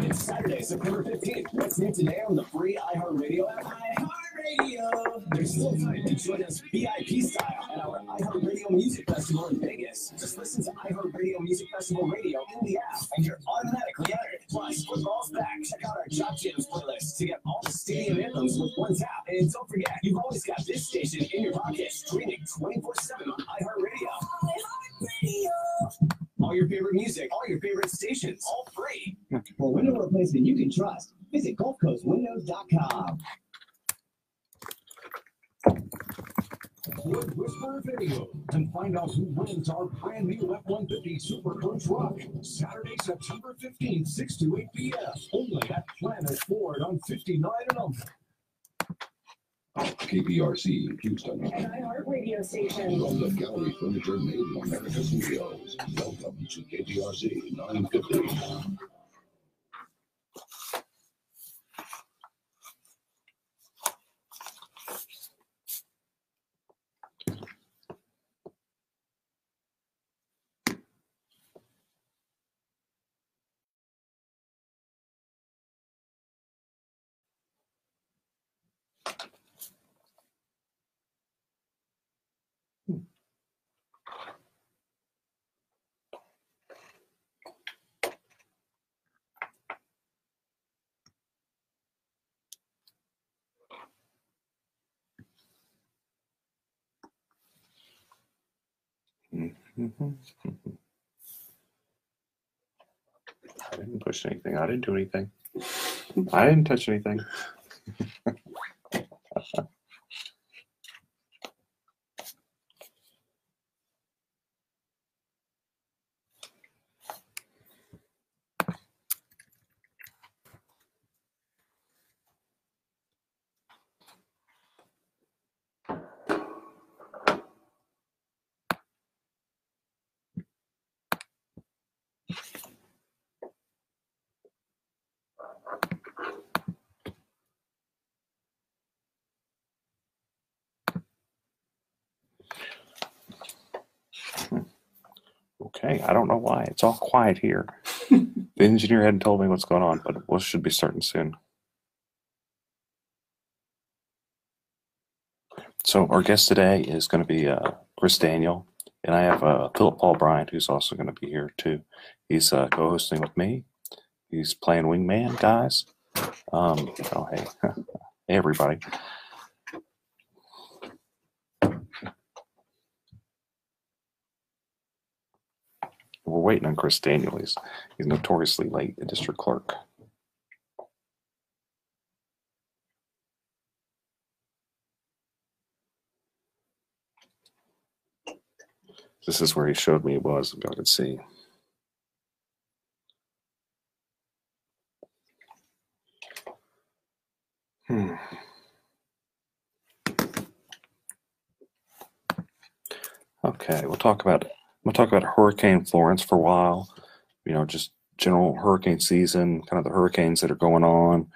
It's Saturday, September 15th. What's new today on the free iHeartRadio app? iHeartRadio! There's still time to join us VIP style at our iHeartRadio Music Festival in Vegas. Just listen to iHeartRadio Music Festival Radio in the app, and you're automatically entered. Plus, football's back. Check out our Job Jams playlist to get all the stadium anthems with one tap. And don't forget, you've always got this station in your pocket, streaming 24/7 on iHeartRadio. iHeartRadio! All your favorite music, all your favorite stations, all free. For window replacement you can trust, visit GulfCoastWindows.com. Wood Whisperer Video and find out who wins our brand new F-150 Super Crew truck. Saturday, September 15th, 6 to 8 p.m. Only at Planet Ford on 59 and Elm. KPRC Houston. An iHeartRadio station. From the Gallery Furniture Made in America Studios. Welcome to KPRC 950. I didn't push anything. I didn't do anything. I didn't touch anything. Okay, I don't know why. It's all quiet here. The engineer hadn't told me what's going on, but we should be starting soon. So our guest today is going to be Chris Daniel, and I have Philip Paul Bryant, who's also going to be here too. He's co-hosting with me. He's playing wingman, guys. Oh, hey. Hey, everybody. We're waiting on Chris Daniel. He's notoriously late, the district clerk. This is where he showed me it was. If y'all could see. Okay, we'll talk about Hurricane Florence for a while. You know, just general hurricane season, kind of the hurricanes that are going on.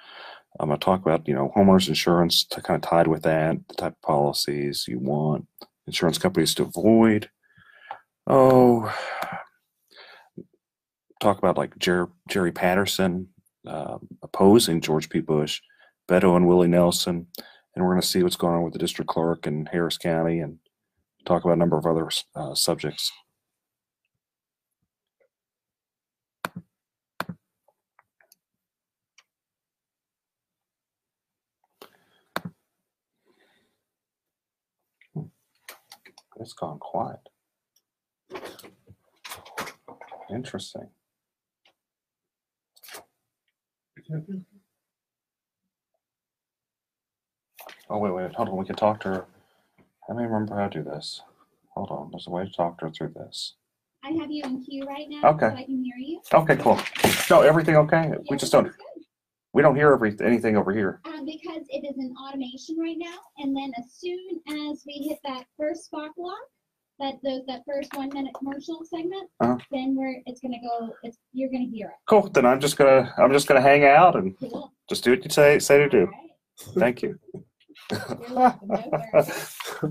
I'm going to talk about, you know, homeowners insurance to kind of tied with that, the type of policies you want insurance companies to avoid. Oh, talk about like Jerry Patterson opposing George P. Bush, Beto and Willie Nelson, and we're going to see what's going on with the district clerk in Harris County and talk about a number of other subjects. It's gone quiet. Interesting. Oh, wait. Hold on. We can talk to her. Let me remember how to do this. Hold on. There's a way to talk to her through this. I have you in queue right now, Okay. so I can hear you. Okay, cool. No, everything okay? We just don't. We don't hear anything over here. Because it is in automation right now, and then as soon as we hit that first spot block, that first 1 minute commercial segment, then you're gonna hear it. Cool. Then I'm just gonna hang out and just do what you say to do. Thank you. I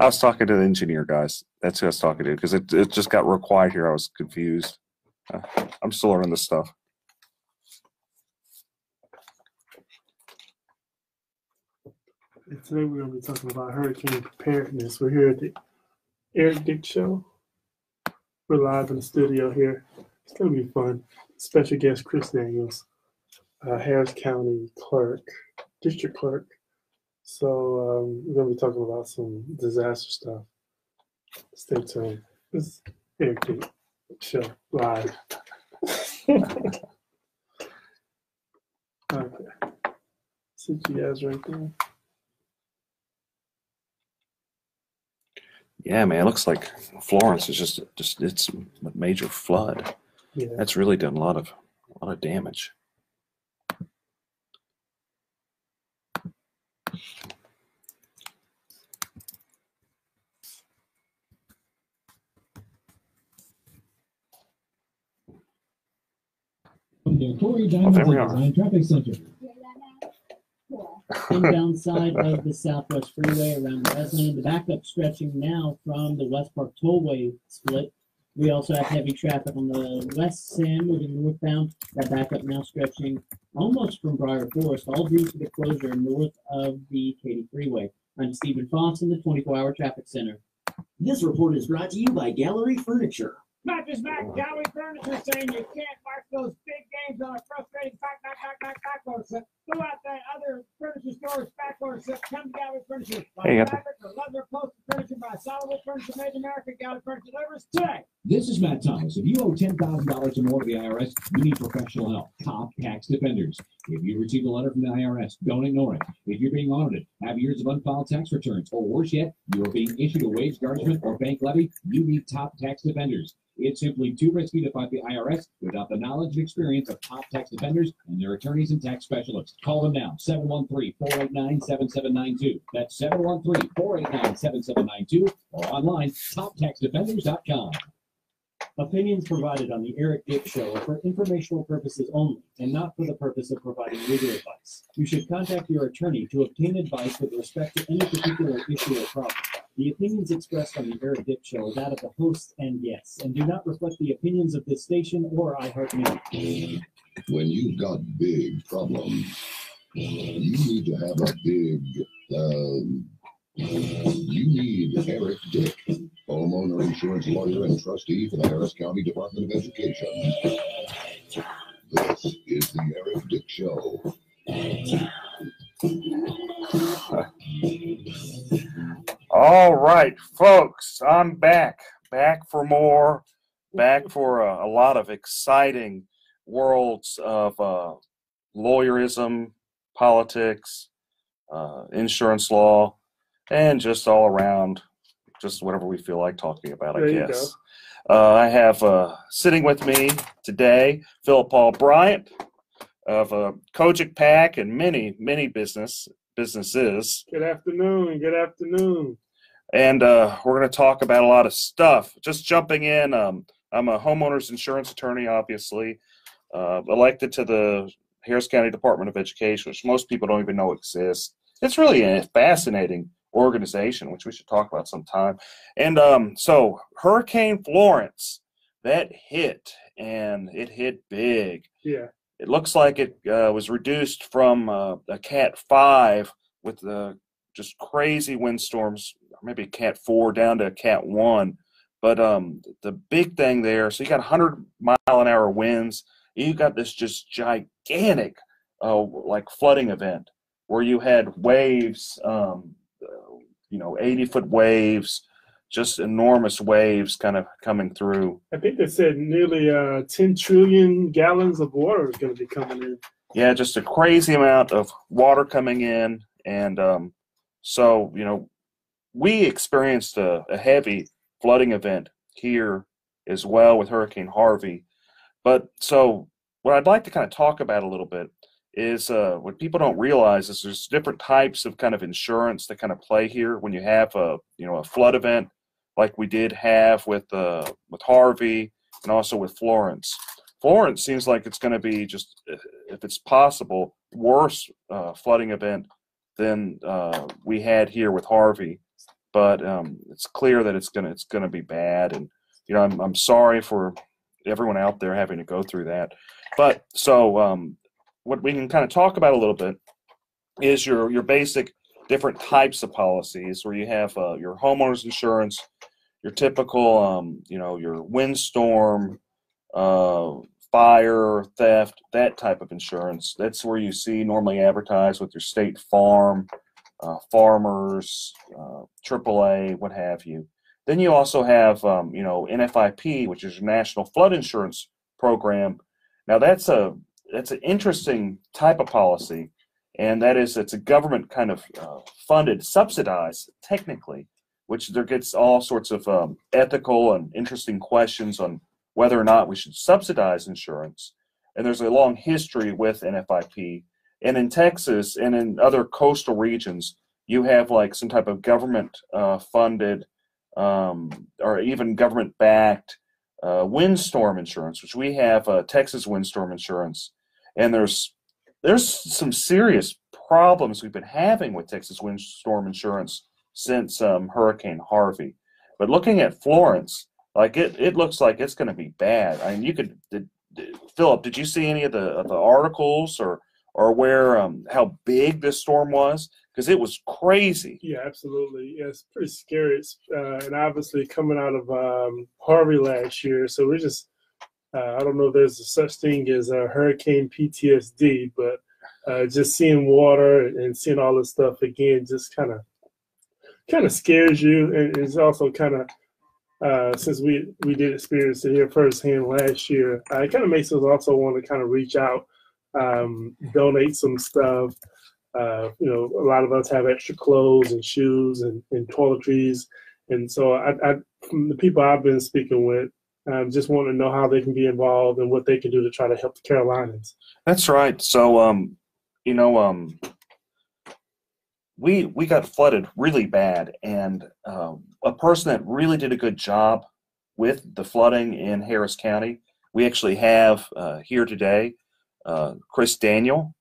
was talking to the engineer guys. That's who I was talking to because it just got real quiet here. I was confused. I'm still learning this stuff. Today we're going to be talking about hurricane preparedness. We're here at the Eric Dick Show. We're live in the studio here. It's going to be fun. Special guest Chris Daniels, Harris County clerk, district clerk. So we're going to be talking about some disaster stuff. Stay tuned. This is Eric Dick Show live. Okay. See you guys right there. Yeah, man, it looks like Florence is just it's a major flood. Yeah. That's really done a lot of damage. Corey Well, there we Diamond are. Traffic Center. Inbound side of the Southwest Freeway around Wesleyan. The backup stretching now from the West Park Tollway split. We also have heavy traffic on the West Sam moving northbound. That backup now stretching almost from Briar Forest, all due to the closure north of the Katy Freeway. I'm Stephen Foss in the 24-hour traffic center. This report is brought to you by Gallery Furniture. Mattress Mac Gallery Furniture saying you can't mark those big games on a frustrating backlog set. Go out there, other furniture stores, backlog set. Come to Gallery Furniture. Hey, Like fabric or leather upholstered furniture by Solid Furniture made in America. Gallery Furniture delivers today. This is Matt Thomas. If you owe $10,000 or more to the IRS, you need professional help. Top Tax Defenders. If you receive a letter from the IRS, don't ignore it. If you're being audited, have years of unfiled tax returns, or worse yet, you are being issued a wage garnishment or bank levy, you need Top Tax Defenders. It's simply too risky to fight the IRS without the knowledge and experience of Top Tax Defenders and their attorneys and tax specialists. Call them now, 713-489-7792. That's 713-489-7792 or online, toptaxdefenders.com. Opinions provided on the Eric Dick Show are for informational purposes only and not for the purpose of providing legal advice. You should contact your attorney to obtain advice with respect to any particular issue or problem. The opinions expressed on the Eric Dick Show are that of the hosts and guests and do not reflect the opinions of this station or iHeartMedia. When you've got big problems, you need to have a big, you need Eric Dick, homeowner insurance lawyer and trustee for the Harris County Department of Education. This is the Eric Dick Show. All right, folks, I'm back for more, back for a lot of exciting worlds of lawyerism, politics, insurance law, and just all around just whatever we feel like talking about, I There you guess. I have sitting with me today Philip Paul Bryant of Kojic Pack and many businesses. Good afternoon. Good afternoon. And we're going to talk about a lot of stuff. Just jumping in, I'm a homeowners insurance attorney, obviously, elected to the Harris County Department of Education, which most people don't even know exists. It's really a fascinating organization, which we should talk about sometime. And so Hurricane Florence, that hit, and it hit big. Yeah. It looks like it was reduced from a Cat 5 with just crazy windstorms, maybe Cat 4 down to a Cat 1. But the big thing there, so you got 100-mile-an-hour winds. You got this just gigantic, like flooding event where you had waves, 80-foot waves, just enormous waves kind of coming through. I think they said nearly 10 trillion gallons of water is going to be coming in. Yeah, just a crazy amount of water coming in. And so, we experienced a heavy flooding event here as well with Hurricane Harvey. But so what I'd like to kind of talk about a little bit is what people don't realize is there's different types of kind of insurance that kind of play here when you have a flood event like we did have with Harvey and also with Florence. Florence seems like it's going to be just, if it's possible, worse flooding event than we had here with Harvey. But it's clear that it's gonna be bad, and I'm sorry for everyone out there having to go through that. But so what we can kind of talk about a little bit is your basic different types of policies, where you have your homeowners insurance, your typical your windstorm, fire, theft, that type of insurance. That's where you see normally advertised with your State Farm, Farmers, AAA, what have you. Then you also have NFIP, which is your National Flood Insurance Program. Now that's an interesting type of policy, and that is it's a government kind of funded, subsidized technically, which there gets all sorts of ethical and interesting questions on whether or not we should subsidize insurance. And there's a long history with NFIP. And in Texas and in other coastal regions, you have like some type of government funded or even government backed windstorm insurance, which we have Texas windstorm insurance. And there's some serious problems we've been having with Texas windstorm insurance since Hurricane Harvey. But looking at Florence, like it looks like it's going to be bad. I mean, Philip, did you see any of the articles or where how big this storm was? Because it was crazy. Yeah, absolutely. Yeah, it's pretty scary. And obviously coming out of Harvey last year, so we just I don't know if there's a such thing as hurricane PTSD, but just seeing water and seeing all this stuff again just kind of scares you, and it's also kind of since we did experience it here firsthand last year, it kind of makes us also want to kind of reach out, donate some stuff. A lot of us have extra clothes and shoes and toiletries, and so I from the people I've been speaking with, just want to know how they can be involved and what they can do to try to help the Carolinas. That's right. So we got flooded really bad, and a person that really did a good job with the flooding in Harris County, we actually have here today, Chris Daniel,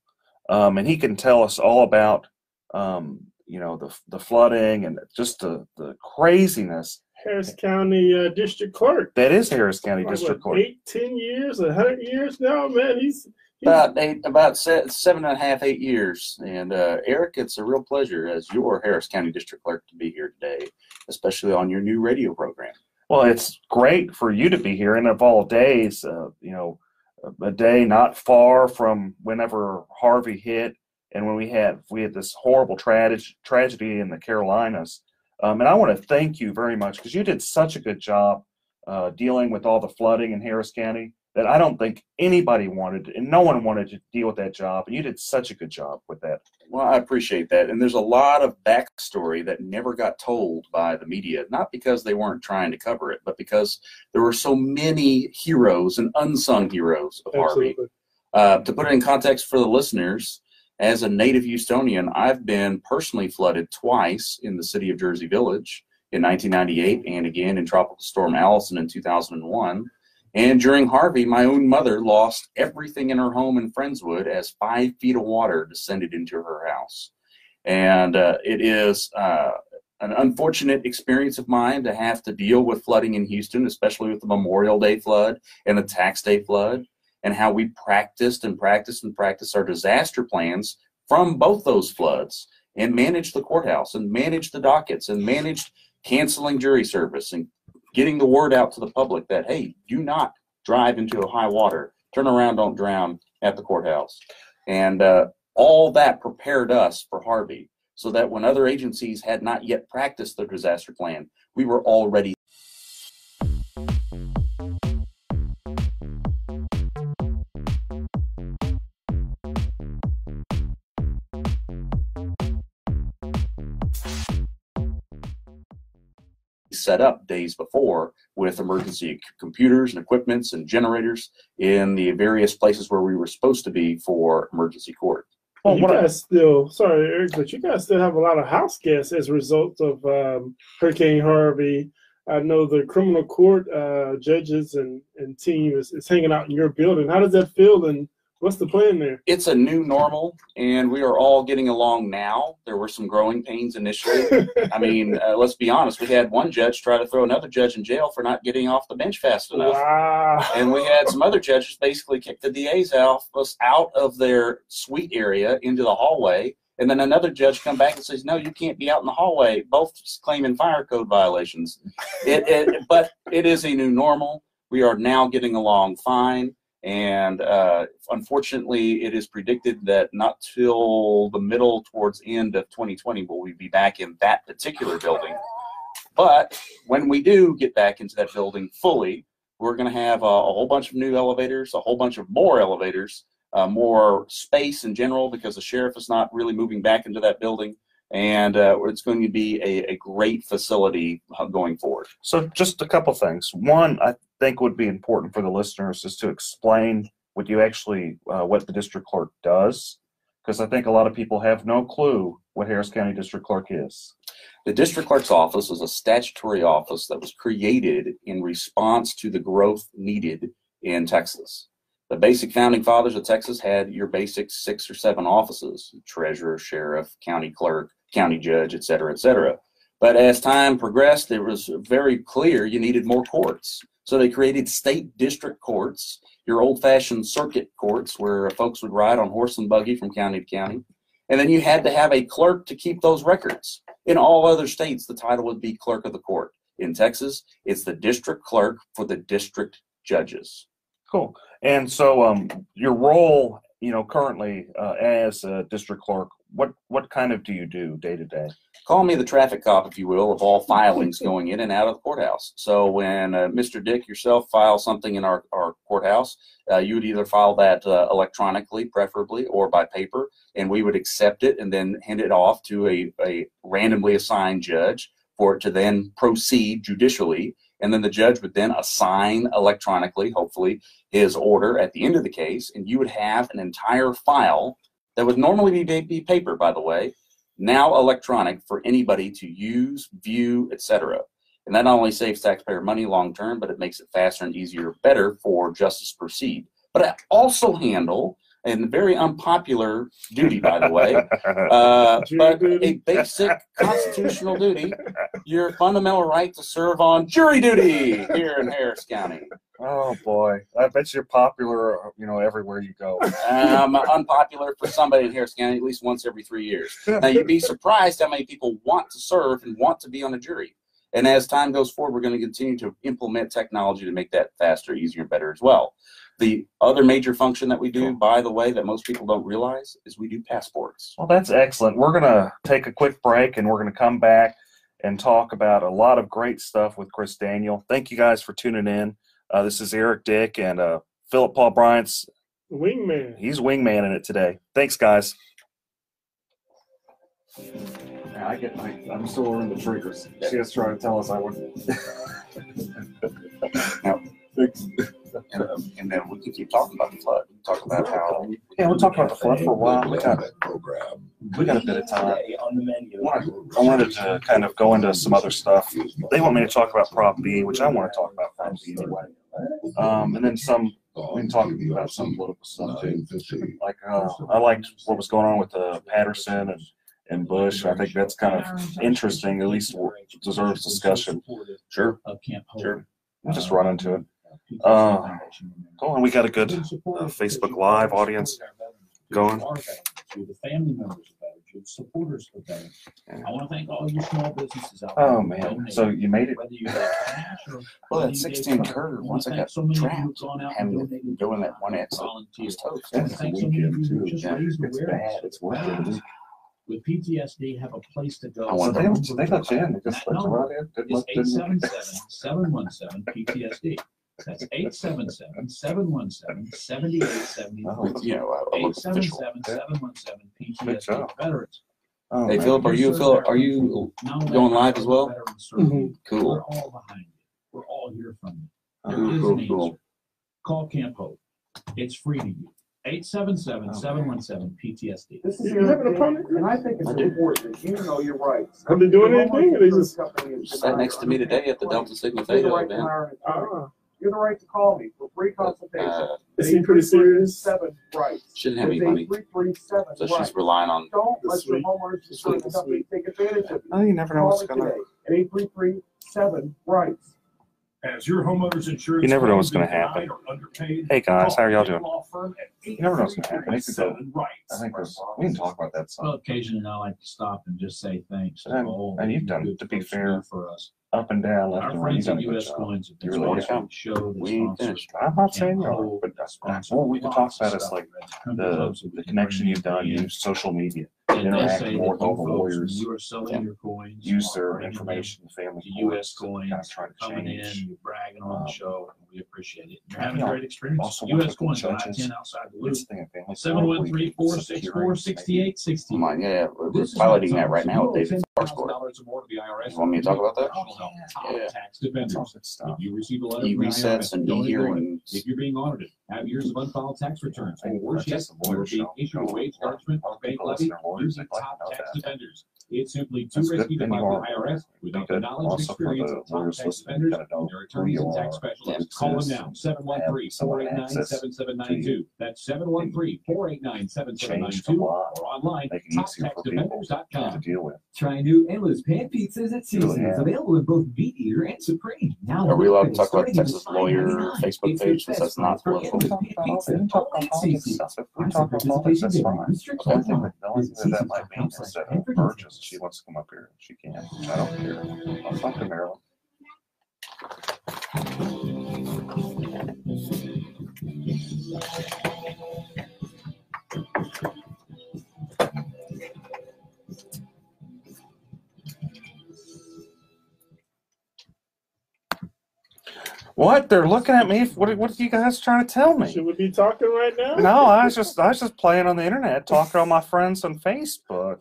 and he can tell us all about the flooding and just the craziness. Harris County District Clerk. That is Harris County District Clerk. 10 years, 100 years now, man. He's about 7.5, 8 years. And Eric, it's a real pleasure as your Harris County District Clerk to be here today, especially on your new radio program. Well, it's great for you to be here, and of all days, a day not far from whenever Harvey hit, and when we had this horrible tragedy in the Carolinas. And I want to thank you very much because you did such a good job dealing with all the flooding in Harris County. that I don't think anybody wanted, and no one wanted to deal with that job. And you did such a good job with that. Well, I appreciate that. And there's a lot of backstory that never got told by the media, not because they weren't trying to cover it, but because there were so many heroes and unsung heroes of Harvey. To put it in context for the listeners, as a native Houstonian, I've been personally flooded twice in the city of Jersey Village in 1998 and again in Tropical Storm Allison in 2001. And during Harvey, my own mother lost everything in her home in Friendswood as 5 feet of water descended into her house. And it is an unfortunate experience of mine to have to deal with flooding in Houston, especially with the Memorial Day flood and the Tax Day flood, and how we practiced our disaster plans from both those floods and managed the courthouse and managed the dockets and managed canceling jury service and getting the word out to the public that, hey, do not drive into high water. Turn around, don't drown at the courthouse. And all that prepared us for Harvey so that when other agencies had not yet practiced their disaster plan, we were already set up days before with emergency computers and equipments and generators in the various places where we were supposed to be for emergency court. Well, you guys still, sorry, Eric, but you guys still have a lot of house guests as a result of Hurricane Harvey. I know the criminal court judges and team is hanging out in your building. How does that feel, and what's the plan there? It's a new normal, and we are all getting along now. There were some growing pains initially. I mean, let's be honest. We had one judge try to throw another judge in jail for not getting off the bench fast enough. Wow. And we had some other judges basically kick the DAs out of their suite area into the hallway. And then another judge come back and says, no, you can't be out in the hallway, both claiming fire code violations. But it is a new normal. We are now getting along fine. And unfortunately, it is predicted that not till the middle towards end of 2020 will we be back in that particular building. But when we do get back into that building fully, we're going to have a whole bunch of new elevators, a whole bunch of more elevators, more space in general because the sheriff is not really moving back into that building. And it's going to be a great facility going forward. So just a couple things. One, I think would be important for the listeners is to explain what the district clerk does, because I think a lot of people have no clue what Harris County District Clerk is. The district clerk's office is a statutory office that was created in response to the growth needed in Texas. The basic founding fathers of Texas had your basic 6 or 7 offices: treasurer, sheriff, county clerk, county judge, et cetera, et cetera. But as time progressed, it was very clear you needed more courts. So they created state district courts, your old-fashioned circuit courts where folks would ride on horse and buggy from county to county. And then you had to have a clerk to keep those records. In all other states, the title would be clerk of the court. In Texas, it's the district clerk for the district judges. Cool. And so your role, currently as a district clerk, what kind of do you do day to day? Call me the traffic cop, if you will, of all filings going in and out of the courthouse. So when Mr. Dick yourself files something in our courthouse, you would either file that electronically, preferably, or by paper, and we would accept it and then hand it off to a randomly assigned judge for it to then proceed judicially. And then the judge would then assign electronically, hopefully, his order at the end of the case, and you would have an entire file that would normally be paper, by the way, now electronic for anybody to use, view, etc. And that not only saves taxpayer money long term, but it makes it faster and easier, better for justice to proceed. But I also handle, and very unpopular duty, by the way, but a basic constitutional duty, your fundamental right to serve on jury duty here in Harris County. Oh boy, I bet you're popular, everywhere you go. Unpopular for somebody in Harris County at least once every 3 years. Now you'd be surprised how many people want to serve and want to be on a jury. And as time goes forward, we're going to continue to implement technology to make that faster, easier, and better as well. The other major function that we do, by the way, that most people don't realize is we do passports. Well, that's excellent. We're going to take a quick break, and we're going to come back and talk about a lot of great stuff with Chris Daniel. Thank you guys for tuning in. This is Eric Dick, and Philip Paul Bryant's Wingman. He's wingman in it today. Thanks, guys. Yeah, I'm still learning the triggers. She was trying to tell us I wouldn't. Now, and then we can keep talking about the flood. Talk about how. Yeah, we'll talk about the flood for a while. We got a bit of time. I wanted to kind of go into some other stuff. They want me to talk about Prop B, which I want to talk about Prop B anyway. And then we can talk about some political stuff too. Like I liked what was going on with Patterson and Bush. I think that's kind of interesting. At least deserves discussion. Sure. We'll just run into it. We got a good Facebook Live audience going. The family members of Veterans, the supporters of Veterans. I want to thank all you small businesses out there. Oh man! So you made it. Well, that 16 curve. Once I got trapped, having to go in that one exit, was toast. That's a weekend too. Yeah, it's bad. It's worth it. With PTSD, have a place to go. They let you in. They just let you right in. It's 877-717-PTSD. That's 877-717-7870. 877-717-PTSD. Veterans. Hey, Philip, are you going live as well? Mm-hmm. Cool. We're all behind you. We're all here from you. There is an answer. Call Camp Hope. It's free to you. 877-717-PTSD. This is your opponent, and I think it's important that you know your rights. Have they doing anything? Or they just sat next to me today at the Delta Sigma Theta event. You have the right to call me for free consultation. It seemed pretty serious. 7 rights. She didn't have any money, so she's relying on. Don't let your homeowners insurance company take advantage of you. Oh, you never know what's going to. At 833-7 rights. As your homeowner's insurance. You never know what's going to happen. Hey guys, how are y'all doing? You never know what's going to happen. I think we can talk about that some. Well, occasionally I like to stop and just say thanks. And you've done, to be fair, for us. Up and down, left Our and right. friends at US Coins have been sponsoring the show. We ain't finished. I'm not saying you're wrong, but what we can talk about is like the connection you've done, use social media, interact more with all the lawyers, you are selling your coins, use their information, family, US Coins, coming in, you're bragging on the show, and we appreciate it. You're having a great experience. US Coins on I-10 outside the loop. 713-464-6860. Come on, yeah, we're piloting that right now with David Sparscourt. You want me to talk about that? Yeah. Tax defenders. If you receive a letter e-resets and e-hearings. If you're being audited, have years of unfiled tax returns, or worse yet, you're being issued a wage garnishment or bank levy, using top tax defenders. It's simply too risky to fight the IRS without the knowledge and experience of top tax defenders and their attorneys and tax specialists. Call them now, 713-489-7792. That's 713-489-7792 or online, toptaxdefenders.com. Try new endless pan pizzas at Seasons, available in both Meat Eater and Supreme. Now are we allowed to talk about the Texas Lawyer Facebook page since that's not political? We talk about politics, that's fine. Okay, that might be instead of purchase. She wants to come up here. She can. I don't care. I'll talk to Marilyn. What? They're looking at me. What are you guys trying to tell me? Should we be talking right now? No, I was just playing on the internet, talking to all my friends on Facebook.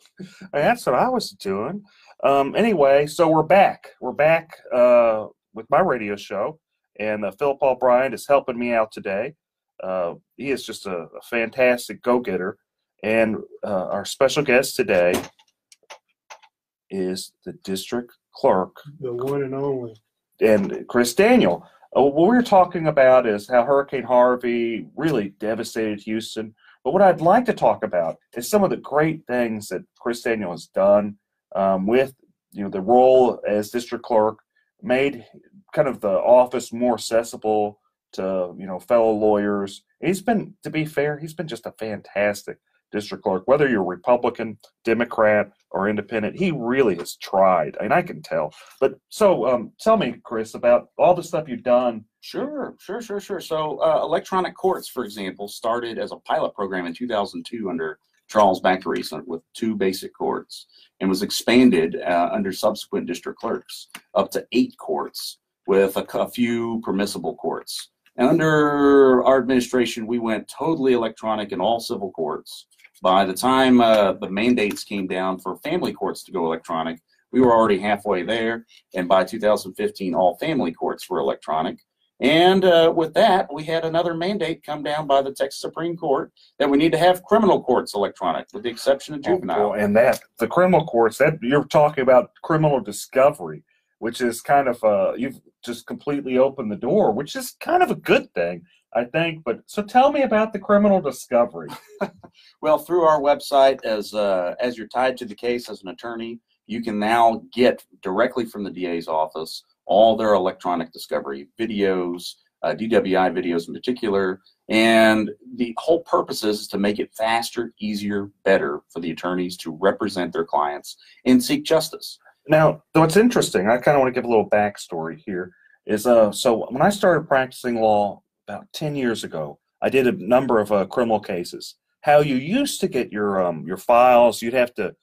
That's what I was doing. Anyway, so we're back. We're back with my radio show, and Philip Paul Bryant is helping me out today. He is just a fantastic go-getter, and our special guest today is the district clerk, the one and only, and Chris Daniel. What we're talking about is how Hurricane Harvey really devastated Houston. But what I'd like to talk about is some of the great things that Chris Daniel has done with the role as district clerk, made kind of the office more accessible to fellow lawyers. He's been, to be fair, he's been just a fantastic district clerk. Whether you're Republican, Democrat, or Independent, he really has tried, and I can tell. But so tell me, Chris, about all the stuff you've done. Sure. So electronic courts, for example, started as a pilot program in 2002 under Charles Bactery with 2 basic courts, and was expanded under subsequent district clerks up to 8 courts with a few permissible courts. And under our administration, we went totally electronic in all civil courts. By the time the mandates came down for family courts to go electronic, we were already halfway there. And by 2015, all family courts were electronic. And with that, we had another mandate come down by the Texas Supreme Court that we need to have criminal courts electronic, with the exception of juvenile. And that the criminal courts, that you're talking about criminal discovery, which is kind of you've just completely opened the door, which is kind of a good thing, I think. But so tell me about the criminal discovery. Well, through our website, as you're tied to the case as an attorney, you can now get directly from the DA's office all their electronic discovery videos, DWI videos in particular, and the whole purpose is to make it faster, easier, better for the attorneys to represent their clients and seek justice. Now, what's interesting, I kind of want to give a little backstory here, is so when I started practicing law about 10 years ago, I did a number of criminal cases. How you used to get your files, you'd have to,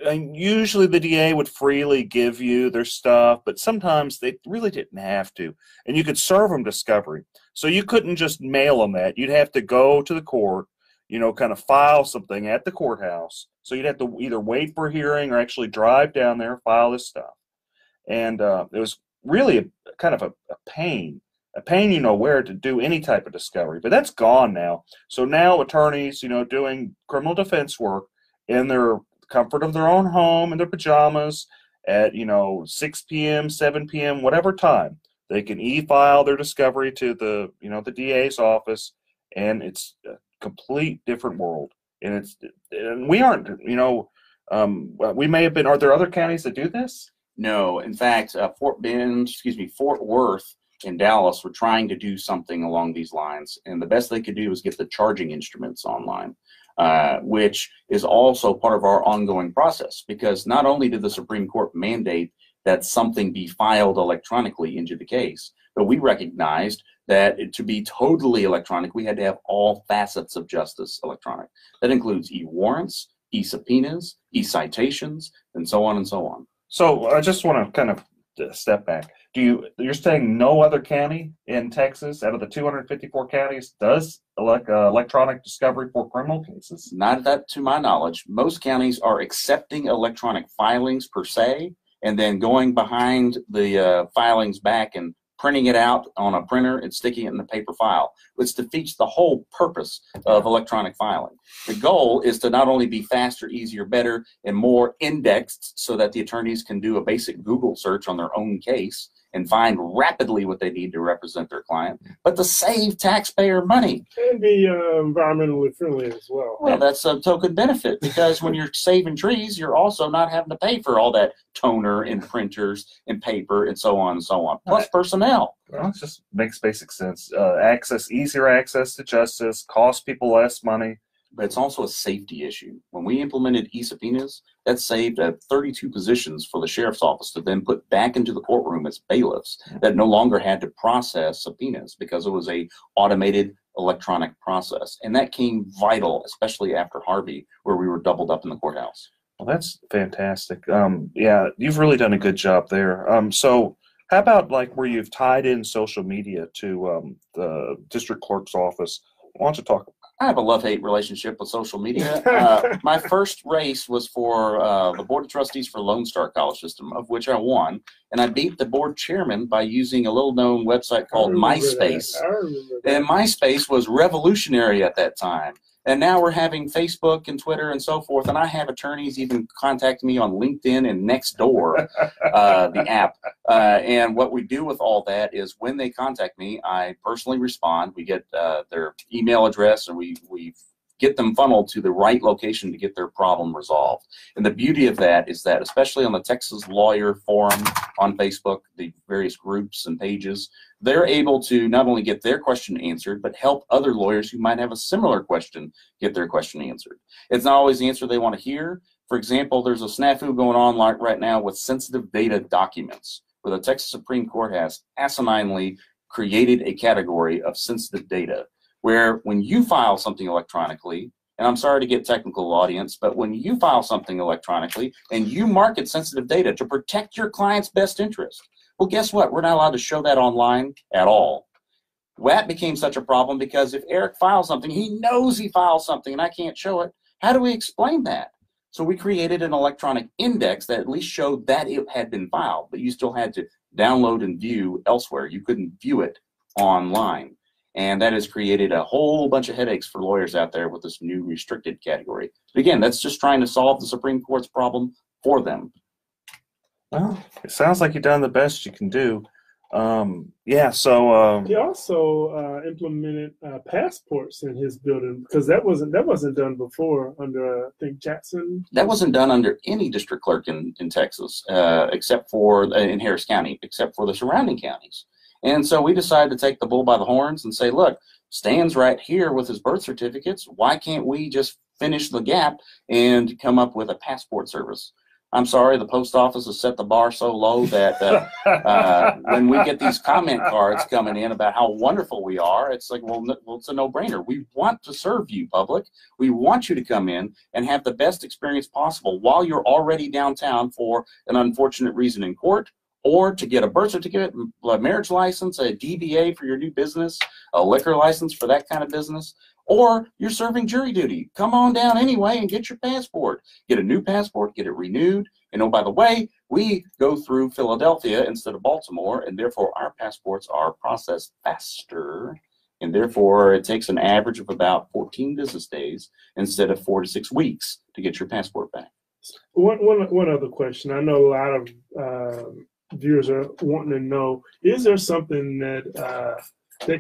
and usually the DA would freely give you their stuff, but sometimes they really didn't have to. And you could serve them discovery. So you couldn't just mail them that. You'd have to go to the court, you know, kind of file something at the courthouse. So you'd have to either wait for a hearing or actually drive down there, file this stuff. And it was really kind of a pain, you know, where to do any type of discovery. But that's gone now. So now attorneys, you know, doing criminal defense work in their comfort of their own home in their pajamas at, you know, 6 p.m., 7 p.m., whatever time, they can e-file their discovery to the, you know, the DA's office, and it's a complete different world. And we aren't, you know, we may have been. Are there other counties that do this? No, in fact, Fort Worth and Dallas were trying to do something along these lines, and the best they could do was get the charging instruments online. Which is also part of our ongoing process, because not only did the Supreme Court mandate that something be filed electronically into the case, but we recognized that to be totally electronic, we had to have all facets of justice electronic. That includes e-warrants, e-subpoenas, e-citations, and so on and so on. So I just want to kind of step back. You're saying no other county in Texas out of the 254 counties does electronic discovery for criminal cases? Not that to my knowledge. Most counties are accepting electronic filings per se, and then going behind the filings back and printing it out on a printer and sticking it in the paper file, which defeats the whole purpose of electronic filing. The goal is to not only be faster, easier, better, and more indexed so that the attorneys can do a basic Google search on their own case and find rapidly what they need to represent their client, but to save taxpayer money. And be environmentally friendly as well. Well, that's a token benefit, because when you're saving trees, you're also not having to pay for all that toner and printers and paper and so on and so on, plus personnel. Well, it just makes basic sense. Easier access to justice, costs people less money. But it's also a safety issue. When we implemented e-subpoenas, that saved 32 positions for the sheriff's office to then put back into the courtroom as bailiffs that no longer had to process subpoenas, because it was a automated electronic process. And that came vital, especially after Harvey, where we were doubled up in the courthouse. Well, that's fantastic. Yeah, you've really done a good job there. So how about like where you've tied in social media to the district clerk's office? Why don't you talk? I have a love-hate relationship with social media. My first race was for the Board of Trustees for Lone Star College System, of which I won, and I beat the board chairman by using a little-known website called MySpace. And MySpace was revolutionary at that time. And now we're having Facebook and Twitter and so forth, and I have attorneys even contact me on LinkedIn and Nextdoor, the app. And what we do with all that is when they contact me, I personally respond. We get their email address, and we get them funneled to the right location to get their problem resolved. And the beauty of that is that, especially on the Texas Lawyer Forum on Facebook, the various groups and pages, they're able to not only get their question answered, but help other lawyers who might have a similar question get their question answered. It's not always the answer they want to hear. For example, there's a snafu going on right now with sensitive data documents, where the Texas Supreme Court has asininely created a category of sensitive data, where when you file something electronically, and I'm sorry to get technical, audience, but when you file something electronically and you market sensitive data to protect your client's best interest, well, guess what? We're not allowed to show that online at all. that became such a problem because if Eric files something, he knows he files something and I can't show it. How do we explain that? So we created an electronic index that at least showed that it had been filed, but you still had to download and view elsewhere. You couldn't view it online. And that has created a whole bunch of headaches for lawyers out there with this new restricted category. But again, that's just trying to solve the Supreme Court's problem for them. Well, it sounds like you've done the best you can do. Yeah, so he also implemented passports in his building because that wasn't done before under I think Jackson. That wasn't done under any district clerk in Texas, except for in Harris County, except for the surrounding counties. And so we decided to take the bull by the horns and say, look, Stan's right here with his birth certificates. Why can't we just finish the gap and come up with a passport service? I'm sorry, the post office has set the bar so low that when we get these comment cards coming in about how wonderful we are, it's like, well, it's a no-brainer. We want to serve you, public. We want you to come in and have the best experience possible while you're already downtown for an unfortunate reason in court, or to get a birth certificate, a marriage license, a DBA for your new business, a liquor license for that kind of business, or you're serving jury duty. Come on down anyway and get your passport. Get a new passport, get it renewed. And oh, by the way, we go through Philadelphia instead of Baltimore, and therefore our passports are processed faster. And therefore it takes an average of about 14 business days instead of 4 to 6 weeks to get your passport back. One other question. I know a lot of viewers are wanting to know, is there something that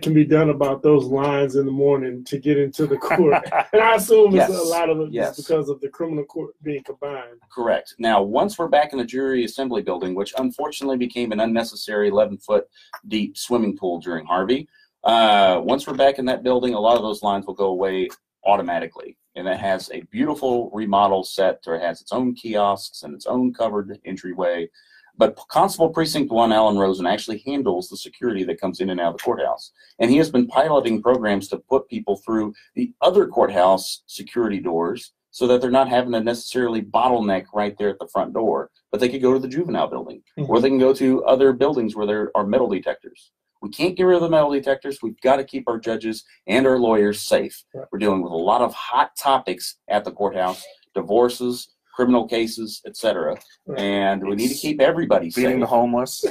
can be done about those lines in the morning to get into the court? And I assume Yes. it's a lot of it Yes. because of the criminal court being combined. Correct. Now, once we're back in the jury assembly building, which unfortunately became an unnecessary 11-foot deep swimming pool during Harvey, once we're back in that building, a lot of those lines will go away automatically. And that has a beautiful remodel set, or it has its own kiosks and its own covered entryway. But Constable Precinct 1, Alan Rosen, actually handles the security that comes in and out of the courthouse. And he has been piloting programs to put people through the other courthouse security doors so that they're not having to necessarily bottleneck right there at the front door. But they could go to the juvenile building, or they can go to other buildings where there are metal detectors. We can't get rid of the metal detectors. We've got to keep our judges and our lawyers safe. We're dealing with a lot of hot topics at the courthouse, divorces, criminal cases, etc. And we need to keep everybody safe. Feeding the homeless.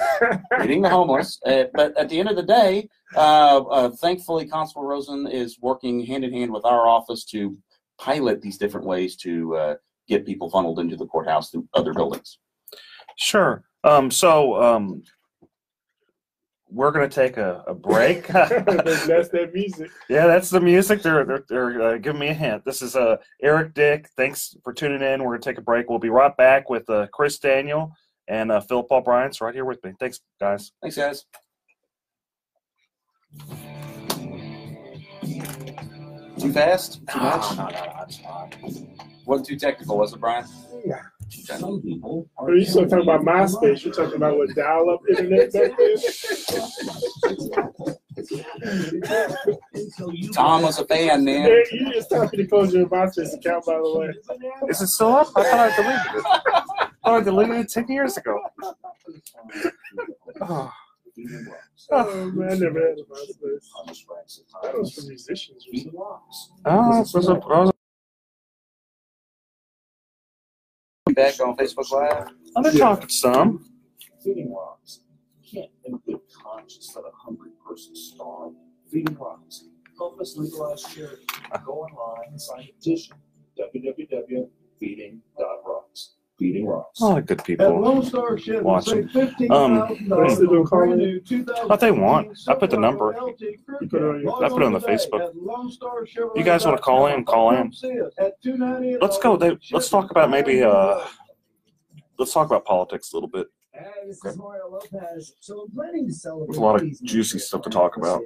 Feeding the homeless. But at the end of the day, thankfully, Constable Rosen is working hand in hand with our office to pilot these different ways to get people funneled into the courthouse through other buildings. Sure. We're going to take a break. That's that music. Yeah, that's the music. They're giving me a hint. This is Eric Dick. Thanks for tuning in. We're going to take a break. We'll be right back with Chris Daniel and Philip Paul Bryant's right here with me. Thanks, guys. Thanks, guys. Too fast? Too much? No, that's fine. Wasn't too technical, was it, Brian? Yeah. Some people Are you still talking about MySpace? You're talking about what dial-up internet back then? Tom was a fan, man. Yeah, you just told me to close your MySpace account, by the way. Is it still up? I thought I deleted it. I deleted it 10 years ago. Oh, man, I never had a MySpace. That was for musicians or something. Oh, Back on Facebook Live. I'm going to talk some. Feeding Rocks. Can't in good conscience let a hungry person starve. Feeding Rocks. Help us legalize charity. Go online and sign a petition. www.feeding.rocks. Feeding Rocks. A lot of good people watching. What they want. I put the number. I put it on the Facebook. You guys want to call in? Call in. Let's go. Let's talk about maybe. Let's talk about politics a little bit. This is Mario Lopez. So I'm planning to celebrate. There's a lot of juicy stuff to talk about.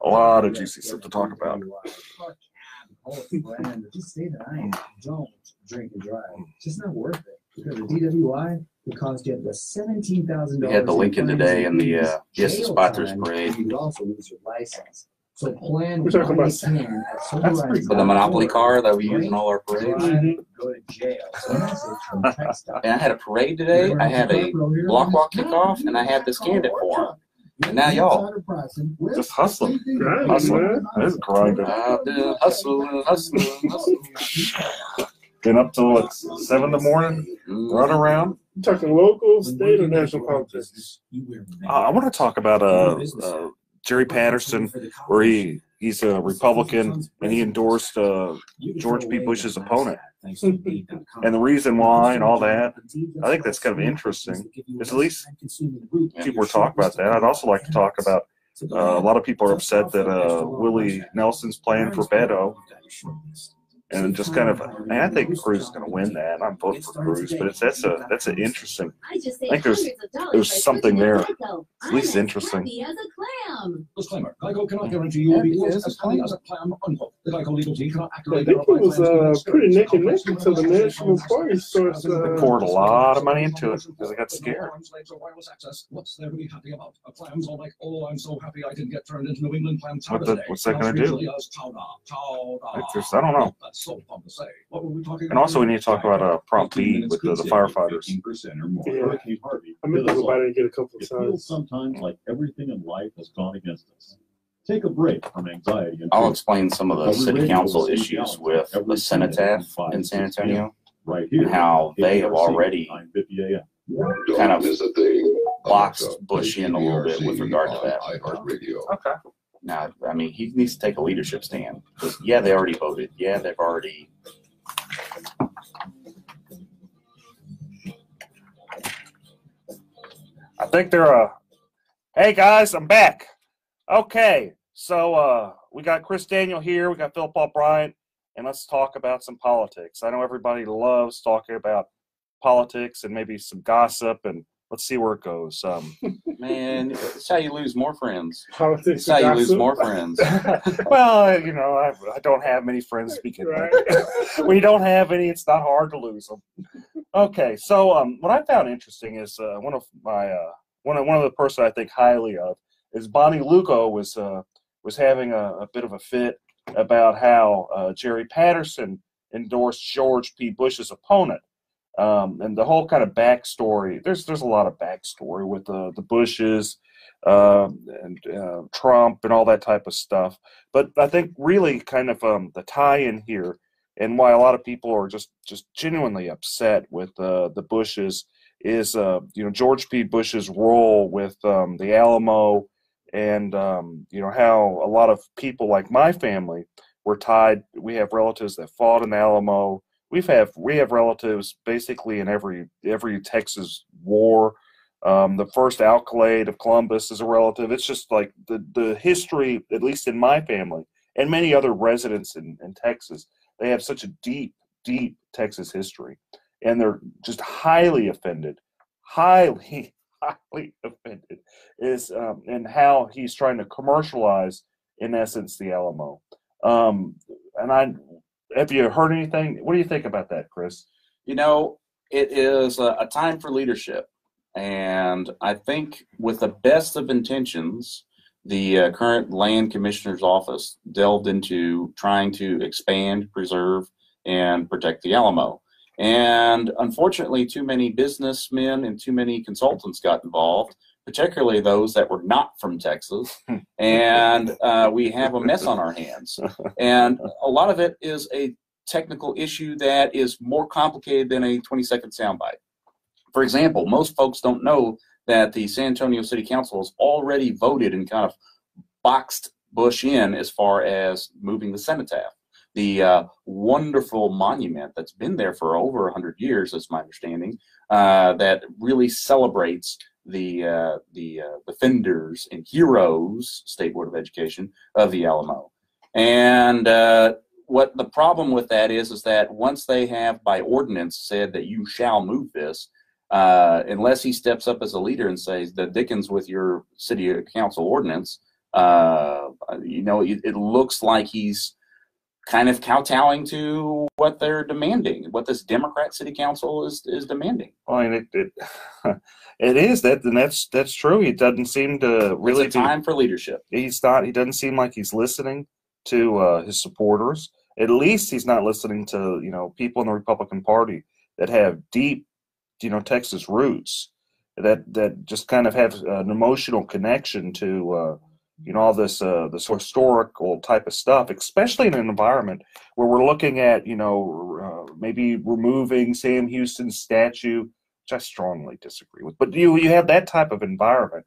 A lot of juicy stuff to talk about. Just stay the night. Don't drink and drive. It's just not worth it. Because the DWI would cost you up to $17,000. We had the Lincoln today in the Yes to Spotters parade. You would also lose your license. So plan. We're talking about For the Monopoly car that we use in all our parades. Go to jail. So message from TechStop. And I had a parade today. I had a block walk kickoff, and I had the Scan It forum. And now y'all Insider pricing with just hustling. Grinding, Hustling. man. This is grinding. I've been hustling. Been up till what, 7 in the morning, run around. You talking local, state, or national politics? I want to talk about Jerry Patterson, where he's a Republican and he endorsed George P. Bush's opponent. And the reason why and all that, I think that's kind of interesting. Is at least people are talking about that. I'd also like to talk about a lot of people are upset that Willie Nelson's playing for Beto. And just kind of, I think Cruz is going to win that. I'm voting for Cruz, but that's an interesting. I think there's something there, at least interesting. Disclaimer: Geico cannot guarantee you will be close as happy as a clam. Unquote. The Geico legal team cannot I accurately think it was pretty neck and neck until the National Party starts. They poured a lot of money into it because they got scared. What's there to be happy about? A clam's all like, oh, I'm so happy I didn't get turned into New England clam chowder today. What's that going to do? Chowder. I don't know. That's so fun to say. What were we talking And also, we need to talk about Prompt B with the firefighters. Yeah. I meant to go by there and get a couple of It feels times. sometimes like everything in life has gone against us. Take a break from anxiety. And I'll fear. explain some of the city council issues with the Cenotaph in San Antonio Right here. and how they have already 9:50 a.m. kind of boxed Bush in a little bit with regard to that. Okay. Now, I mean, he needs to take a leadership stand. 'Cause, yeah, they already voted. Yeah, they've already. I think they're hey guys, I'm back. Okay, so we got Chris Daniel here, we got Phil Paul Bryant, and let's talk about some politics. I know everybody loves talking about politics and maybe some gossip, and let's see where it goes. Man, it's how you lose more friends. Politics It's how you and lose gossip. more friends. Well, you know, I don't have many friends speaking. Right. When you don't have any, it's not hard to lose them. Okay, so what I found interesting is one of the person I think highly of is Bonnie Lugo was having a bit of a fit about how Jerry Patterson endorsed George P. Bush's opponent. And the whole kind of backstory, there's a lot of backstory with the Bushes and Trump and all that type of stuff. But I think really kind of the tie-in here and why a lot of people are just genuinely upset with the Bushes is George P. Bush's role with the Alamo and how a lot of people like my family were tied. We have relatives that fought in the Alamo. We have relatives basically in every Texas war. The first alcalde of Columbus is a relative. It's just like the history, at least in my family, and many other residents in Texas, they have such a deep Texas history. And they're just highly offended is in how he's trying to commercialize, in essence, the Alamo. Have you heard anything? What do you think about that, Chris? You know, it is a time for leadership. And I think with the best of intentions, the current land commissioner's office delved into trying to expand, preserve, and protect the Alamo. And unfortunately, too many businessmen and too many consultants got involved, particularly those that were not from Texas. And we have a mess on our hands. And a lot of it is a technical issue that is more complicated than a 20-second soundbite. For example, most folks don't know that the San Antonio City Council has already voted and kind of boxed Bush in as far as moving the cenotaph. The wonderful monument that's been there for over 100 years, is my understanding, that really celebrates the defenders and heroes, State Board of Education, of the Alamo. And what the problem with that is that once they have by ordinance said that you shall move this, unless he steps up as a leader and says the dickens with your city council ordinance, it looks like he's kind of kowtowing to what they're demanding, what this Democrat city council is demanding. Well, I mean, it is that, and that's true. He doesn't seem to really. It's a time for leadership. He's not. He doesn't seem like he's listening to his supporters. At least he's not listening to people in the Republican Party that have deep, Texas roots. that just kind of have an emotional connection to all this historical type of stuff, especially in an environment where we're looking at maybe removing Sam Houston's statue, which I strongly disagree with. But you have that type of environment,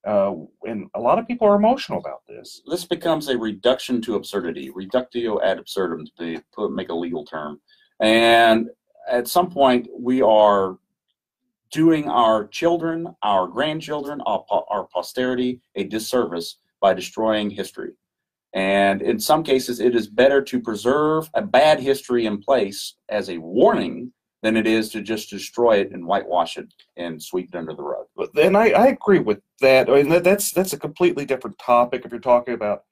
and a lot of people are emotional about this. This becomes a reduction to absurdity, reductio ad absurdum, to make a legal term. And at some point, we are doing our children, our grandchildren, our posterity a disservice by destroying history. And in some cases, it is better to preserve a bad history in place as a warning than it is to just destroy it and whitewash it and sweep it under the rug. And I agree with that. I mean, that's a completely different topic. If you're talking about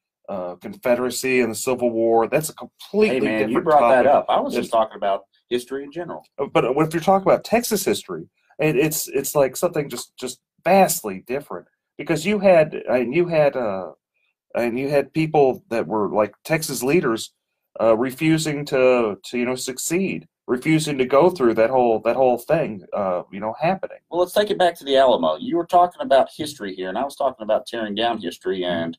Confederacy and the Civil War, that's a completely different you brought topic. that up. I was just talking about history in general. But if you're talking about Texas history, it's like something just vastly different, because you had people that were like Texas leaders refusing to succeed, refusing to go through that whole thing happening. Well, let's take it back to the Alamo. You were talking about history here, and I was talking about tearing down history and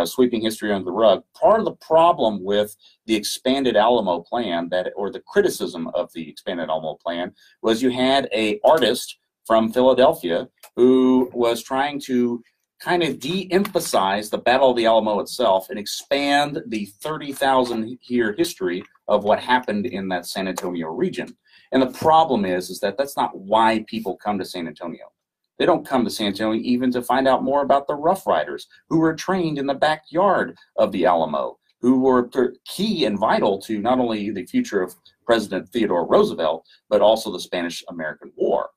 sweeping history under the rug. Part of the problem with the expanded Alamo plan, or the criticism of the expanded Alamo plan, was you had an artist from Philadelphia who was trying to kind of de-emphasize the Battle of the Alamo itself and expand the 30,000-year history of what happened in that San Antonio region. And the problem is that that's not why people come to San Antonio. They don't come to San Antonio even to find out more about the Rough Riders, who were trained in the backyard of the Alamo, who were key and vital to not only the future of President Theodore Roosevelt, but also the Spanish-American War.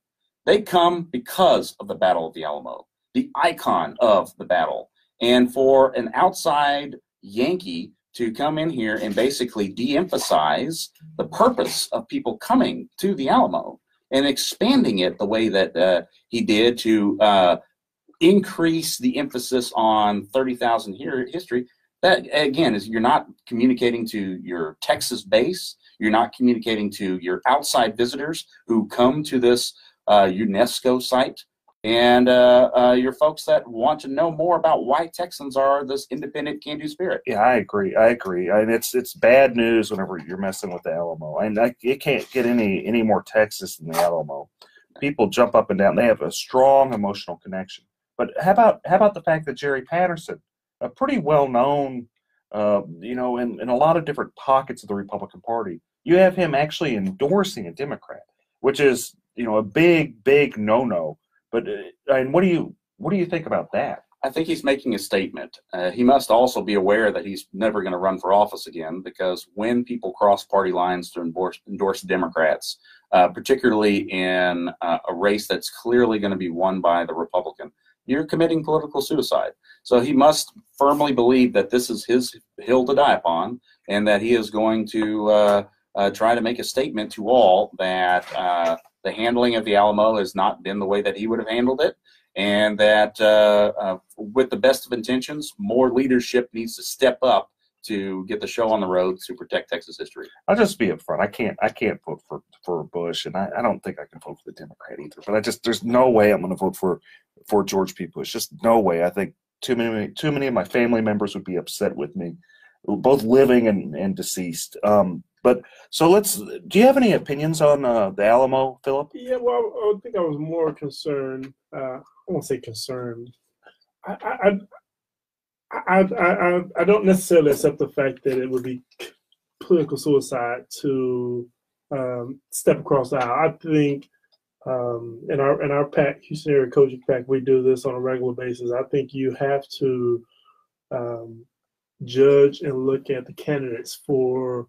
They come because of the Battle of the Alamo, the icon of the battle. And for an outside Yankee to come in here and basically de-emphasize the purpose of people coming to the Alamo and expanding it the way that he did to increase the emphasis on 30,000 year history, that again is, you're not communicating to your Texas base, you're not communicating to your outside visitors who come to this UNESCO site, and your folks that want to know more about why Texans are this independent, can-do spirit. Yeah, I agree. And it's bad news whenever you're messing with the Alamo. And it can't get any more Texas than the Alamo. People jump up and down. They have a strong emotional connection. But how about the fact that Jerry Patterson, a pretty well-known, in a lot of different pockets of the Republican Party, you have him actually endorsing a Democrat, which is a big no-no. But what do you think about that? I think he's making a statement. He must also be aware that he's never going to run for office again, because when people cross party lines to endorse Democrats, particularly in a race that's clearly going to be won by the Republican, you're committing political suicide. So he must firmly believe that this is his hill to die upon, and that he is going to try to make a statement to all that the handling of the Alamo has not been the way that he would have handled it, and that with the best of intentions, more leadership needs to step up to get the show on the road to protect Texas history. I'll just be upfront. I can't vote for Bush, and I don't think I can vote for the Democrat either. But there's no way I'm going to vote for George P. Bush. Just no way. I think too many of my family members would be upset with me, both living and deceased. But so do you have any opinions on the Alamo, Philip? Yeah, well, I think I was more concerned. I won't say concerned. I don't necessarily accept the fact that it would be political suicide to step across the aisle. I think in our PAC, Houston Area Coaching PAC, we do this on a regular basis. I think you have to judge and look at the candidates for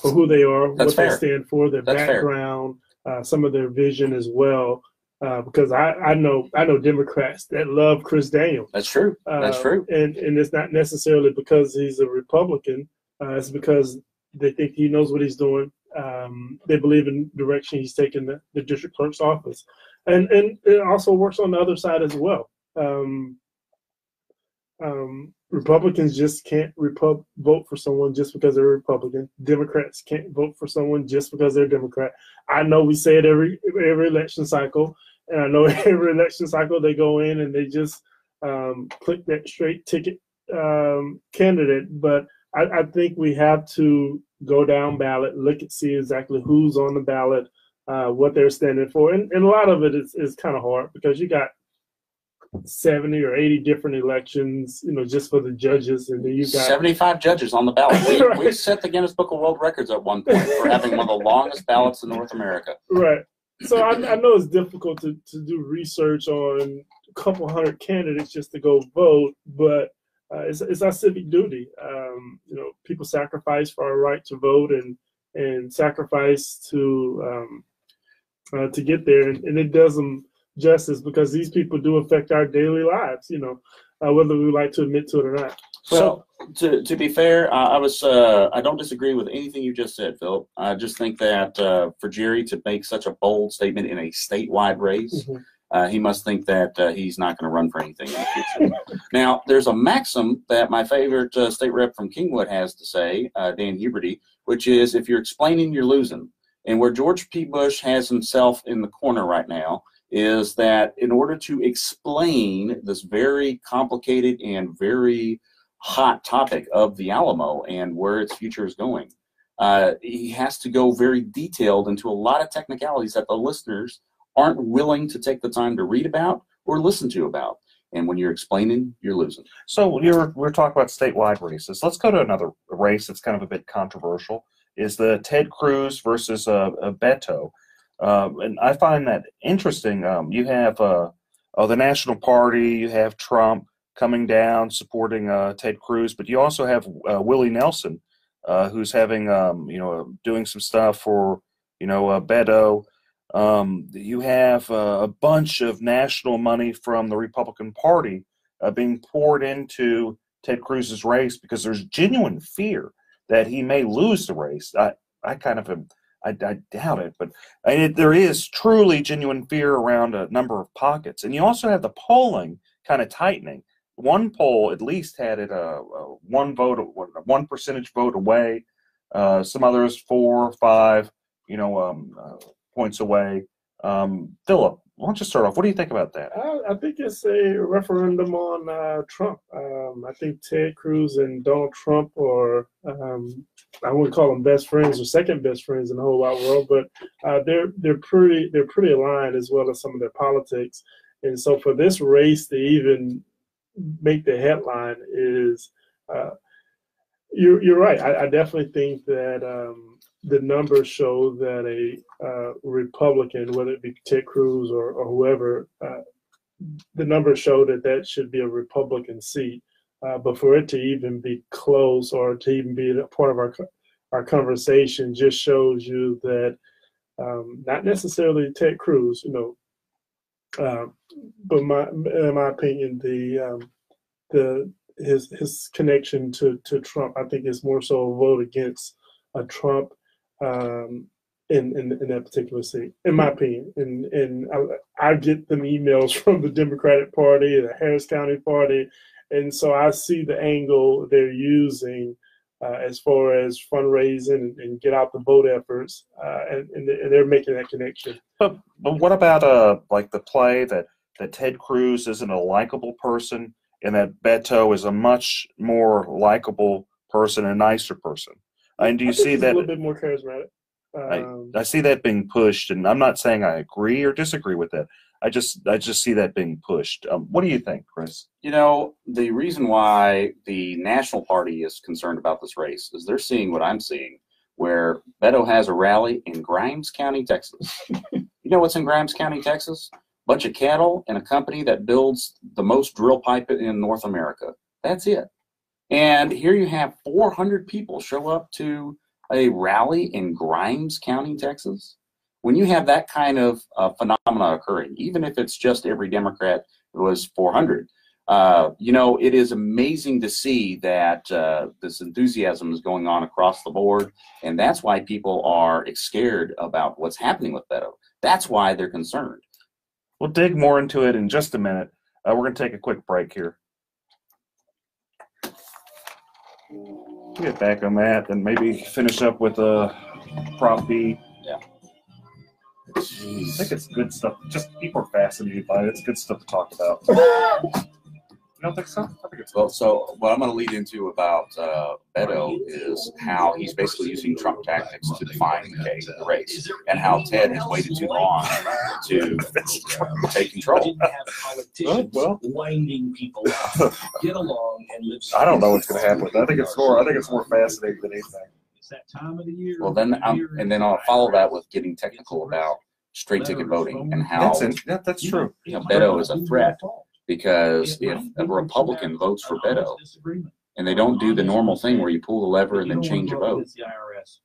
who they are, That's what fair. they stand for, their That's background, some of their vision as well. Because I know Democrats that love Chris Daniels. That's true. That's true. And it's not necessarily because he's a Republican. It's because they think he knows what he's doing. They believe in the direction he's taking the district clerk's office, and it also works on the other side as well. Republicans just can't vote for someone just because they're Republican. Democrats can't vote for someone just because they're Democrat. I know we say it every election cycle, And I know every election cycle they go in and they just click that straight ticket candidate. But I think we have to go down ballot, look and see exactly who's on the ballot, what they're standing for. And a lot of it is kind of hard because you got 70 or 80 different elections, just for the judges. And then you got 75 judges on the ballot. We, Right. we set the Guinness Book of World Records at one point for having one of the longest ballots in North America. Right. So I know it's difficult to do research on a couple hundred candidates just to go vote, but it's our civic duty. People sacrifice for our right to vote and sacrifice to get there, and it does them justice because these people do affect our daily lives. Whether we like to admit to it or not. Well, to be fair, I don't disagree with anything you just said, Phil. I just think that for Jerry to make such a bold statement in a statewide race, he must think that he's not going to run for anything in the future. Now, there's a maxim that my favorite state rep from Kingwood has to say, Dan Huberty, which is if you're explaining, you're losing. And where George P. Bush has himself in the corner right now is that in order to explain this very complicated and very hot topic of the Alamo and where its future is going, he has to go very detailed into a lot of technicalities that the listeners aren't willing to take the time to read about or listen to about. And when you're explaining, you're losing. So we're talking about statewide races. Let's go to another race that's kind of a bit controversial. Is the Ted Cruz versus Beto. And I find that interesting. You have the National Party, you have Trump coming down supporting Ted Cruz, but you also have Willie Nelson, who's having doing some stuff for Beto. You have a bunch of national money from the Republican Party being poured into Ted Cruz's race because there's genuine fear that he may lose the race. I kind of am. I doubt it, but there is truly genuine fear around a number of pockets. And you also have the polling kind of tightening. One poll at least had it one percentage vote away. Some others 4 or 5, points away. Philip, why don't you start off? What do you think about that? I think it's a referendum on Trump. I think Ted Cruz and Donald Trump are, I wouldn't call them best friends or second best friends in the whole wide world, but they're pretty aligned as well as some of their politics. And so for this race to even make the headline is, you're right. I definitely think that the numbers show that a Republican, whether it be Ted Cruz or whoever, the numbers show that should be a Republican seat. But for it to even be close or to even be a part of our conversation just shows you that not necessarily Ted Cruz, but in my opinion, his connection to Trump, I think is more so a vote against Trump in that particular seat, in my opinion. And I get them emails from the Democratic Party, the Harris County Party, and so I see the angle they're using as far as fundraising and get out the vote efforts, and they're making that connection. But what about like the play that Ted Cruz isn't a likable person and that Beto is a much more likable person, a nicer person? And do you see that a little bit more charismatic? I see that being pushed, and I'm not saying I agree or disagree with that. I just see that being pushed. What do you think, Chris? The reason why the National Party is concerned about this race is they're seeing what I'm seeing, where Beto has a rally in Grimes County, Texas. You know what's in Grimes County, Texas? Bunch of cattle and a company that builds the most drill pipe in North America. That's it. And here you have 400 people show up to a rally in Grimes County, Texas. When you have that kind of phenomena occurring, even if it's just every Democrat was 400, it is amazing to see that this enthusiasm is going on across the board. And that's why people are scared about what's happening with Beto. That's why they're concerned. We'll dig more into it in just a minute. We're going to take a quick break here. We'll get back on that and maybe finish up with Prop B. Yeah. I think it's good stuff. Just people are fascinated by it. It's good stuff to talk about. You don't think so? I think it's Well, so what I'm going to lead into about Beto is how he's basically using Trump tactics to define the race, and how Ted has waited too long to take control. Politicians winding people up. Get along and live. I don't know what's going to happen with that. I think it's more fascinating than anything. It's that time of the year. Well, then I'll follow that with getting technical about straight ticket voting and how that's true. You know, Beto is a threat. Because if a Republican votes for Beto and they don't do the normal thing where you pull the lever and then change your vote,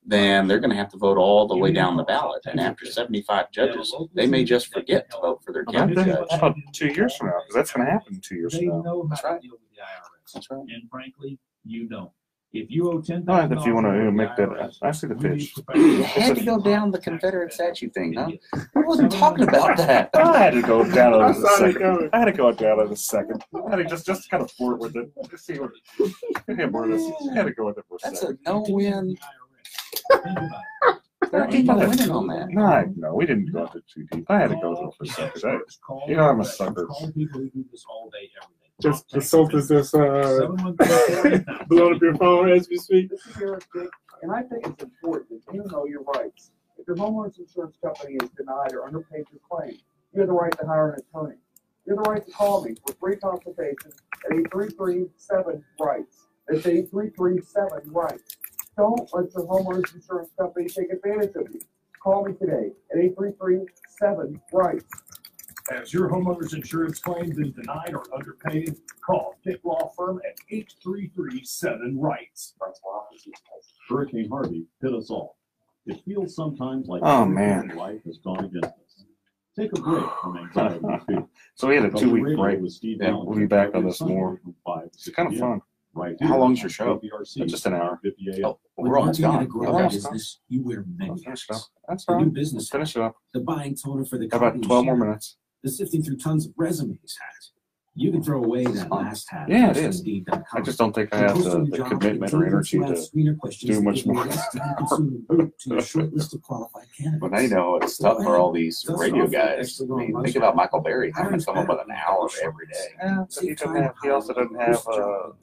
then they're going to have to vote all the way down the ballot. And after 75 judges, they may just forget to vote for their county judge. How about 2 years from now? Because that's going to happen 2 years from now. That's right. That's right. And frankly, you don't. If you owe $10,000, All right, if you want to make that, I see the pitch. You had to go down the Confederate statue thing, huh? I wasn't talking about that. I had to go down on it in a second. I had to go down on it a second. I had to just kind of flirt with it. Just see what. I had to go with it for a That's second. a no-win. There ain't no winning on that. No, we didn't go into too deep. I had to go there for a second. You know, I'm a sucker. Just the salt is just blowing up your phone as we speak. And I think it's important that you know your rights. If your homeowner's insurance company is denied or underpaid your claim, you have the right to hire an attorney. You have the right to call me for free consultation at 833-7-RIGHTS. That's 833-7-RIGHTS. Don't let your homeowner's insurance company take advantage of you. Call me today at 833-7-RIGHTS. Has your homeowner's insurance claim been denied or underpaid? Call Pick Law Firm at 833-7-RIGHTS. Hurricane Harvey hit us all. It feels sometimes like Oh, man. life has gone against us. Take a break from anxiety and fear. So we had a Because 2-week radio break. with Steve Yeah, Allen we'll be back on this Sunday more. from 5 to It's 6 kind of p.m. fun. Right How here long's your on show? KPRC, Just an hour. 50 a.m. We're almost When gone. you grow We're a almost gone. business, you wear many Let's finish it up. hats. That's The new fine. business Let's finish it up. The buying toner for the How about copy 12 more machine, minutes? the sifting through tons of resumes hat. You can throw away that last hat. Yeah, at it is. Indeed.com. I just don't think I And have posting the jobs commitment with or energy Google to screener questions do that much give you more. less time-consuming route to a short list of qualified candidates. But now you know it's tough for all these radio guys. I mean, think about Michael Berry having to come up with an hour every day. Yeah, but he also doesn't have the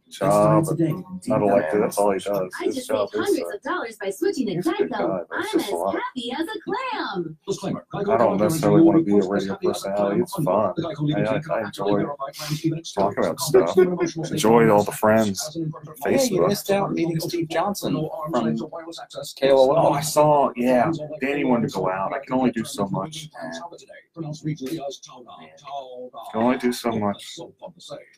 job and not elected. That's all he does. I His just job made is. hundreds of dollars by switching to he's a good guy, Geico. but it's I'm just as a lot. happy as a clam. Disclaimer. I don't necessarily want to be a radio personality. It's fun. I enjoy talking about stuff. Enjoy all the friends. Yeah, you Facebook. missed out meeting Steve Johnson from Oh, KOL. I saw. Yeah, Danny wanted to go out. I can only do so much. Can only do so much.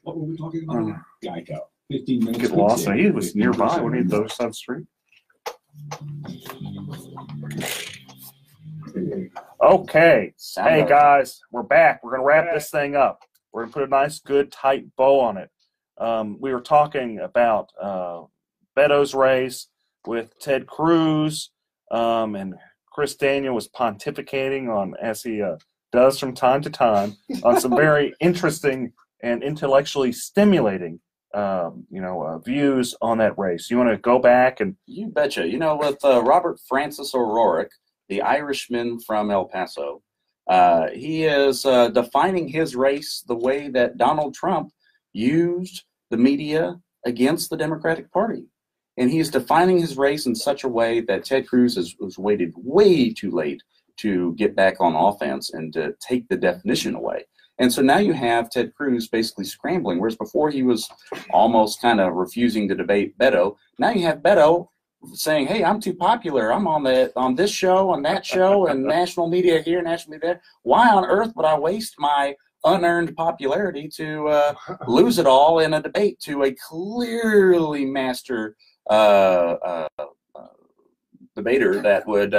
What were we talking about? Geico. 15 minutes. Get lost. He was nearby. We need the other side of the street. Okay. Hey guys, we're back. We're gonna wrap this thing up. We're gonna put a nice, good, tight bow on it. We were talking about Beto's race with Ted Cruz, and Chris Daniel was pontificating on, as he does from time to time, on some very interesting and intellectually stimulating, views on that race. You want to go back and? You betcha. You know, with Robert Francis O'Rourke, the Irishman from El Paso, he is defining his race the way that Donald Trump used the media against the Democratic Party. And he is defining his race in such a way that Ted Cruz has waited way too late to get back on offense and to take the definition away. And so now you have Ted Cruz basically scrambling, whereas before he was almost kind of refusing to debate Beto. Now you have Beto saying, hey, I'm too popular. I'm on this show, on that show, and national media here, national media there. Why on earth would I waste my unearned popularity to lose it all in a debate to a clearly master debater that would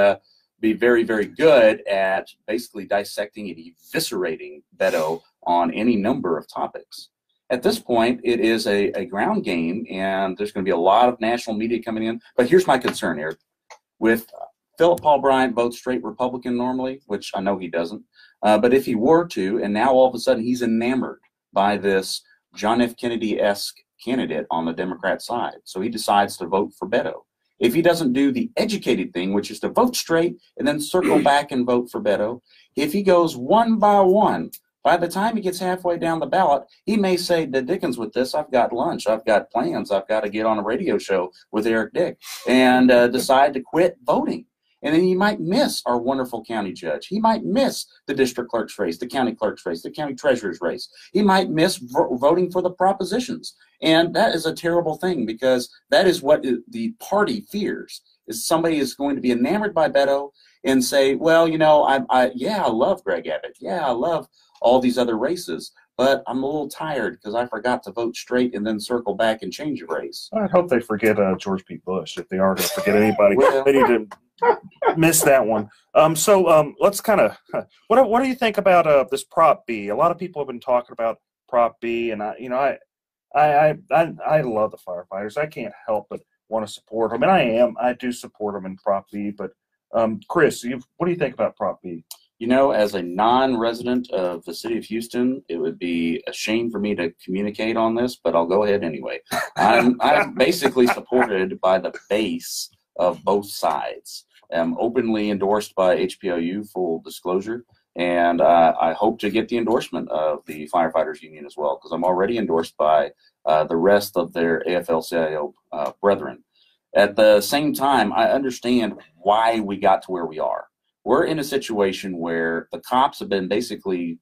be very, very good at basically dissecting and eviscerating Beto on any number of topics. At this point, it is a ground game, and there's going to be a lot of national media coming in. But here's my concern here. With Philip Paul Bryant votes straight Republican normally, which I know he doesn't. But if he were to, and now all of a sudden he's enamored by this John F. Kennedy-esque candidate on the Democrat side, so he decides to vote for Beto. if he doesn't do the educated thing, which is to vote straight and then circle back and vote for Beto, if he goes one by one, by the time he gets halfway down the ballot, he may say, "The dickens with this, I've got lunch, I've got plans, I've got to get on a radio show with Eric Dick," and decide to quit voting. And then he might miss our wonderful county judge. He might miss the district clerk's race, the county clerk's race, the county treasurer's race. He might miss voting for the propositions. And that is a terrible thing, because that is what the party fears, is somebody is going to be enamored by Beto and say, "Well, you know, I love Greg Abbott. Yeah, I love all these other races, but I'm a little tired because I forgot to vote straight and then circle back and change a race." I hope they forget George P. Bush. If they are going to forget anybody, they need to miss that one. Let's kind of what do you think about this Prop B? A lot of people have been talking about Prop B, and I love the firefighters. I can't help but want to support them, and I do support them in Prop B. But Chris, what do you think about Prop B? You know, as a non-resident of the city of Houston, it would be a shame for me to communicate on this, but I'll go ahead anyway. I'm basically supported by the base of both sides. I'm openly endorsed by HPLU, full disclosure, and I hope to get the endorsement of the Firefighters Union as well, because I'm already endorsed by the rest of their AFL-CIO brethren. At the same time, I understand why we got to where we are. We're in a situation where the cops have been basically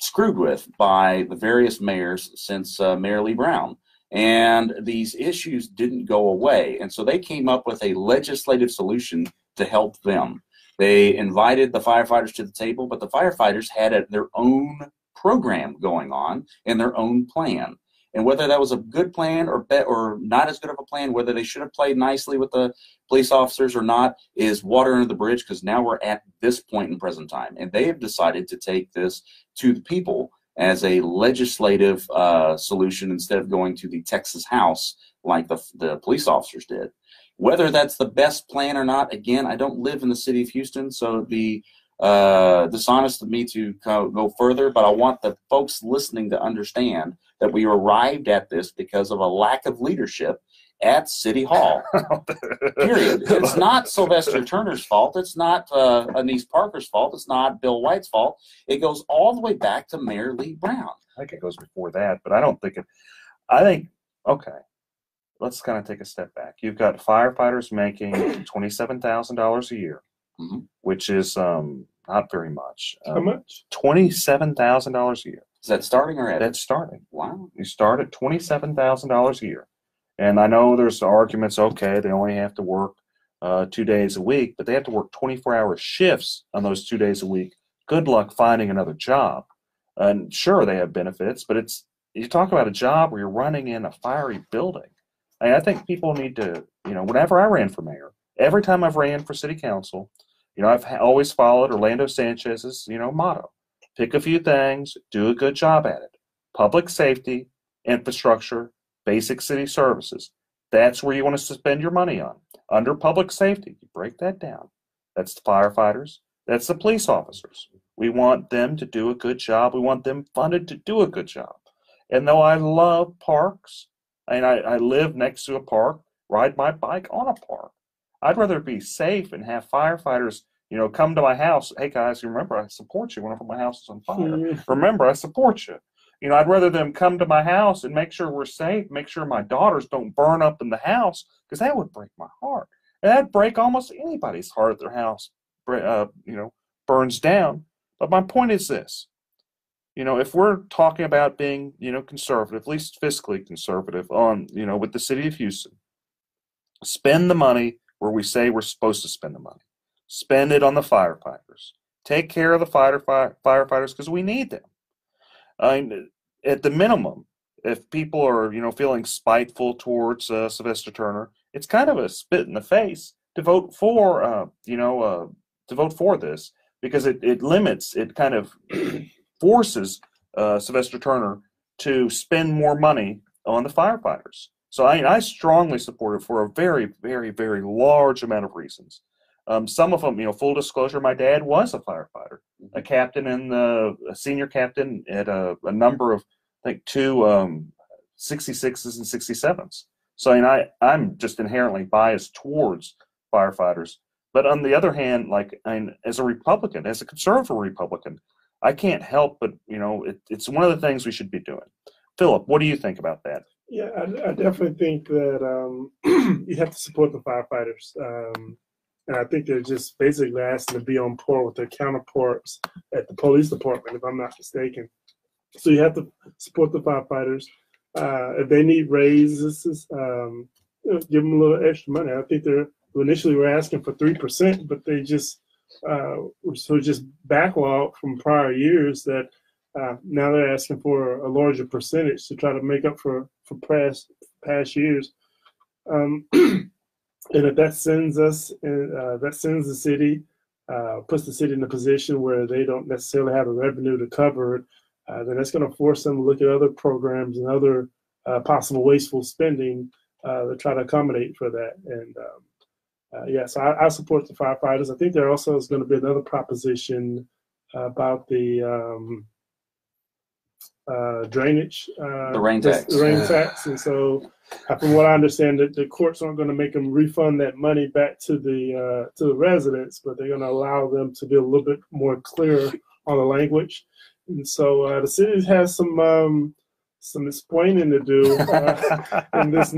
screwed with by the various mayors since Mayor Lee Brown. And these issues didn't go away. And so they came up with a legislative solution to help them. They invited the firefighters to the table, but the firefighters had their own program going on and their own plan. And whether that was a good plan or not as good of a plan, whether they should have played nicely with the police officers or not, is water under the bridge, because now we're at this point in present time. And they have decided to take this to the people as a legislative solution instead of going to the Texas House like the police officers did. Whether that's the best plan or not, again, I don't live in the city of Houston, so it'd be dishonest of me to go further, but I want the folks listening to understand that we arrived at this because of a lack of leadership at City Hall. Period. It's not Sylvester Turner's fault. It's not Anise Parker's fault. It's not Bill White's fault. It goes all the way back to Mayor Lee Brown. I think it goes before that, but I don't think it. I think, okay, let's kind of take a step back. You've got firefighters making $27,000 a year, which is not very much. How much? $27,000 a year. Is that starting or added? That's starting. Wow. You start at $27,000 a year. And I know there's arguments, okay, they only have to work 2 days a week, but they have to work 24-hour shifts on those 2 days a week. Good luck finding another job. And sure, they have benefits, but you talk about a job where you're running in a fiery building. I think people need to, whenever I ran for mayor, every time I've ran for city council, I've always followed Orlando Sanchez's, motto. Pick a few things, do a good job at it. Public safety, infrastructure, basic city services. That's where you want to spend your money on. Under public safety, you break that down. That's the firefighters. That's the police officers. We want them to do a good job. We want them funded to do a good job. And though I love parks, and I live next to a park, ride my bike on a park, I'd rather be safe and have firefighters, come to my house. Hey guys, remember I support you whenever my house is on fire. Remember, I support you. I'd rather them come to my house and make sure we're safe, make sure my daughters don't burn up in the house, because that would break my heart. And that'd break almost anybody's heart if their house, burns down. But my point is this. If we're talking about being, conservative, at least fiscally conservative on, with the city of Houston, spend the money where we say we're supposed to spend the money. Spend it on the firefighters. Take care of the firefighters because we need them. At the minimum, if people are, feeling spiteful towards Sylvester Turner, it's kind of a spit in the face to vote for, this, because it limits, it kind of forces Sylvester Turner to spend more money on the firefighters. So I strongly support it for a very, very, very large amount of reasons. Some of them, full disclosure, my dad was a firefighter, a captain and a senior captain at a number of, I think, two 66s and 67s. So I'm just inherently biased towards firefighters. But on the other hand, as a Republican, as a conservative Republican, I can't help but, it's one of the things we should be doing. Philip, what do you think about that? Yeah, I definitely think that you have to support the firefighters. And I think they're just basically asking to be on par with their counterparts at the police department, if I'm not mistaken. So you have to support the firefighters. If they need raises, give them a little extra money. I think initially were asking for 3%, but they just just backlogged from prior years that now they're asking for a larger percentage to try to make up for past years. And if that sends the city, puts the city in a position where they don't necessarily have the revenue to cover it, then that's going to force them to look at other programs and other possible wasteful spending to try to accommodate for that. And so I support the firefighters. I think there also is going to be another proposition about the drainage, the rain tax. The rain tax. And so, from what I understand, that the courts aren't going to make them refund that money back to the residents, but they're going to allow them to be a little bit more clear on the language. And so the city has some explaining to do in this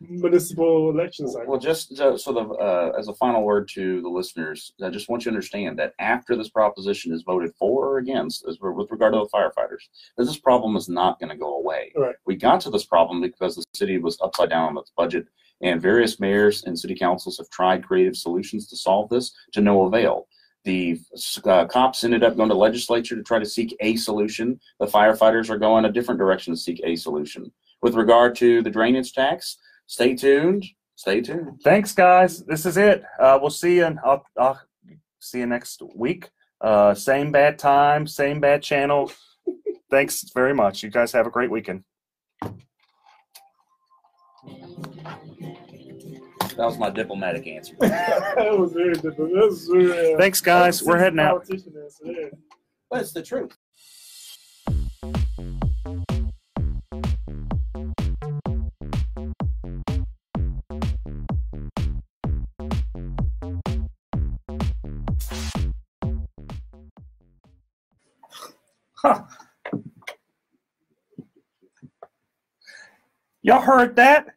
municipal election cycle. Well, just as a final word to the listeners, I just want you to understand that after this proposition is voted for or against, with regard to the firefighters, that this problem is not going to go away. Right. We got to this problem because the city was upside down on its budget, and various mayors and city councils have tried creative solutions to solve this to no avail. The cops ended up going to legislature to try to seek a solution. The firefighters are going a different direction to seek a solution. With regard to the drainage tax, stay tuned. Stay tuned. Thanks, guys. This is it. We'll see you, and I'll see you next week. Same bad time, same bad channel. Thanks very much. You guys have a great weekend. That was my diplomatic answer. That was very diplomatic. Thanks, guys. We're heading out. But it's the truth. Huh. Y'all heard that?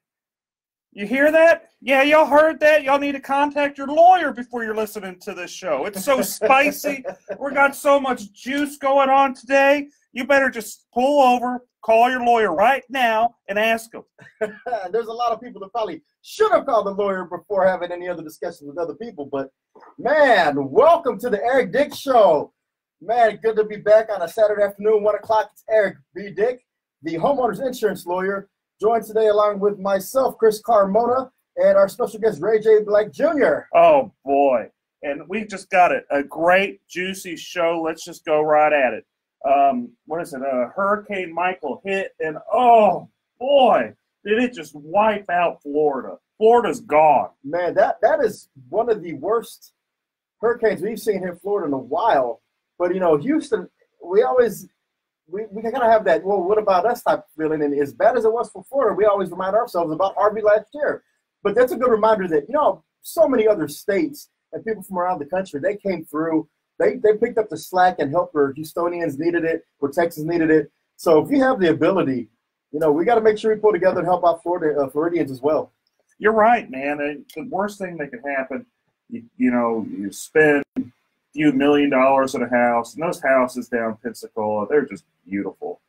You hear that? Yeah, y'all heard that? Y'all need to contact your lawyer before you're listening to this show. It's so spicy. We got so much juice going on today. You better just pull over, call your lawyer right now, and ask him. There's a lot of people that probably should have called the lawyer before having any other discussions with other people. But, man, welcome to the Eric Dick Show. Man, good to be back on a Saturday afternoon, 1 o'clock. It's Eric B. Dick, the homeowner's insurance lawyer, joined today along with myself, Chris Carmona, and our special guest, Ray J. Black Jr. Oh, boy. And we just got a great, juicy show. Let's just go right at it. What is it? Hurricane Michael hit, and oh, boy, did it just wipe out Florida. Florida's gone. Man, that is one of the worst hurricanes we've seen here in Florida in a while. But, you know, Houston, we kind of have that, well, what about us type of feeling. And as bad as it was for Florida, we always remind ourselves about Harvey last year. But that's a good reminder that, you know, so many other states and people from around the country, they came through. They picked up the slack and helped where Houstonians needed it, where Texas needed it. So if you have the ability, you know, we got to make sure we pull together and help out Floridians as well. You're right, man. The worst thing that could happen, you spend few $1 million in a house, and those houses down Pensacola, they're just beautiful,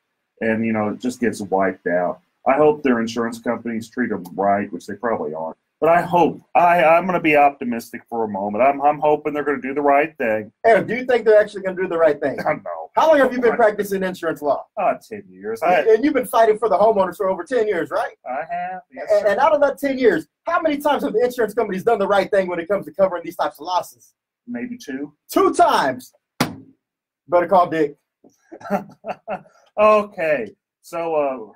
and it just gets wiped out. I hope their insurance companies treat them right, which they probably aren't. But I hope I'm going to be optimistic for a moment. I'm hoping they're going to do the right thing. Eric, do you think they're actually going to do the right thing? I don't know. How long have you been practicing insurance law? 10 years. And you've been fighting for the homeowners for over 10 years, right? I have. Yes, and out of that 10 years, how many times have the insurance companies done the right thing when it comes to covering these types of losses? Maybe 2. 2 times. Better call Dick. Okay. So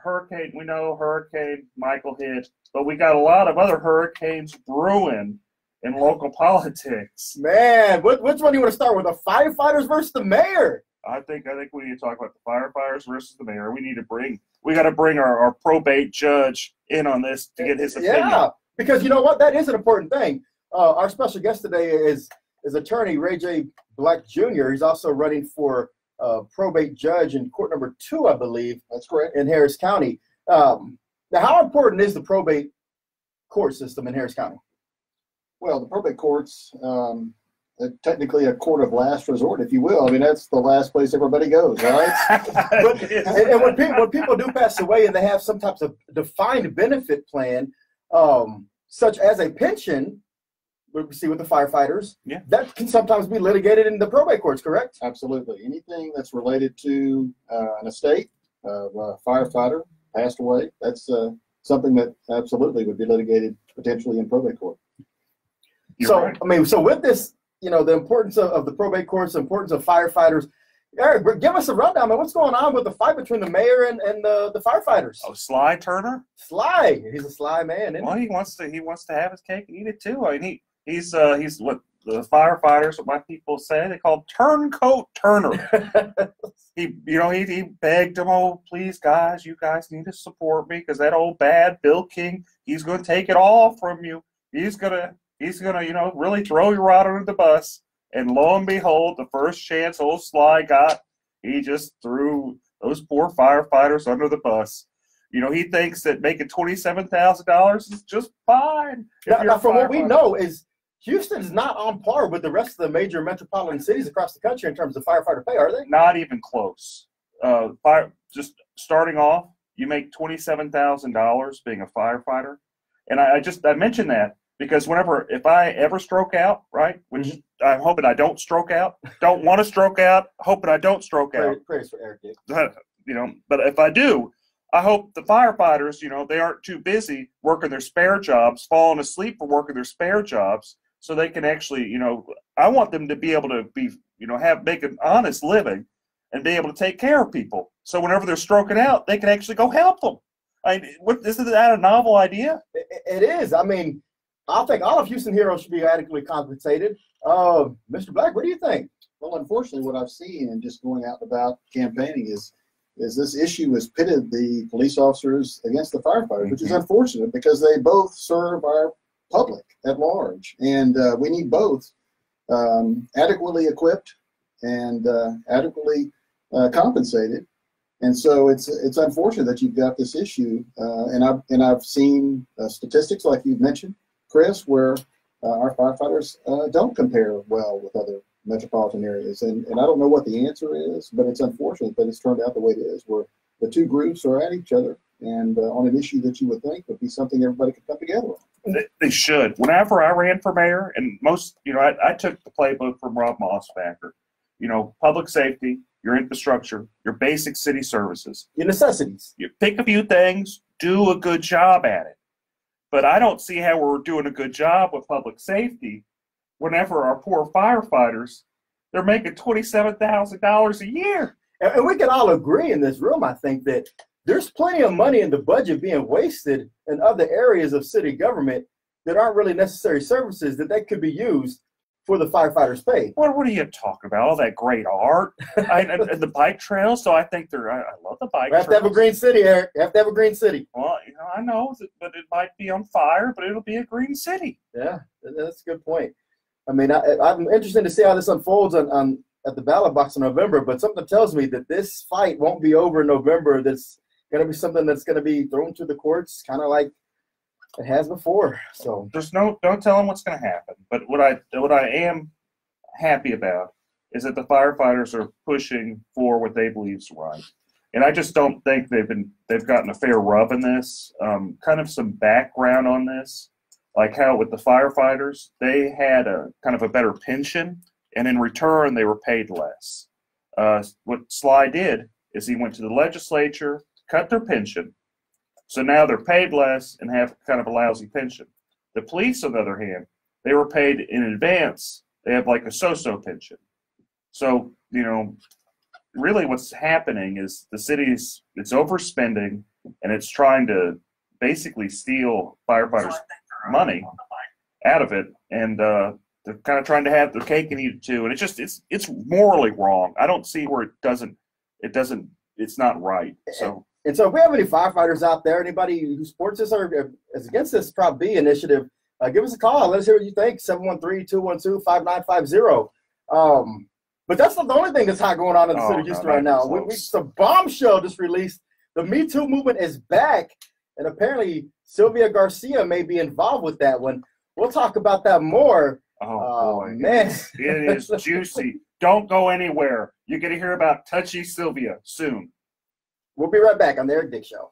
we know Hurricane Michael hit, but we got a lot of other hurricanes brewing in local politics. Man, which one do you want to start with? The firefighters versus the mayor? I think we need to talk about the firefighters versus the mayor. We got to bring our probate judge in on this to get his opinion. Yeah, because you know what? That is an important thing. Our special guest today is attorney Ray J. Black Jr. He's also running for probate judge in court number 2, I believe. That's correct. In Harris County. Now, how important is the probate court system in Harris County? Well, the probate courts, technically a court of last resort, if you will. I mean, that's the last place everybody goes, right? and when people do pass away and they have some types of defined benefit plan, such as a pension, we see with the firefighters, that can sometimes be litigated in the probate courts, correct? Absolutely. Anything that's related to an estate of a firefighter passed away, that's something that absolutely would be litigated potentially in probate court. Right. I mean, so with this, the importance of the probate courts, the importance of firefighters, Eric, give us a rundown, man. What's going on with the fight between the mayor and the firefighters? Oh, Sly Turner? Sly. He's a sly man, isn't he wants to have his cake and eat it too. I mean, he's what the firefighters, what my people say, they call him Turncoat Turner. he begged them, oh, please, guys, you guys need to support me because that old bad Bill King, he's going to take it all from you. He's gonna, really throw you right under the bus. And lo and behold, the first chance old Sly got, he just threw those poor firefighters under the bus. He thinks that making $27,000 is just fine. Now, from what we know, is Houston is not on par with the rest of the major metropolitan cities across the country in terms of firefighter pay, are they? Not even close. Just starting off, you make $27,000 being a firefighter. And I mentioned that because if I ever stroke out, right, which I'm hoping I don't stroke out, don't want to stroke out, hoping I don't stroke out. Praise for Eric. But if I do, I hope the firefighters, they aren't too busy working their spare jobs, falling asleep for working their spare jobs, so they can actually, I want them to be able to be, make an honest living and be able to take care of people. So whenever they're stroking out, they can actually go help them. Isn't that a novel idea? It is. I mean, I think all of Houston heroes should be adequately compensated. Mr. Black, what do you think? Well, unfortunately, what I've seen and just going out and about campaigning is this issue has pitted the police officers against the firefighters, which is unfortunate because they both serve our public at large. And we need both adequately equipped and adequately compensated. And so it's unfortunate that you've got this issue. And I've seen statistics like you've mentioned, Chris, where our firefighters don't compare well with other metropolitan areas. And I don't know what the answer is, but it's unfortunate that it's turned out the way it is, where the two groups are at each other and on an issue that you would think would be something everybody could come together on. They should. Whenever I ran for mayor, and most, I took the playbook from Rob Mossbacker, public safety, your infrastructure, your basic city services. Your necessities. You pick a few things, do a good job at it. But I don't see how we're doing a good job with public safety whenever our poor firefighters, they're making $27,000 a year. And we can all agree in this room, I think, that there's plenty of money in the budget being wasted in other areas of city government that aren't really necessary services that could be used for the firefighters' pay. What are you talking about? All that great art and the bike trails. So I think I love the bike trails. We have to have a green city, Eric. You have to have a green city. Well, I know, but it might be on fire, but it'll be a green city. Yeah, that's a good point. I mean, I'm interested to see how this unfolds at the ballot box in November, but something tells me that this fight won't be over in November. That's going to be something that's going to be thrown to the courts, kind of like it has before. So don't tell them what's going to happen. But what I am happy about is that the firefighters are pushing for what they believe is right. And I just don't think they've gotten a fair rub in this. Kind of some background on this, like how with the firefighters, they had a kind of a better pension, and in return they were paid less. What Sly did is he went to the legislature, cut their pension, so now they're paid less and have kind of a lousy pension. The police, on the other hand, they were paid in advance. They have like a so-so pension. So, really what's happening is the city's, it's overspending, and it's trying to basically steal firefighters' money out of it. And They're kind of trying to have their cake and eat it too, and it's morally wrong. I don't see where it's not right. So. And so if we have any firefighters out there, anybody who supports this or is against this Prop B initiative, give us a call. Let us hear what you think. 713-212-5950. But that's not the only thing that's hot going on in the city of Houston right now. It's a bombshell just released. The Me Too movement is back, and apparently Sylvia Garcia may be involved with that one. We'll talk about that more. Oh, boy. Man. It is juicy. Don't go anywhere. You're going to hear about Touchy Sylvia soon. We'll be right back on the Eric Dick Show.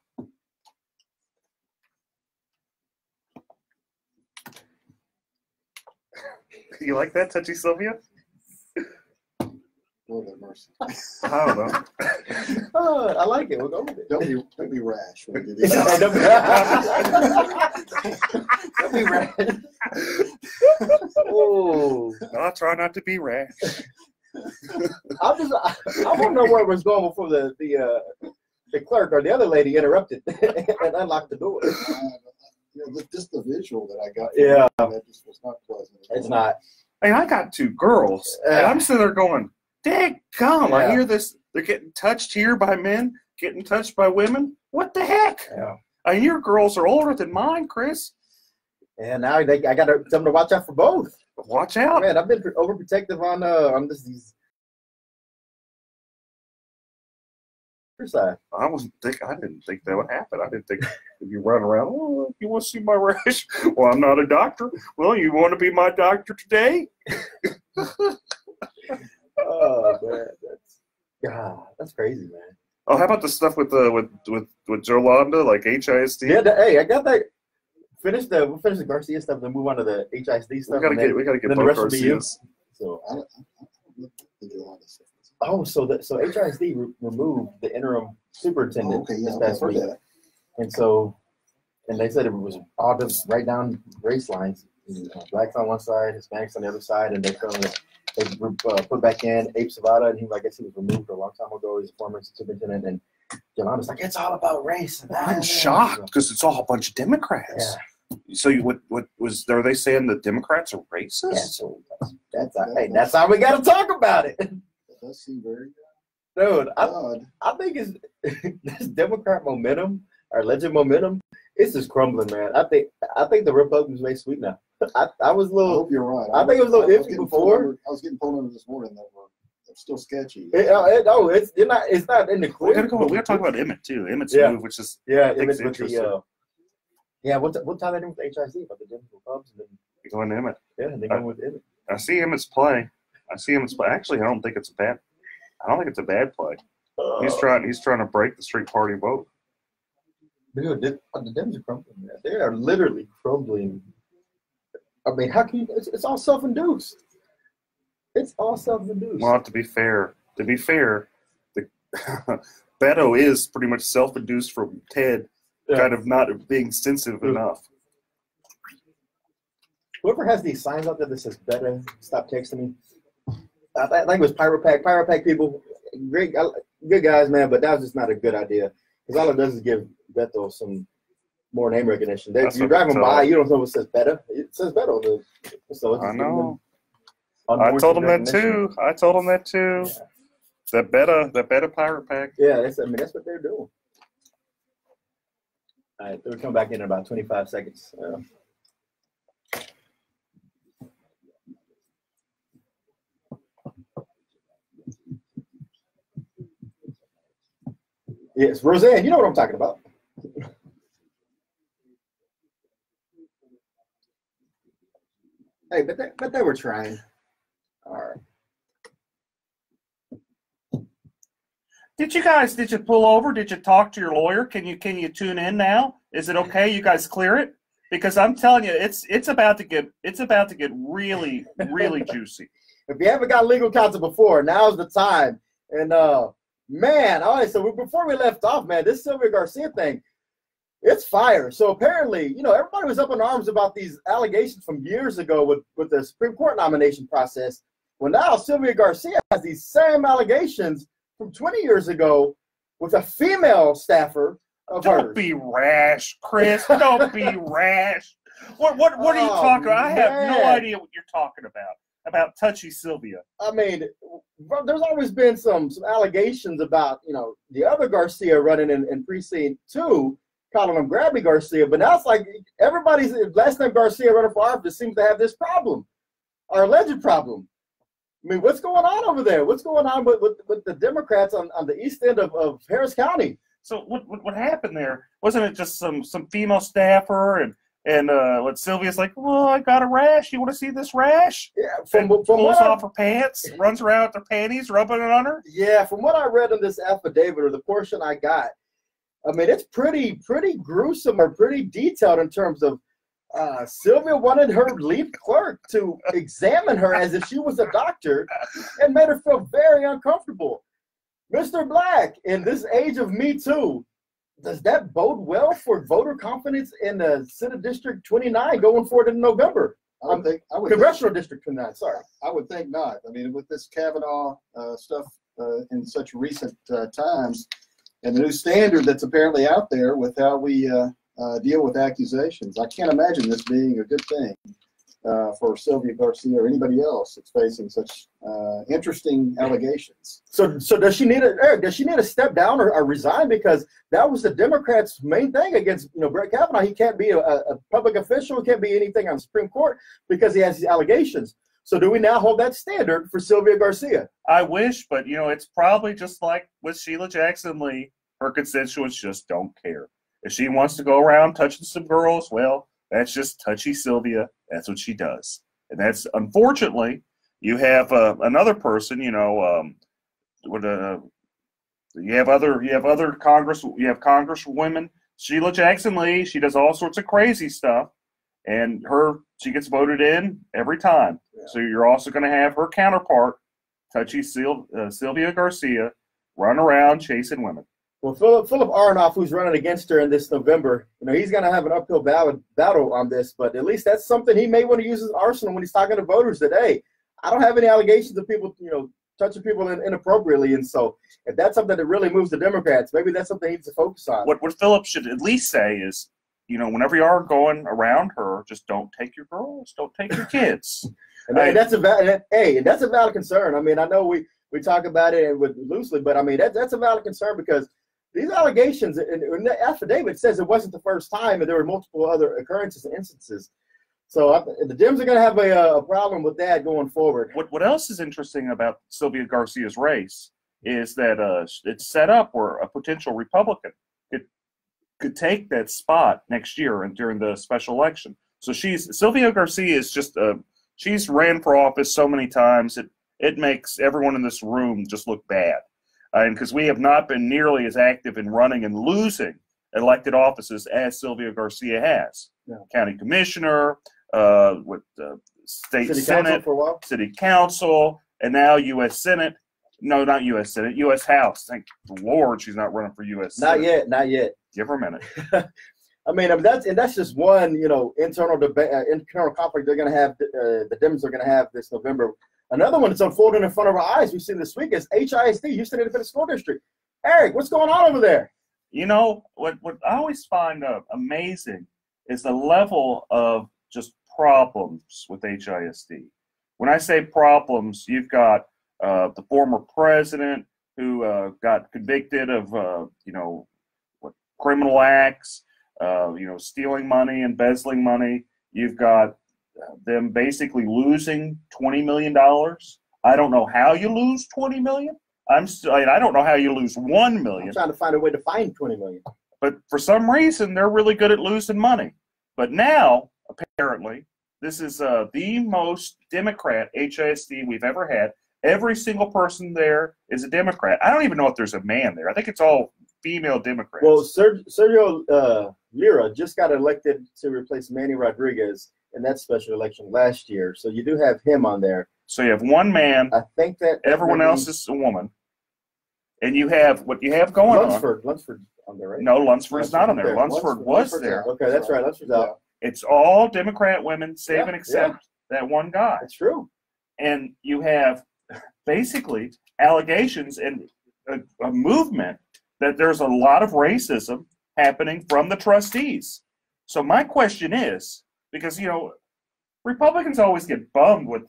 You like that, Touchy Sylvia? Lord have mercy. I don't know. I like it. We'll go with it. Don't be rash when you do Don't be rash. Oh. No, I try not to be rash. I want to know where it was going before the clerk or the other lady interrupted and unlocked the door. Just the visual that I got. Yeah. That just was not pleasant. It's not. Hey, I got two girls, and I'm sitting there going, "Dang, come!" I hear this. They're getting touched here by men, getting touched by women. What the heck? Yeah. I mean, your girls are older than mine, Chris. And now I got to tell them to watch out for both. Watch out, man! I've been overprotective on these. Side. I didn't think that would happen. I didn't think if you run around, oh, you want to see my rash? Well, I'm not a doctor. Well, you want to be my doctor today? Oh man, that's crazy, man. Oh, how about the stuff with Jolanda, like HISD? Yeah, hey, I got that. We'll finish the Garcia stuff, then move on to the HISD stuff. We gotta get both Garcias. So so HISD removed the interim superintendent this past week, and they said it was all just right down race lines, blacks on one side, Hispanics on the other side, and they put back in Abe Savada, and I guess he was removed a long time ago. He's a former superintendent, and Yolanda's like, it's all about race. I'm shocked because it's all a bunch of Democrats. Yeah. So are they saying the Democrats are racist? Yeah, so that's how we got to talk about it. That seems very good. Dude, I think it's this Democrat momentum, our alleged momentum, it's just crumbling, man. I think the Republicans may sweep now. I was a little. I hope you're right. I think it was a little iffy before. I was getting pulled over this morning that were still sketchy. It's not in the clear. We gotta talk about Emmett too. Emmett's move, which is Emmett with the what time they do with the HIC about the Denver Cubs and then they go into Emmett. Yeah, and they go with Emmett. I see Emmett's play. Actually, I don't think it's a bad play. He's trying to break the street party vote. Dude, the Dems are crumbling, man. They are literally crumbling. I mean, how can you? It's all self-induced. It's all self-induced. Well, to be fair, the Beto is pretty much self-induced from Ted, kind of not being sensitive enough. Whoever has these signs out there that says "Beto, stop texting me," I think it was Pyropack. Pyropack people, great, good guys, man, but that was just not a good idea because all it does is give Beto some more name recognition. You're driving by, you don't know what says Beto. It says Beto. So I know. I told him that too. Yeah. That Beto Pirate Pack. Yeah, that's what they're doing. All right, they'll come back in about 25 seconds. Yes, Roseanne, you know what I'm talking about. Hey, but they were trying. All right. Did you pull over? Did you talk to your lawyer? Can you tune in now? Is it okay? You guys clear it? Because I'm telling you, it's about to get really, really juicy. If you haven't got legal counsel before, now's the time. And man, all right, so before we left off, man, this Sylvia Garcia thing, it's fire. So apparently, everybody was up in arms about these allegations from years ago with the Supreme Court nomination process. Well, now Sylvia Garcia has these same allegations from 20 years ago with a female staffer of hers. Don't be rash, Chris. Don't be rash. What are you talking about? I have no man. idea what you're talking about touchy Sylvia. I mean, there's always been some allegations about, the other Garcia running in precinct 2, calling him Grabby Garcia, but now it's like everybody's last name Garcia running for office seems to have this problem, or alleged problem. I mean, what's going on over there? What's going on with the Democrats on the east end of Harris County? So what happened there? Wasn't it just some female staffer and what Sylvia's like, well, I got a rash. You want to see this rash? Yeah, pulls off her pants, runs around with her panties, rubbing it on her. Yeah, from what I read in this affidavit or the portion I got, I mean, it's pretty gruesome or pretty detailed in terms of Sylvia wanted her lead clerk to examine her as if she was a doctor and made her feel very uncomfortable. Mr. Black, in this age of Me Too, does that bode well for voter confidence in Senate District 29 going forward in November? Congressional District 29, sorry. I would think not. I mean, with this Kavanaugh stuff in such recent times, and the new standard that's apparently out there with how we deal with accusations, I can't imagine this being a good thing for Sylvia Garcia or anybody else that's facing such interesting allegations. So does she need to step down or resign, because that was the Democrats' main thing against Brett Kavanaugh? He can't be a public official, he can't be anything on the Supreme Court because he has these allegations. So do we now hold that standard for Sylvia Garcia? I wish, but it's probably just like with Sheila Jackson Lee. Her constituents just don't care. If she wants to go around touching some girls, well, that's just touchy Sylvia. That's what she does, and that's unfortunately. You have another person, you have Congresswomen. Sheila Jackson Lee, she does all sorts of crazy stuff, and she gets voted in every time. Yeah. So you're also going to have her counterpart, touchy Sylvia Garcia, run around chasing women. Well, Philip Aronoff, who's running against her in this November, he's going to have an uphill battle on this, but at least that's something he may want to use as an arsenal when he's talking to voters that, hey, I don't have any allegations of people, touching people inappropriately. And so if that's something that really moves the Democrats, maybe that's something he needs to focus on. What Philip should at least say is, whenever you are going around her, just don't take your girls, don't take your kids. and that's a valid concern. I mean, I know we talk about it loosely, but I mean, that's a valid concern because these allegations in the affidavit says it wasn't the first time, and there were multiple other occurrences and instances. So the Dems are going to have a problem with that going forward. What else is interesting about Sylvia Garcia's race is that it's set up where a potential Republican could take that spot next year and during the special election. So Sylvia Garcia is just she's ran for office so many times it makes everyone in this room just look bad. And because we have not been nearly as active in running and losing elected offices as Sylvia Garcia has. Yeah. County commissioner, state City Senate, Council for a while. City Council, and now U.S. Senate. No, not U.S. Senate, U.S. House. Thank the Lord she's not running for U.S. Senate. Not yet. Give her a minute. I mean, that's just one, internal debate, internal conflict they're going to have. The Dems are going to have this November. Another one that's unfolding in front of our eyes we've seen this week is HISD, Houston Independent School District. Eric, what's going on over there? What I always find amazing is the level of just problems with HISD. When I say problems, you've got the former president who got convicted of criminal acts, stealing money, embezzling money. You've got them basically losing $20 million. I don't know how you lose $20 million. I don't know how you lose $1 million. I'm trying to find a way to find $20 million. But for some reason, they're really good at losing money. But now, apparently, this is the most Democrat HISD we've ever had. Every single person there is a Democrat. I don't even know if there's a man there. I think it's all female Democrats. Well, Sergio Lira just got elected to replace Manny Rodriguez in that special election last year. So you do have him on there. So you have one man. I think that everyone else is a woman. And you have what you have going Lunsford on there, right? No, Lunsford is not on there. Lunsford was there. Okay, that's right. Lunsford's out. It's all Democrat women, save and except that one guy. That's true. And you have basically allegations and a movement that there's a lot of racism happening from the trustees. So my question is, because Republicans always get bummed with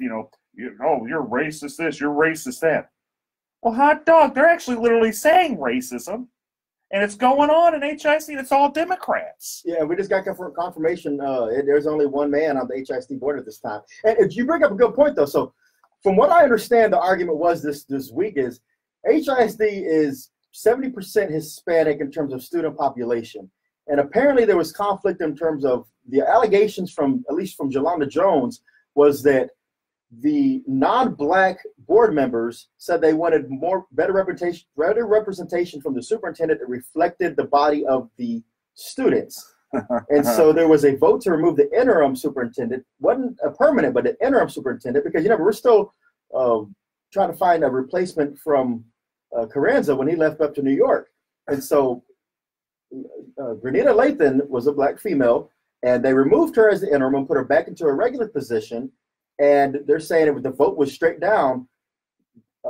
oh, you're racist this, you're racist that. Well, hot dog, they're actually literally saying racism, and it's going on in HIC. It's all Democrats. Yeah, we just got confirmation. There's only one man on the HIC board at this time. And you bring up a good point, though. So, from what I understand, the argument was this week is HISD is 70% Hispanic in terms of student population, and apparently there was conflict in terms of the allegations from at least from Jolanda Jones was that the non-black board members said they wanted better representation from the superintendent that reflected the body of the students. And so there was a vote to remove the interim superintendent. Wasn't a permanent, but an interim superintendent, because we're still trying to find a replacement from Carranza when he left up to New York. And so Grenita Lathan was a black female, and they removed her as the interim and put her back into a regular position. And they're saying if the vote was straight down,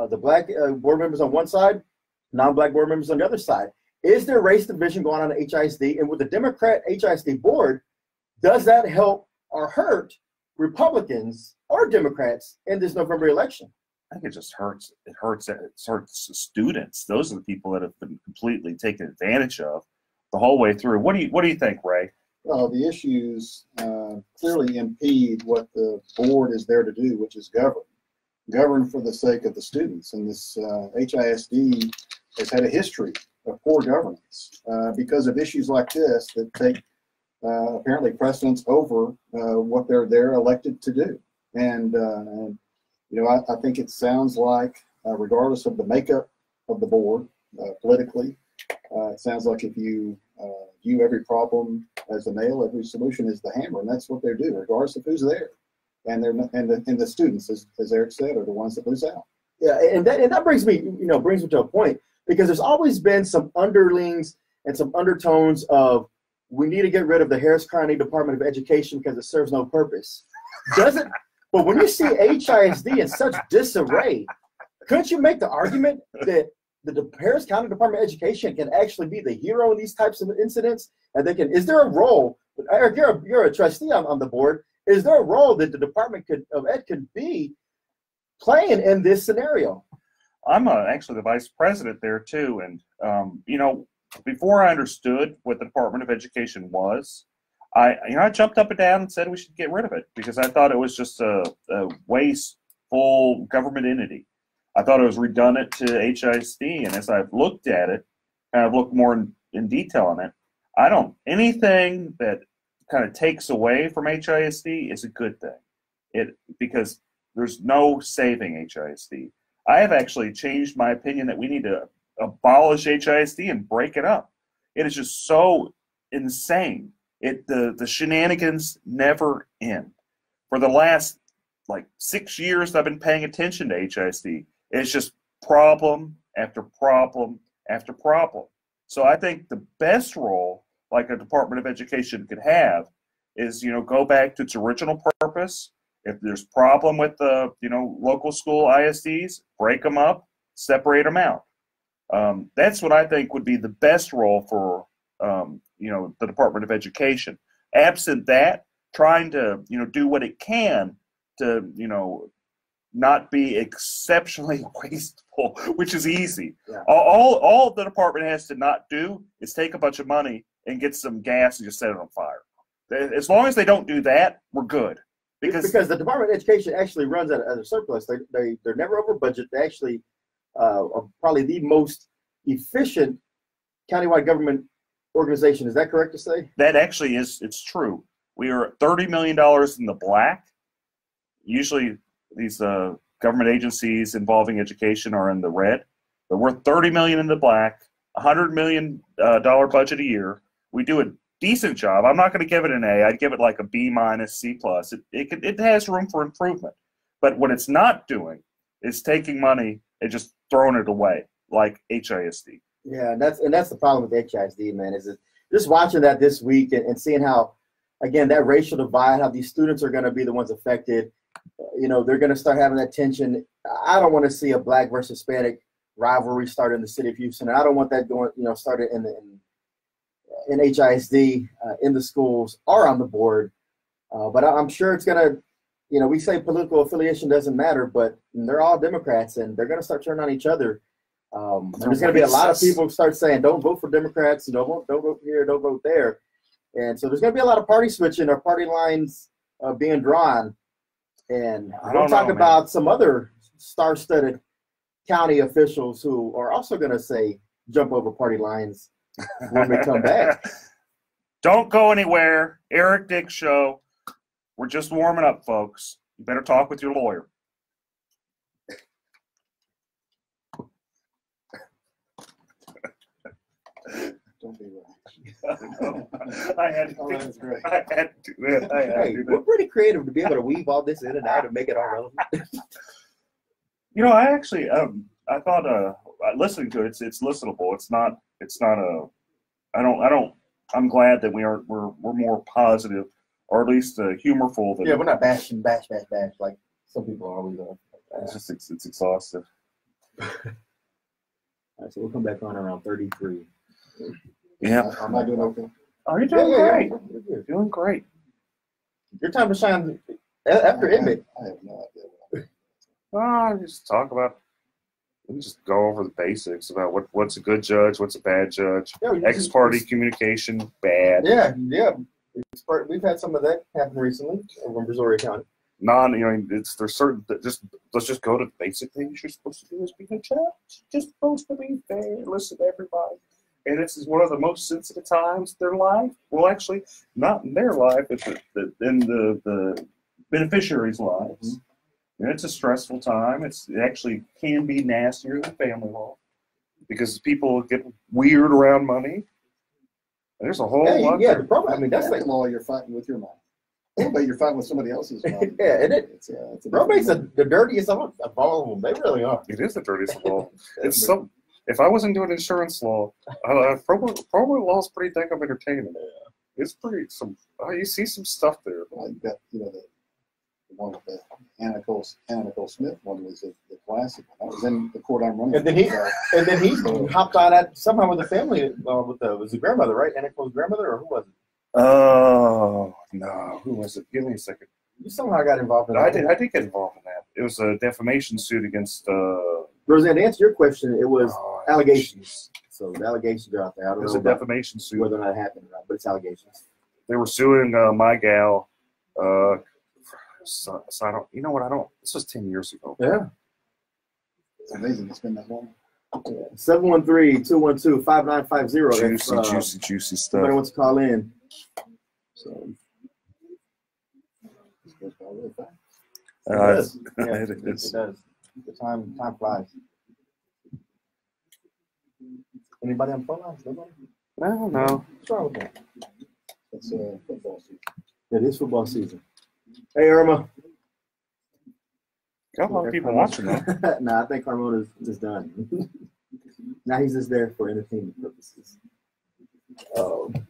the black board members on one side, non-black board members on the other side. Is there race division going on at HISD? And with the Democrat HISD board, does that help or hurt Republicans or Democrats in this November election? I think it just hurts. It hurts students. Those are the people that have been completely taken advantage of the whole way through. What do you think, Ray? Well, the issues clearly impede what the board is there to do, which is govern for the sake of the students. And this HISD has had a history of poor governance because of issues like this that take apparently precedence over what they're elected to do. And I think it sounds like, regardless of the makeup of the board politically, it sounds like if you view every problem as a nail, every solution is the hammer, and that's what they do, regardless of who's there. And the students, as Eric said, are the ones that lose out. Yeah, and that brings me to a point, because there's always been some underlings and some undertones of we need to get rid of the Harris County Department of Education because it serves no purpose. Doesn't? But when you see HISD in such disarray, couldn't you make the argument that the Harris County Department of Education can actually be the hero in these types of incidents? And they can. Is there a role? Eric, you're a trustee on the board. Is there a role that the Department of Ed could be playing in this scenario? I'm actually the vice president there too, and before I understood what the Department of Education was, I jumped up and down and said we should get rid of it because I thought it was just a wasteful government entity. I thought it was redundant to HISD, and as I've looked at it, and I've looked more in detail on it, anything that kind of takes away from HISD is a good thing. Because there's no saving HISD. I have actually changed my opinion that we need to abolish HISD and break it up. It is just so insane. The shenanigans never end. For the last 6 years I've been paying attention to HISD. It's just problem after problem after problem. So I think the best role like a Department of Education could have is, go back to its original purpose. If there's problem with the, local school ISDs, break them up, separate them out. That's what I think would be the best role for, the Department of Education. Absent that, trying to, do what it can to, not be exceptionally wasteful, which is easy. Yeah. All the department has to not do is take a bunch of money and get some gas and just set it on fire. As long as they don't do that, we're good. Because the Department of Education actually runs at a surplus. They're never over budget. They actually are probably the most efficient countywide government organization. Is that correct to say? That actually is. It's true. We are $30 million in the black. Usually these government agencies involving education are in the red, but we're $30 million in the black, $100 million budget a year. We do a decent job. I'm not going to give it an A. I'd give it like a B-, C+. It has room for improvement. But what it's not doing is taking money and just throwing it away like HISD. Yeah, and that's the problem with HISD, man, is just watching that this week and seeing how, again, that racial divide, how these students are going to be the ones affected. They're going to start having that tension. I don't want to see a black versus Hispanic rivalry start in the city of Houston. And I don't want that going, started in HISD, in the schools or on the board. But I'm sure it's gonna, we say political affiliation doesn't matter, but they're all Democrats, and they're gonna start turning on each other. And there's gonna be a lot of people who start saying, "Don't vote for Democrats, don't vote here, don't vote there," and so there's gonna be a lot of party switching or party lines being drawn. And we'll talk about some other star-studded county officials who are also gonna say, "Jump over party lines" when we come back. Don't go anywhere. Eric Dick Show. We're just warming up, folks. You better talk with your lawyer. Don't be right. I had to do it. Hey, we're pretty creative to be able to weave all this in and out and make it all relevant. I actually, I thought, listening to it, it's listenable. It's not I'm glad that we're more positive, or at least humorful. Than, yeah, we're not bashing, bash like some people always are. It's exhaustive. All right, so we'll come back on around 33. Yeah. Am I doing okay? Oh, you're doing great. Yeah. You're doing great. Your time to shine after Inmate. I have no idea. Just talk about. We just go over the basics about what's a good judge, what's a bad judge. Yeah, Ex-party communication, bad. Yeah. We've had some of that happen recently over in Brazoria County. There's certain let's just go to the basic things you're supposed to do as being a judge. You're just supposed to be fair, listen to everybody. And this is one of the most sensitive times of their life. Well, actually, not in their life, but in the beneficiaries' lives. And it's a stressful time. It actually can be nastier than family law because people get weird around money. There's a whole lot. Yeah, the problem. I mean, that's like law. You're fighting with your mind. But you're fighting with somebody else's mind. Yeah, and it's probate's the dirtiest of all of them. They really are. It is the dirtiest of all. If I wasn't doing insurance law, probate law is pretty dang entertaining. Yeah. It's pretty you see some stuff there. Well, you got the one with the Anna Nicole Smith one was the classic one. That was in the court I'm running. And then he hopped on that somehow with the family was the grandmother, right? Anna Nicole's grandmother, or who was it? Oh no, who was it? Give me a second. You somehow got involved in that. I did get involved in that. It was a defamation suit against. Roseanne, to answer your question, it was allegations. So the allegations are out there. I don't know a defamation suit. Whether or not it happened or not, but it's allegations. They were suing my gal. So I don't. You know what? This was 10 years ago. Yeah. It's amazing. It's been that long. 713-212-5950. Juicy stuff. Somebody wants to call in. So. It goes by really fast. It does. The time flies. Anybody on the phone lines? Nobody? No. What's wrong with that? It's football season. It is football season. Hey, Irma. Got a lot of people watching that. Nah, I think Carmona is done. Now he's just there for entertainment purposes. But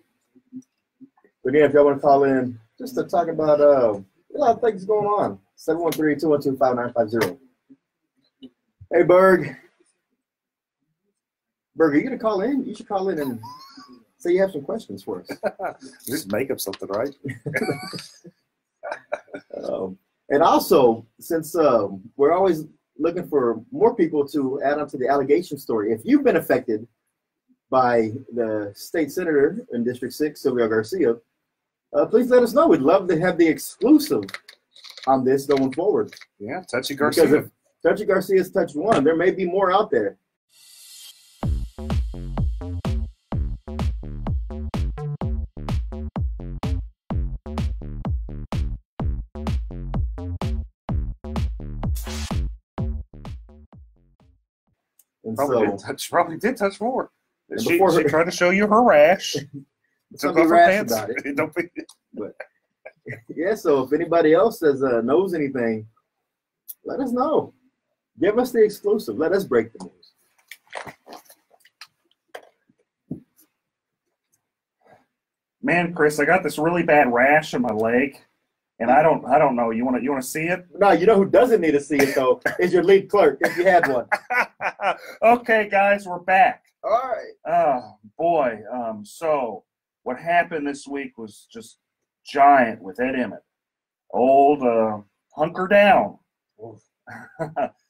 yeah, if y'all want to call in just to talk about a lot of things going on. 713-212-5950. Hey, Berg. Berg, are you going to call in? You should call in and say you have some questions for us. Just make up something, right? And also, since we're always looking for more people to add on to the allegation story, if you've been affected by the state senator in District 6, Sylvia Garcia, please let us know. We'd love to have the exclusive on this going forward. Yeah, Touchy Garcia. Because if Touchy Garcia's touched one, there may be more out there. And probably did touch more. She tried to show you her rash. Don't be rash about it. But, yeah, so if anybody else knows anything, let us know. Give us the exclusive. Let us break the news. Man, Chris, I got this really bad rash on my leg, and I don't know. You want to see it? No, you know who doesn't need to see it though is your lead clerk if you had one. Okay, guys, we're back. All right. Oh boy. So what happened this week was just giant with Ed Emmett. old hunker down.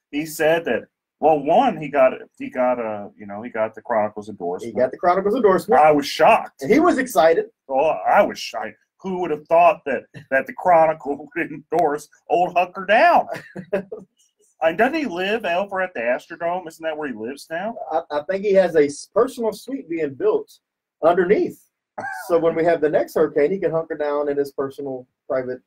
He said that. Well, one, he got the Chronicles endorsement. He got the Chronicles endorsement. I was shocked. And he was excited. Oh, I was shocked. Who would have thought that the Chronicle would endorse old hunker down? And doesn't he live over at the Astrodome? Isn't that where he lives now? I think he has a personal suite being built underneath. So when we have the next hurricane, he can hunker down in his personal private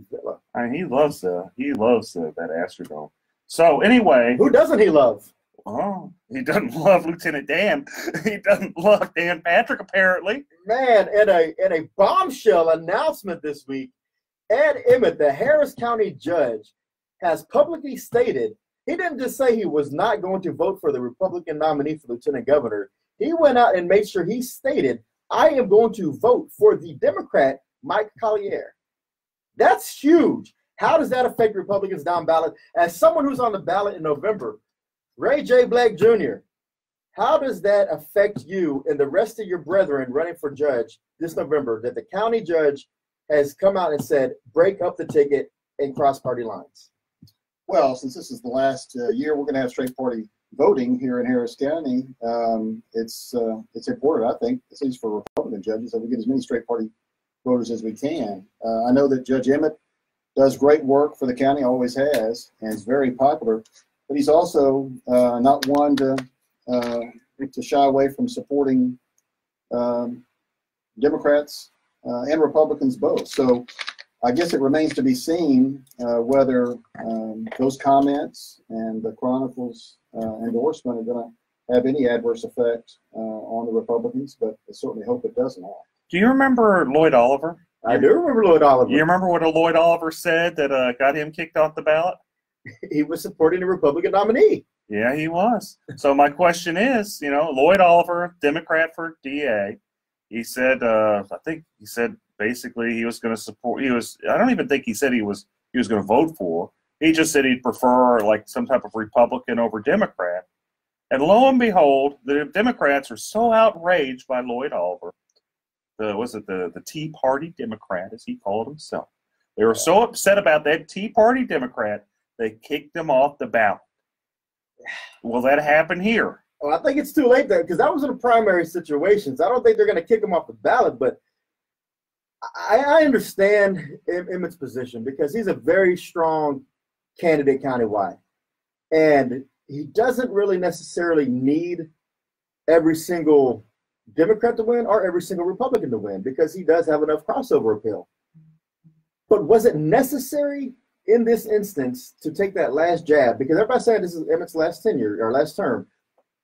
villa. I mean, he loves that Astrodome. So anyway, who doesn't he love? Oh, he doesn't love Lieutenant Dan. He doesn't love Dan Patrick, apparently. Man, in a bombshell announcement this week, Ed Emmett, the Harris County judge, has publicly stated he didn't just say he was not going to vote for the Republican nominee for lieutenant governor. He went out and made sure he stated, I am going to vote for the Democrat, Mike Collier. That's huge. How does that affect Republicans down ballot? As someone who's on the ballot in November, Ray J. Black Jr., how does that affect you and the rest of your brethren running for judge this November that the county judge has come out and said, break up the ticket and cross party lines? Well, since this is the last year we're going to have straight party voting here in Harris County, it's important, I think, at least for Republican judges, that we get as many straight party voters as we can. I know that Judge Emmett does great work for the county, always has, and is very popular. But he's also not one to shy away from supporting Democrats and Republicans both. So I guess it remains to be seen whether those comments and the Chronicles endorsement are going to have any adverse effect on the Republicans, but I certainly hope it does not. Do you remember Lloyd Oliver? I do remember Lloyd Oliver. You remember what Lloyd Oliver said that got him kicked off the ballot? He was supporting the Republican nominee. Yeah, he was. So my question is, Lloyd Oliver, Democrat for DA, he said, I think he said basically he was going to support. I don't even think he said he was going to vote for. He just said he'd prefer like some type of Republican over Democrat. And lo and behold, the Democrats are so outraged by Lloyd Oliver. The Tea Party Democrat, as he called himself. They were so upset about that Tea Party Democrat, they kicked him off the ballot. Will that happen here? Well, I think it's too late there because that was in a primary situations. I don't think they're going to kick him off the ballot, but I understand Emmett's position because he's a very strong candidate countywide. And he doesn't really necessarily need every single Democrat to win or every single Republican to win because he does have enough crossover appeal. But was it necessary in this instance to take that last jab? Because everybody said this is Emmett's last tenure or last term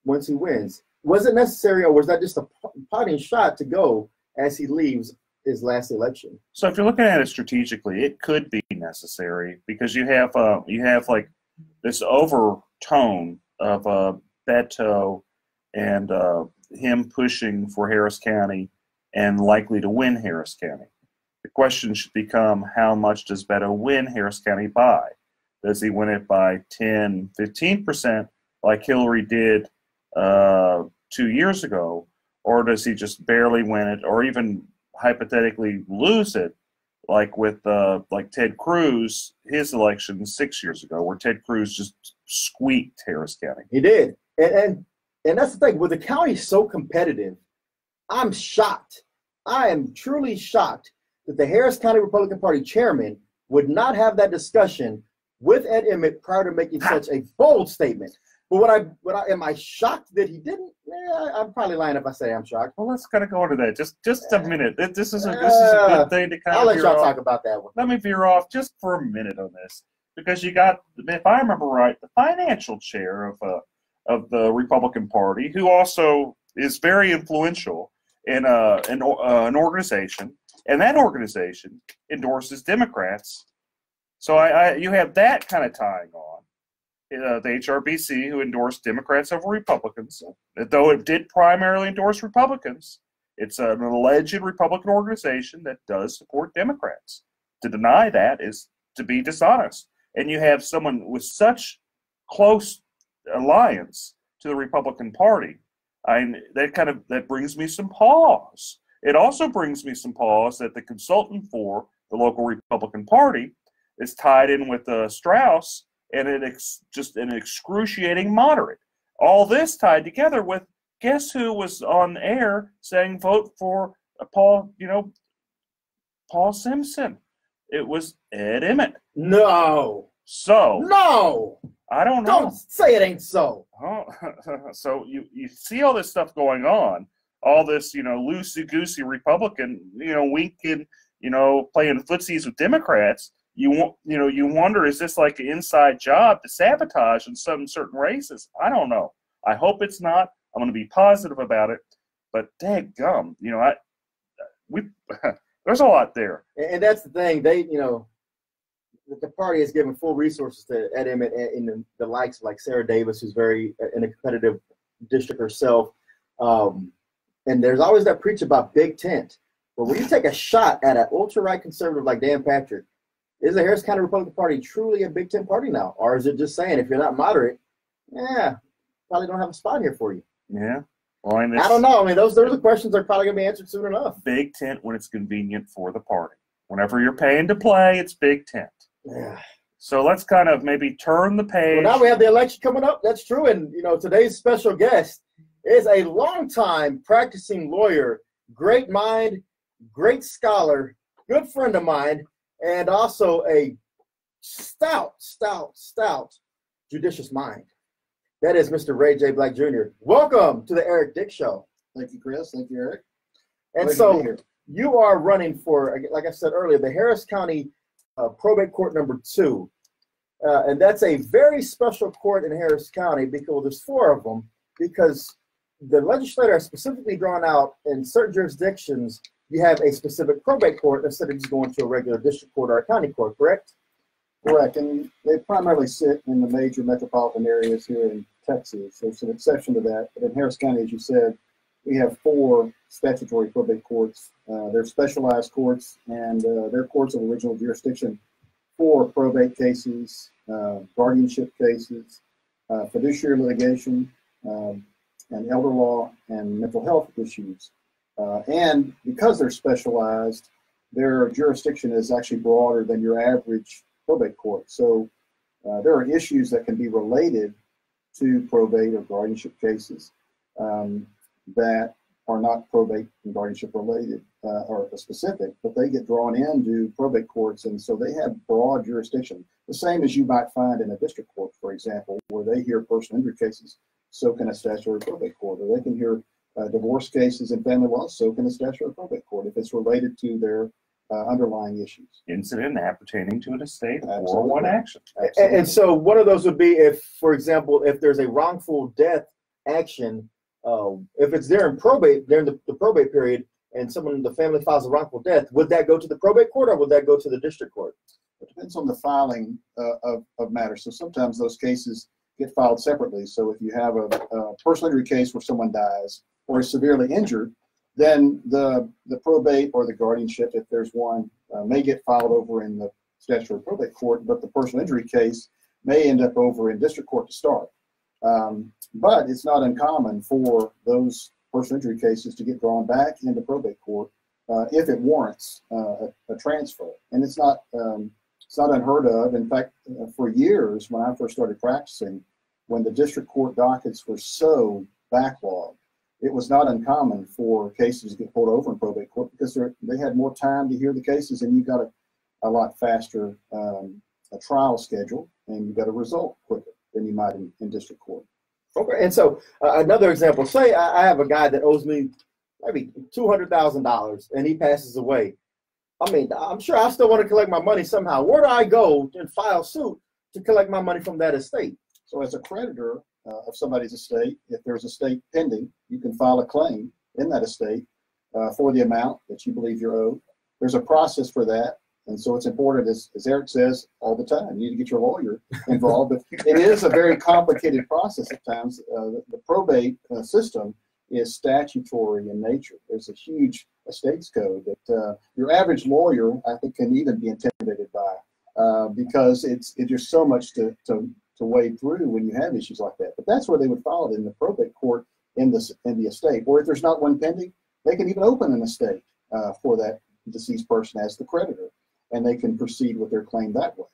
once he wins. Was it necessary or was that just a potting shot to go as he leaves his last election? So if you're looking at it strategically, it could be necessary because you have like this overtone of Beto and him pushing for Harris County and likely to win Harris County. The question should become, how much does Beto win Harris County by? Does he win it by 10, 15% like Hillary did 2 years ago? Or does he just barely win it or even hypothetically lose it like with like Ted Cruz, his election 6 years ago, where Ted Cruz just squeaked Harris County? He did. And that's the thing. With the county so competitive, I'm shocked. I am truly shocked that the Harris County Republican Party chairman would not have that discussion with Ed Emmett prior to making such a bold statement. But am I shocked that he didn't? I'm probably lying if I say I'm shocked. Well, let's kind of go into that. Just a minute. This is a good thing to kind of. I'll let y'all talk about that one. Let me veer off just for a minute on this because you got, if I remember right, the financial chair of the Republican Party, who also is very influential in an organization, and that organization endorses Democrats. So you have that kind of tying on. The HRBC, who endorsed Democrats over Republicans, though it did primarily endorse Republicans, it's an alleged Republican organization that does support Democrats. To deny that is to be dishonest. And you have someone with such close alliance to the Republican Party, that brings me some pause. It also brings me some pause that the consultant for the local Republican Party is tied in with Strauss and just an excruciating moderate. All this tied together with, guess who was on air saying vote for Paul Simpson? It was Ed Emmett. No. So no. I don't know. Don't say it ain't so. Oh, so you see all this stuff going on, all this loosey goosey Republican winking, playing footsies with Democrats. You wonder, is this like an inside job to sabotage in some certain races? I don't know. I hope it's not. I'm going to be positive about it. But dadgum, there's a lot there. And that's the thing. The party is giving full resources to Ed Emmett and the likes of like Sarah Davis, who's very in a competitive district herself. And there's always that preach about big tent. But when you take a shot at an ultra-right conservative like Dan Patrick, is the Harris County Republican Party truly a big tent party now? Or is it just saying, if you're not moderate, probably don't have a spot here for you? Yeah. Well, I don't know. I mean, those are questions that are probably going to be answered soon enough. Big tent when it's convenient for the party. Whenever you're paying to play, it's big tent. Yeah. So let's kind of maybe turn the page. Well, now we have the election coming up. That's true. And, today's special guest is a longtime practicing lawyer, great mind, great scholar, good friend of mine, and also a stout judicious mind. That is Mr. Ray J. Black Jr. Welcome to the Eric Dick Show. Thank you, Chris. Thank you, Eric. And so you are running for, like I said earlier, the Harris County Probate Court number 2. And that's a very special court in Harris County because there's 4 of them, because the legislator has specifically drawn out in certain jurisdictions, you have a specific probate court instead of just going to a regular district court or a county court, correct? Correct. And they primarily sit in the major metropolitan areas here in Texas. There's an exception to that. But in Harris County, as you said, we have 4 statutory probate courts. They're specialized courts, and they're courts of original jurisdiction for probate cases, guardianship cases, fiduciary litigation, and elder law and mental health issues. And because they're specialized, their jurisdiction is actually broader than your average probate court. So there are issues that can be related to probate or guardianship cases that are not probate and guardianship related or specific, but they get drawn into probate courts, and so they have broad jurisdiction. The same as you might find in a district court, for example, where they hear personal injury cases, so can a statutory probate court, or they can hear divorce cases and family law, so can a statutory probate court if it's related to their underlying issues. Incident appertaining to an estate or one action. And so one of those would be if, for example, if there's a wrongful death action, if it's there in probate, during the probate period, and someone in the family files a wrongful death, would that go to the probate court or would that go to the district court? It depends on the filing of matters. So sometimes those cases get filed separately. So if you have a personal injury case where someone dies or is severely injured, then the probate or the guardianship, if there's one, may get filed over in the statutory probate court, but the personal injury case may end up over in district court to start. But it's not uncommon for those personal injury cases to get drawn back into probate court if it warrants a transfer. And it's not unheard of. In fact, for years when I first started practicing, when the district court dockets were so backlogged, it was not uncommon for cases to get pulled over in probate court because they had more time to hear the cases, and you got a lot faster a trial schedule, and you got a result quicker than you might in district court. Okay, and so another example, say I have a guy that owes me maybe $200,000 and he passes away. I mean, I'm sure I still want to collect my money somehow. Where do I go and file suit to collect my money from that estate? So as a creditor of somebody's estate, if there's a estate pending, you can file a claim in that estate for the amount that you believe you're owed. There's a process for that. And so it's important, as Eric says all the time, you need to get your lawyer involved. But it is a very complicated process at times. The probate system is statutory in nature. There's a huge estates code that your average lawyer, I think, can even be intimidated by because it's just so much to wade through when you have issues like that. But that's where they would file it, in the probate court in the estate. Or if there's not one pending, they can even open an estate for that deceased person as the creditor. and they can proceed with their claim that way.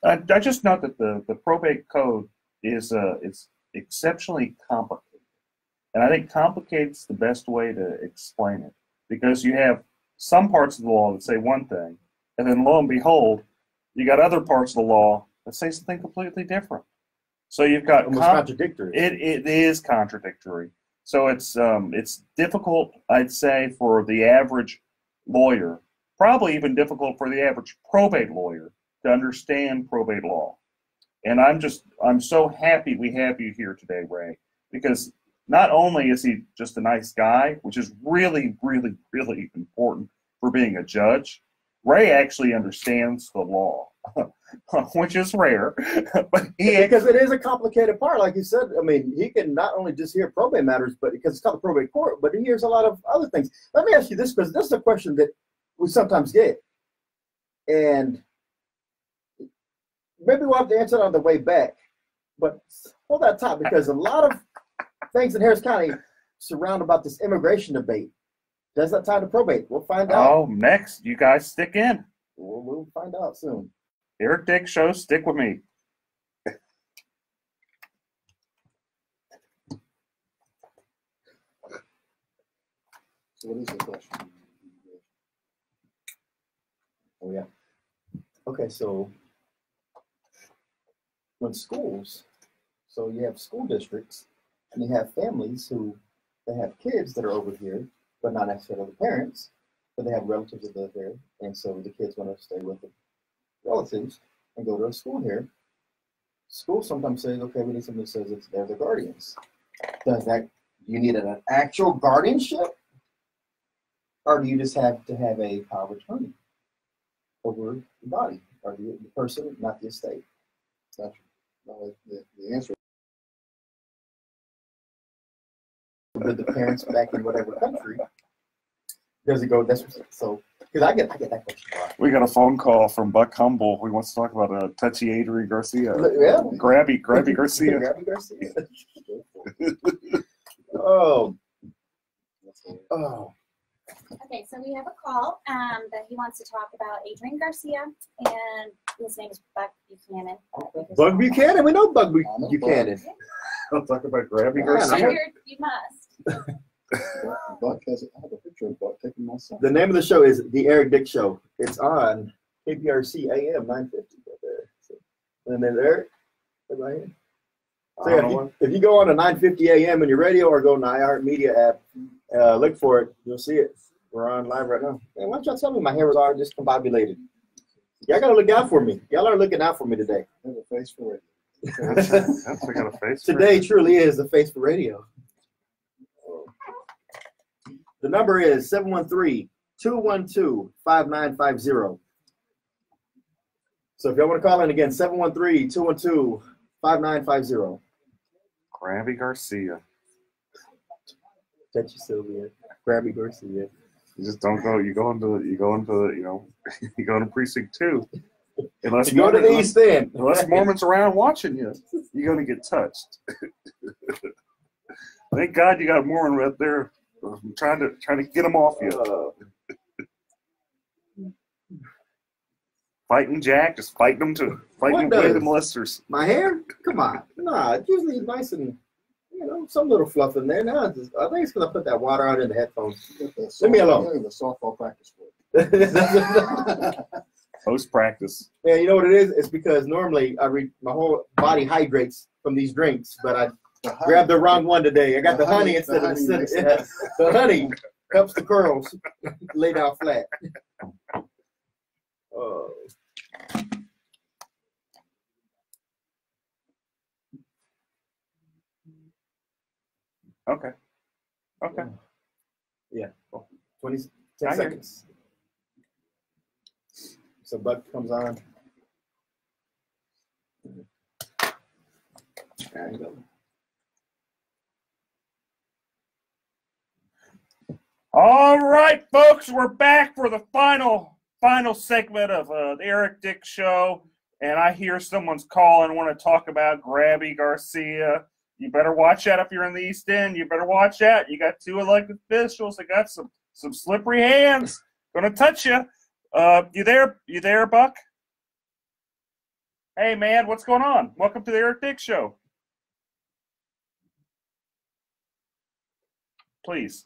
I just note that the probate code is it's exceptionally complicated, and I think complicated's the best way to explain it, because you have some parts of the law that say one thing, and then lo and behold, you got other parts of the law that say something completely different. So you've got Almost contradictory. It is contradictory. So it's difficult, I'd say, for the average lawyer, probably even difficult for the average probate lawyer to understand probate law. And I'm so happy we have you here today, Ray, because not only is he just a nice guy, which is really, really, really important for being a judge, Ray actually understands the law, which is rare. But because it is a complicated part, like you said. I mean, he can not only just hear probate matters, but because it's called the probate court, but he hears a lot of other things. Let me ask you this, because this is a question that we sometimes get, and maybe we'll have to answer it on the way back. But hold that thought, because a lot of things in Harris County surround about this immigration debate. Does that tie to probate? We'll find out. Oh, next, you guys stick in. We'll find out soon. Eric Dick Show, stick with me. So what is the question? Oh, yeah. Okay, so when schools, so you have school districts, and you have families who, they have kids that are over here, but not necessarily the parents, but they have relatives that live here, and so the kids want to stay with the relatives and go to a school here. School sometimes says, okay, we need somebody that says they're the guardians. Does that, you need an actual guardianship? Or do you just have to have a power of attorney over the body, or the person, not the estate? Gotcha. No, the answer. With the parents back in whatever country, does it go? That's so. Because I get that question a lot. We got a phone call from Buck Humble. He wants to talk about touchy Adrian Garcia. Yeah. Grabby Garcia. Grabby Garcia. Oh. Okay, so we have a call that he wants to talk about Adrian Garcia, and his name is Buck Buchanan. Buck Buchanan. We know Buck Buchanan. I'll talk about Grabby I Garcia. figured you must. Buck has. I have a picture of Buck taking my son. The name of the show is The Eric Dick Show. It's on KPRC AM 950 right there. So, and then Eric, right here. So yeah, if you go on to 950 AM in your radio or go on the iHeartMedia app, look for it. You'll see it. We're on live right now. Man, why don't y'all tell me my hair was already just combobulated? Y'all gotta look out for me. Y'all are looking out for me today. I have a face for it. I got a face. Today truly is the face for radio. The number is 713-212-5950. So if y'all want to call in again, 713-212-5950. Grabby Garcia. Touchy Sylvia. Grabby Garcia. You just don't go. You go into you go to precinct 2. Unless You go to the East End. Unless Mormon's around watching you, you're going to get touched. Thank God you got a Mormon right there. I'm trying to get them off you. Fighting Jack, just fighting them to fighting away the molesters. My hair? Come on. Nah, it's usually nice and, some little fluff in there. Now I think it's going to put that water out in the headphones. Leave me alone. The softball practice board. Post practice. Yeah, you know what it is? It's because normally my whole body hydrates from these drinks, but I grabbed the wrong one today. I got the honey instead of the cinnamon. Yeah. The honey helps the curls lay down flat. Oh. Okay. Yeah. 10 seconds. So Buck comes on. There you go. All right, folks, we're back for the final segment of the Eric Dick Show, and I hear someone's calling and want to talk about Grabby Garcia. You better watch out if you're in the East End. You better watch out. You got 2 elected officials that got some slippery hands. Going to touch you. You there? You there, Buck? Hey, man, what's going on? Welcome to the Eric Dick Show. Please.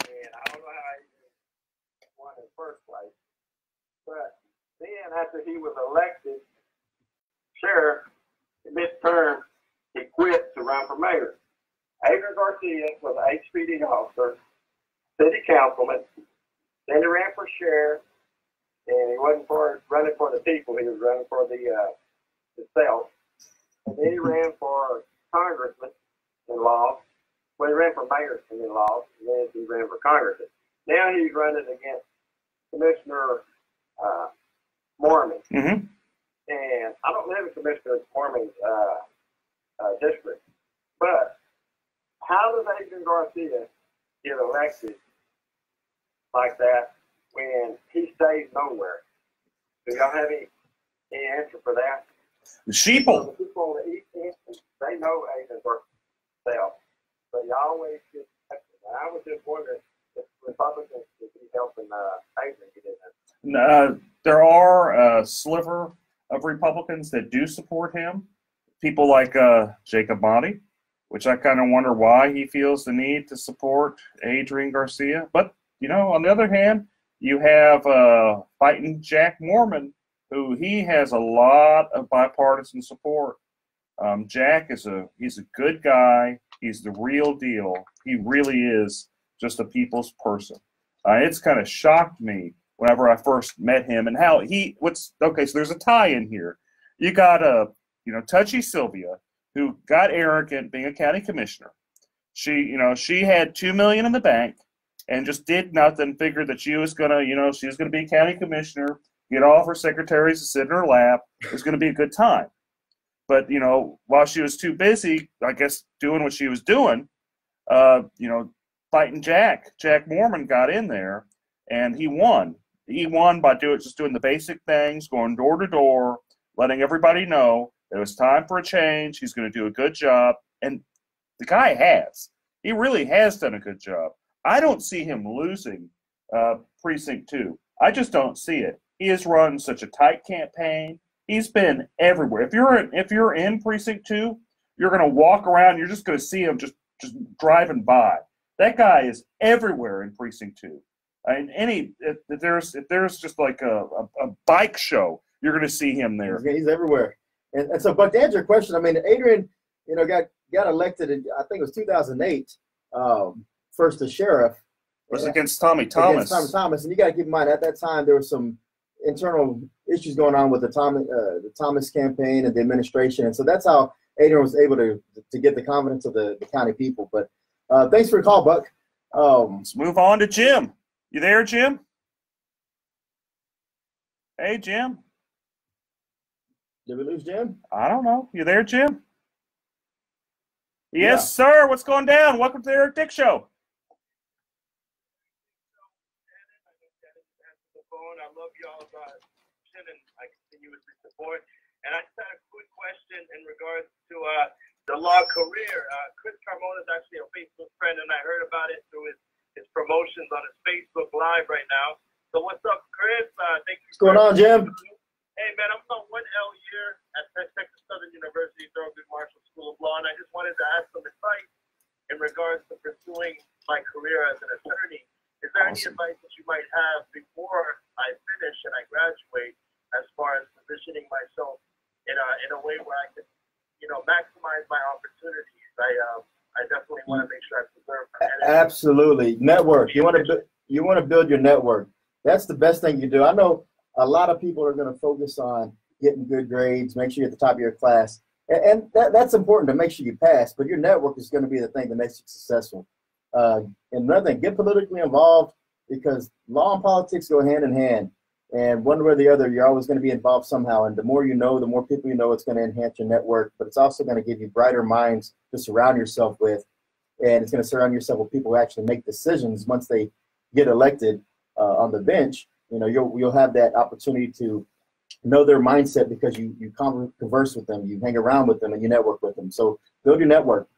And I don't know how he won in the first place, but then after he was elected sheriff midterm, he quit to run for mayor. Adrian Garcia was an HPD officer, city councilman. Then he ran for sheriff, and he wasn't running for the people. He was running for himself. And then he ran for congressman and lost. Well, he ran for mayor and then lost. And then he ran for congressman. Now he's running against Commissioner Mormon. Mm-hmm. And I don't live in Commissioner Mormon's district. But how does Adrian Garcia get elected like that when he stays nowhere? Do y'all have any answer for that? The sheeple. The people on the East End, they know Adrian Garcia, but you always get elected. I was just wondering if Republicans would be helping Adrian get in there. There are a sliver of Republicans that do support him. People like Jacob Motti, which I kind of wonder why he feels the need to support Adrian Garcia. But, you know, on the other hand, you have fighting Jack Mormon, who he has a lot of bipartisan support. Jack he's a good guy. He's the real deal. He really is just a people's person. It's kind of shocked me whenever I first met him and how so there's a tie in here. You got Touchy Sylvia, who got arrogant being a county commissioner. She had $2 million in the bank and just did nothing, figured that she was gonna be a county commissioner, get all of her secretaries to sit in her lap. It was gonna be a good time. But, while she was too busy, I guess, doing what she was doing, fighting Jack Mormon got in there and he won. He won by doing the basic things, going door to door, letting everybody know that it was time for a change. He's going to do a good job. And the guy he really has done a good job. I don't see him losing Precinct 2. I just don't see it. He has run such a tight campaign. He's been everywhere. If you're in Precinct 2, you're going to walk around. You're just going to see him just driving by. That guy is everywhere in Precinct 2. And if there's just like a bike show, you're going to see him there. He's everywhere. And so, but to answer your question, I mean, Adrian, got elected in, I think it was 2008, first as sheriff. It was against Tommy Thomas. Against Tommy Thomas, and you got to keep in mind at that time there was some internal issues going on with the Thomas campaign and the administration, and so that's how Adrian was able to get the confidence of the county people. But thanks for the call, Buck. Let's move on to Jim. You there, Jim? Hey, Jim. Did we lose Jim? I don't know. You there, Jim? Yes, sir. What's going down? Welcome to the Eric Dick Show. I love y'all's and I continuously support. And I just had a quick question in regards to the law career. Chris Carmona is actually a Facebook friend, and I heard about it through his promotions on his Facebook Live right now. So what's up, Chris? Thank you. What's going on, Jim? Hey, man, I'm on 1L year at Texas Southern University, Thurgood Marshall School of Law, and I just wanted to ask some advice in regards to pursuing my career as an attorney. Is there any advice that you might have before I finish and I graduate as far as positioning myself in a way where I can, maximize my opportunities? I definitely want to make sure I preserve my energy. Absolutely. Network. You want to build your network. That's the best thing you do. I know a lot of people are going to focus on getting good grades, make sure you're at the top of your class. And that's important to make sure you pass, but your network is going to be the thing that makes you successful. And another thing, get politically involved, because law and politics go hand in hand. And one way or the other, you're always going to be involved somehow. And the more you know, the more people you know, it's going to enhance your network. But it's also going to give you brighter minds to surround yourself with. And it's going to surround yourself with people who actually make decisions once they get elected on the bench. You'll have that opportunity to know their mindset because you converse with them, you hang around with them, and you network with them. So build your network.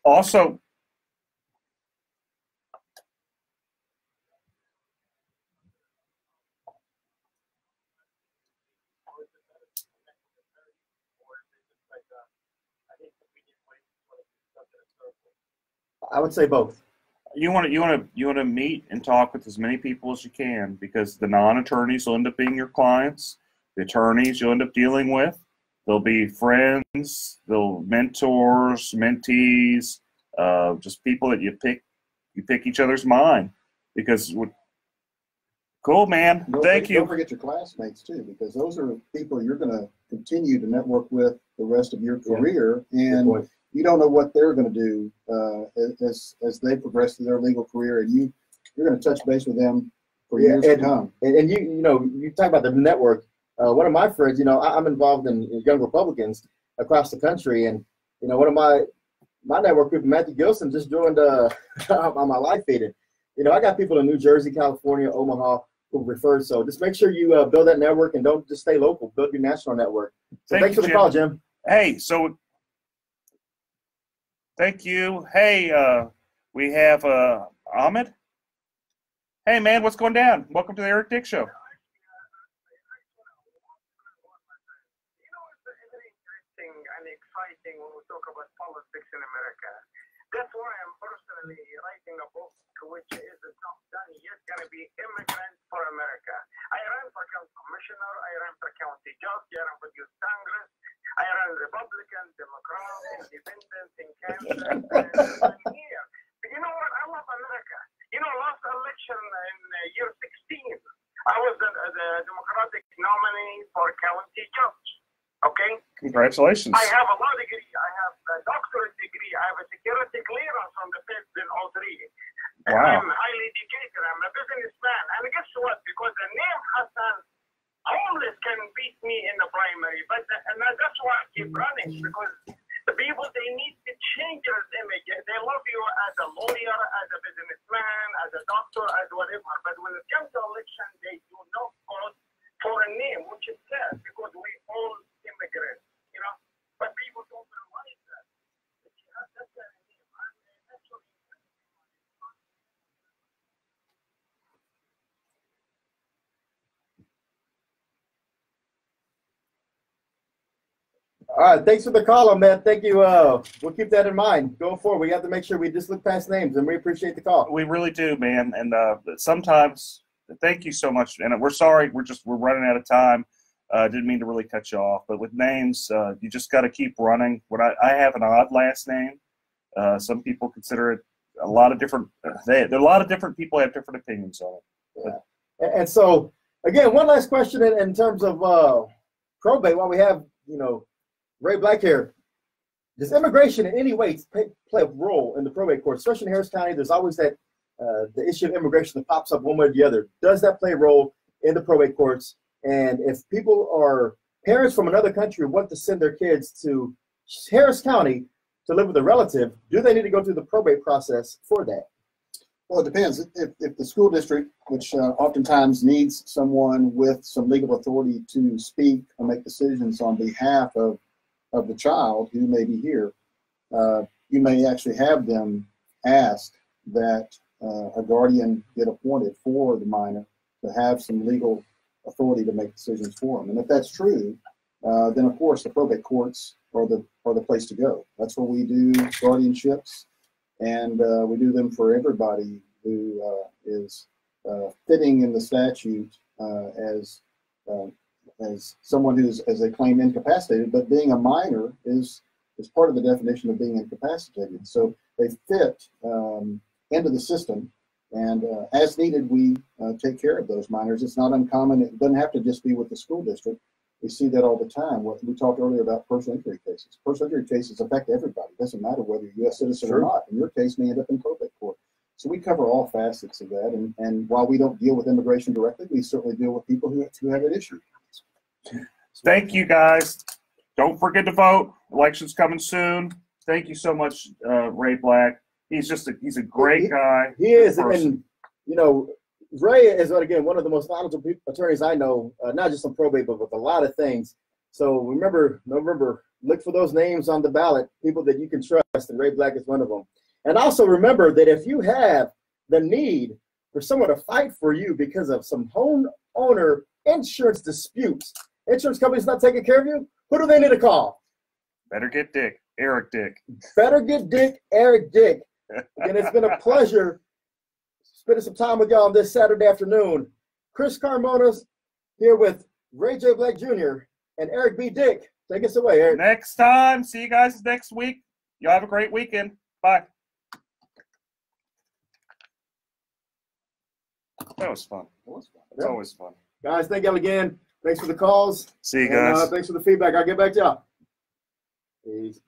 Also, but I think the convenient way is to discuss it in circles. I would say both. You want to meet and talk with as many people as you can, because the non-attorneys will end up being your clients. The attorneys you'll end up dealing with, they'll be friends, they'll mentors, mentees, just people that you pick each other's mind, because cool, man. Thank you. Don't forget your classmates too, because those are people you're going to continue to network with the rest of your career, and you don't know what they're going to do as they progress through their legal career, and you're going to touch base with them for years to come. And you talk about the network. One of my friends, I'm involved in Young Republicans across the country, and one of my network group, Matthew Gilson, just joined on my live feed. I got people in New Jersey, California, Omaha who refer. So just make sure you build that network, and don't just stay local. Build your national network. So thanks for the call, Jim. Hey, so thank you. Hey, we have Ahmed. Hey, man, what's going down? Welcome to the Eric Dick Show. And exciting when we talk about politics in America. That's why I'm personally writing a book, which is not done yet, going to be Immigrant for America. I ran for county commissioner, I ran for county judge, I ran for youth Congress, I ran Republican, Democrat, Independent in Kansas, and I'm here. But you know what? I love America. Last election in year 16, I was the Democratic nominee for county judge. Okay? Congratulations. I have a law degree. I have a doctorate degree. I have a security clearance from the feds in all three. Wow. I'm highly educated. I'm a businessman. And guess what? Because the name Hassan always can beat me in the primary. And that's why I keep running. Because the people, they need to change their image. They love you as a lawyer, as a businessman, as a doctor, as whatever. But when it comes to election, they do not vote for a name, which is sad, because we all immigrants, but people don't realize that. That's the name. All right, thanks for the call, man. Thank you. We'll keep that in mind going forward. We have to make sure we just look past names, and we appreciate the call. We really do, man. And sometimes, thank you so much. And we're sorry, we're running out of time. Didn't mean to really cut you off, but with names, you just got to keep running. I have an odd last name. Some people consider it a lot of different. A lot of different people have different opinions on it. Yeah. And so, again, one last question in terms of probate. While we have Ray Black here, does immigration in any way play a role in the probate court, especially in Harris County? There's always that the issue of immigration that pops up one way or the other. Does that play a role in the probate courts? And if people are parents from another country want to send their kids to Harris County to live with a relative, do they need to go through the probate process for that? Well, it depends. If the school district, which oftentimes needs someone with some legal authority to speak or make decisions on behalf of the child who may be here, you may actually have them ask that a guardian get appointed for the minor to have some legal authority to make decisions for them. And if that's true, then of course the probate courts are the place to go. That's where we do guardianships, and we do them for everybody who is fitting in the statute as someone who's, as they claim, incapacitated. But being a minor is part of the definition of being incapacitated. So they fit into the system. And as needed, we take care of those minors. It's not uncommon. It doesn't have to just be with the school district. We see that all the time. We talked earlier about personal injury cases. Personal injury cases affect everybody. It doesn't matter whether you're a U.S. citizen or not. In your case, may end up in probate court. So we cover all facets of that. And while we don't deal with immigration directly, we certainly deal with people who have an issue. Thank you, guys. Don't forget to vote. Election's coming soon. Thank you so much, Ray Black. He's a great guy. He is, and Ray is, again, one of the most knowledgeable attorneys I know, not just on probate, but with a lot of things. So remember, November, look for those names on the ballot, people that you can trust, and Ray Black is one of them. And also remember that if you have the need for someone to fight for you because of some homeowner insurance disputes, insurance company's not taking care of you, who do they need to call? Better get Dick. Eric Dick. Better get Dick, Eric Dick. Again, it's been a pleasure spending some time with y'all on this Saturday afternoon. Chris Carmonas here with Ray J. Black Jr. and Eric B. Dick. Take us away, Eric. Next time. See you guys next week. Y'all have a great weekend. Bye. That was fun. It's always fun. Guys, thank y'all again. Thanks for the calls. See you And, guys. thanks for the feedback. I'll get back to y'all. Peace.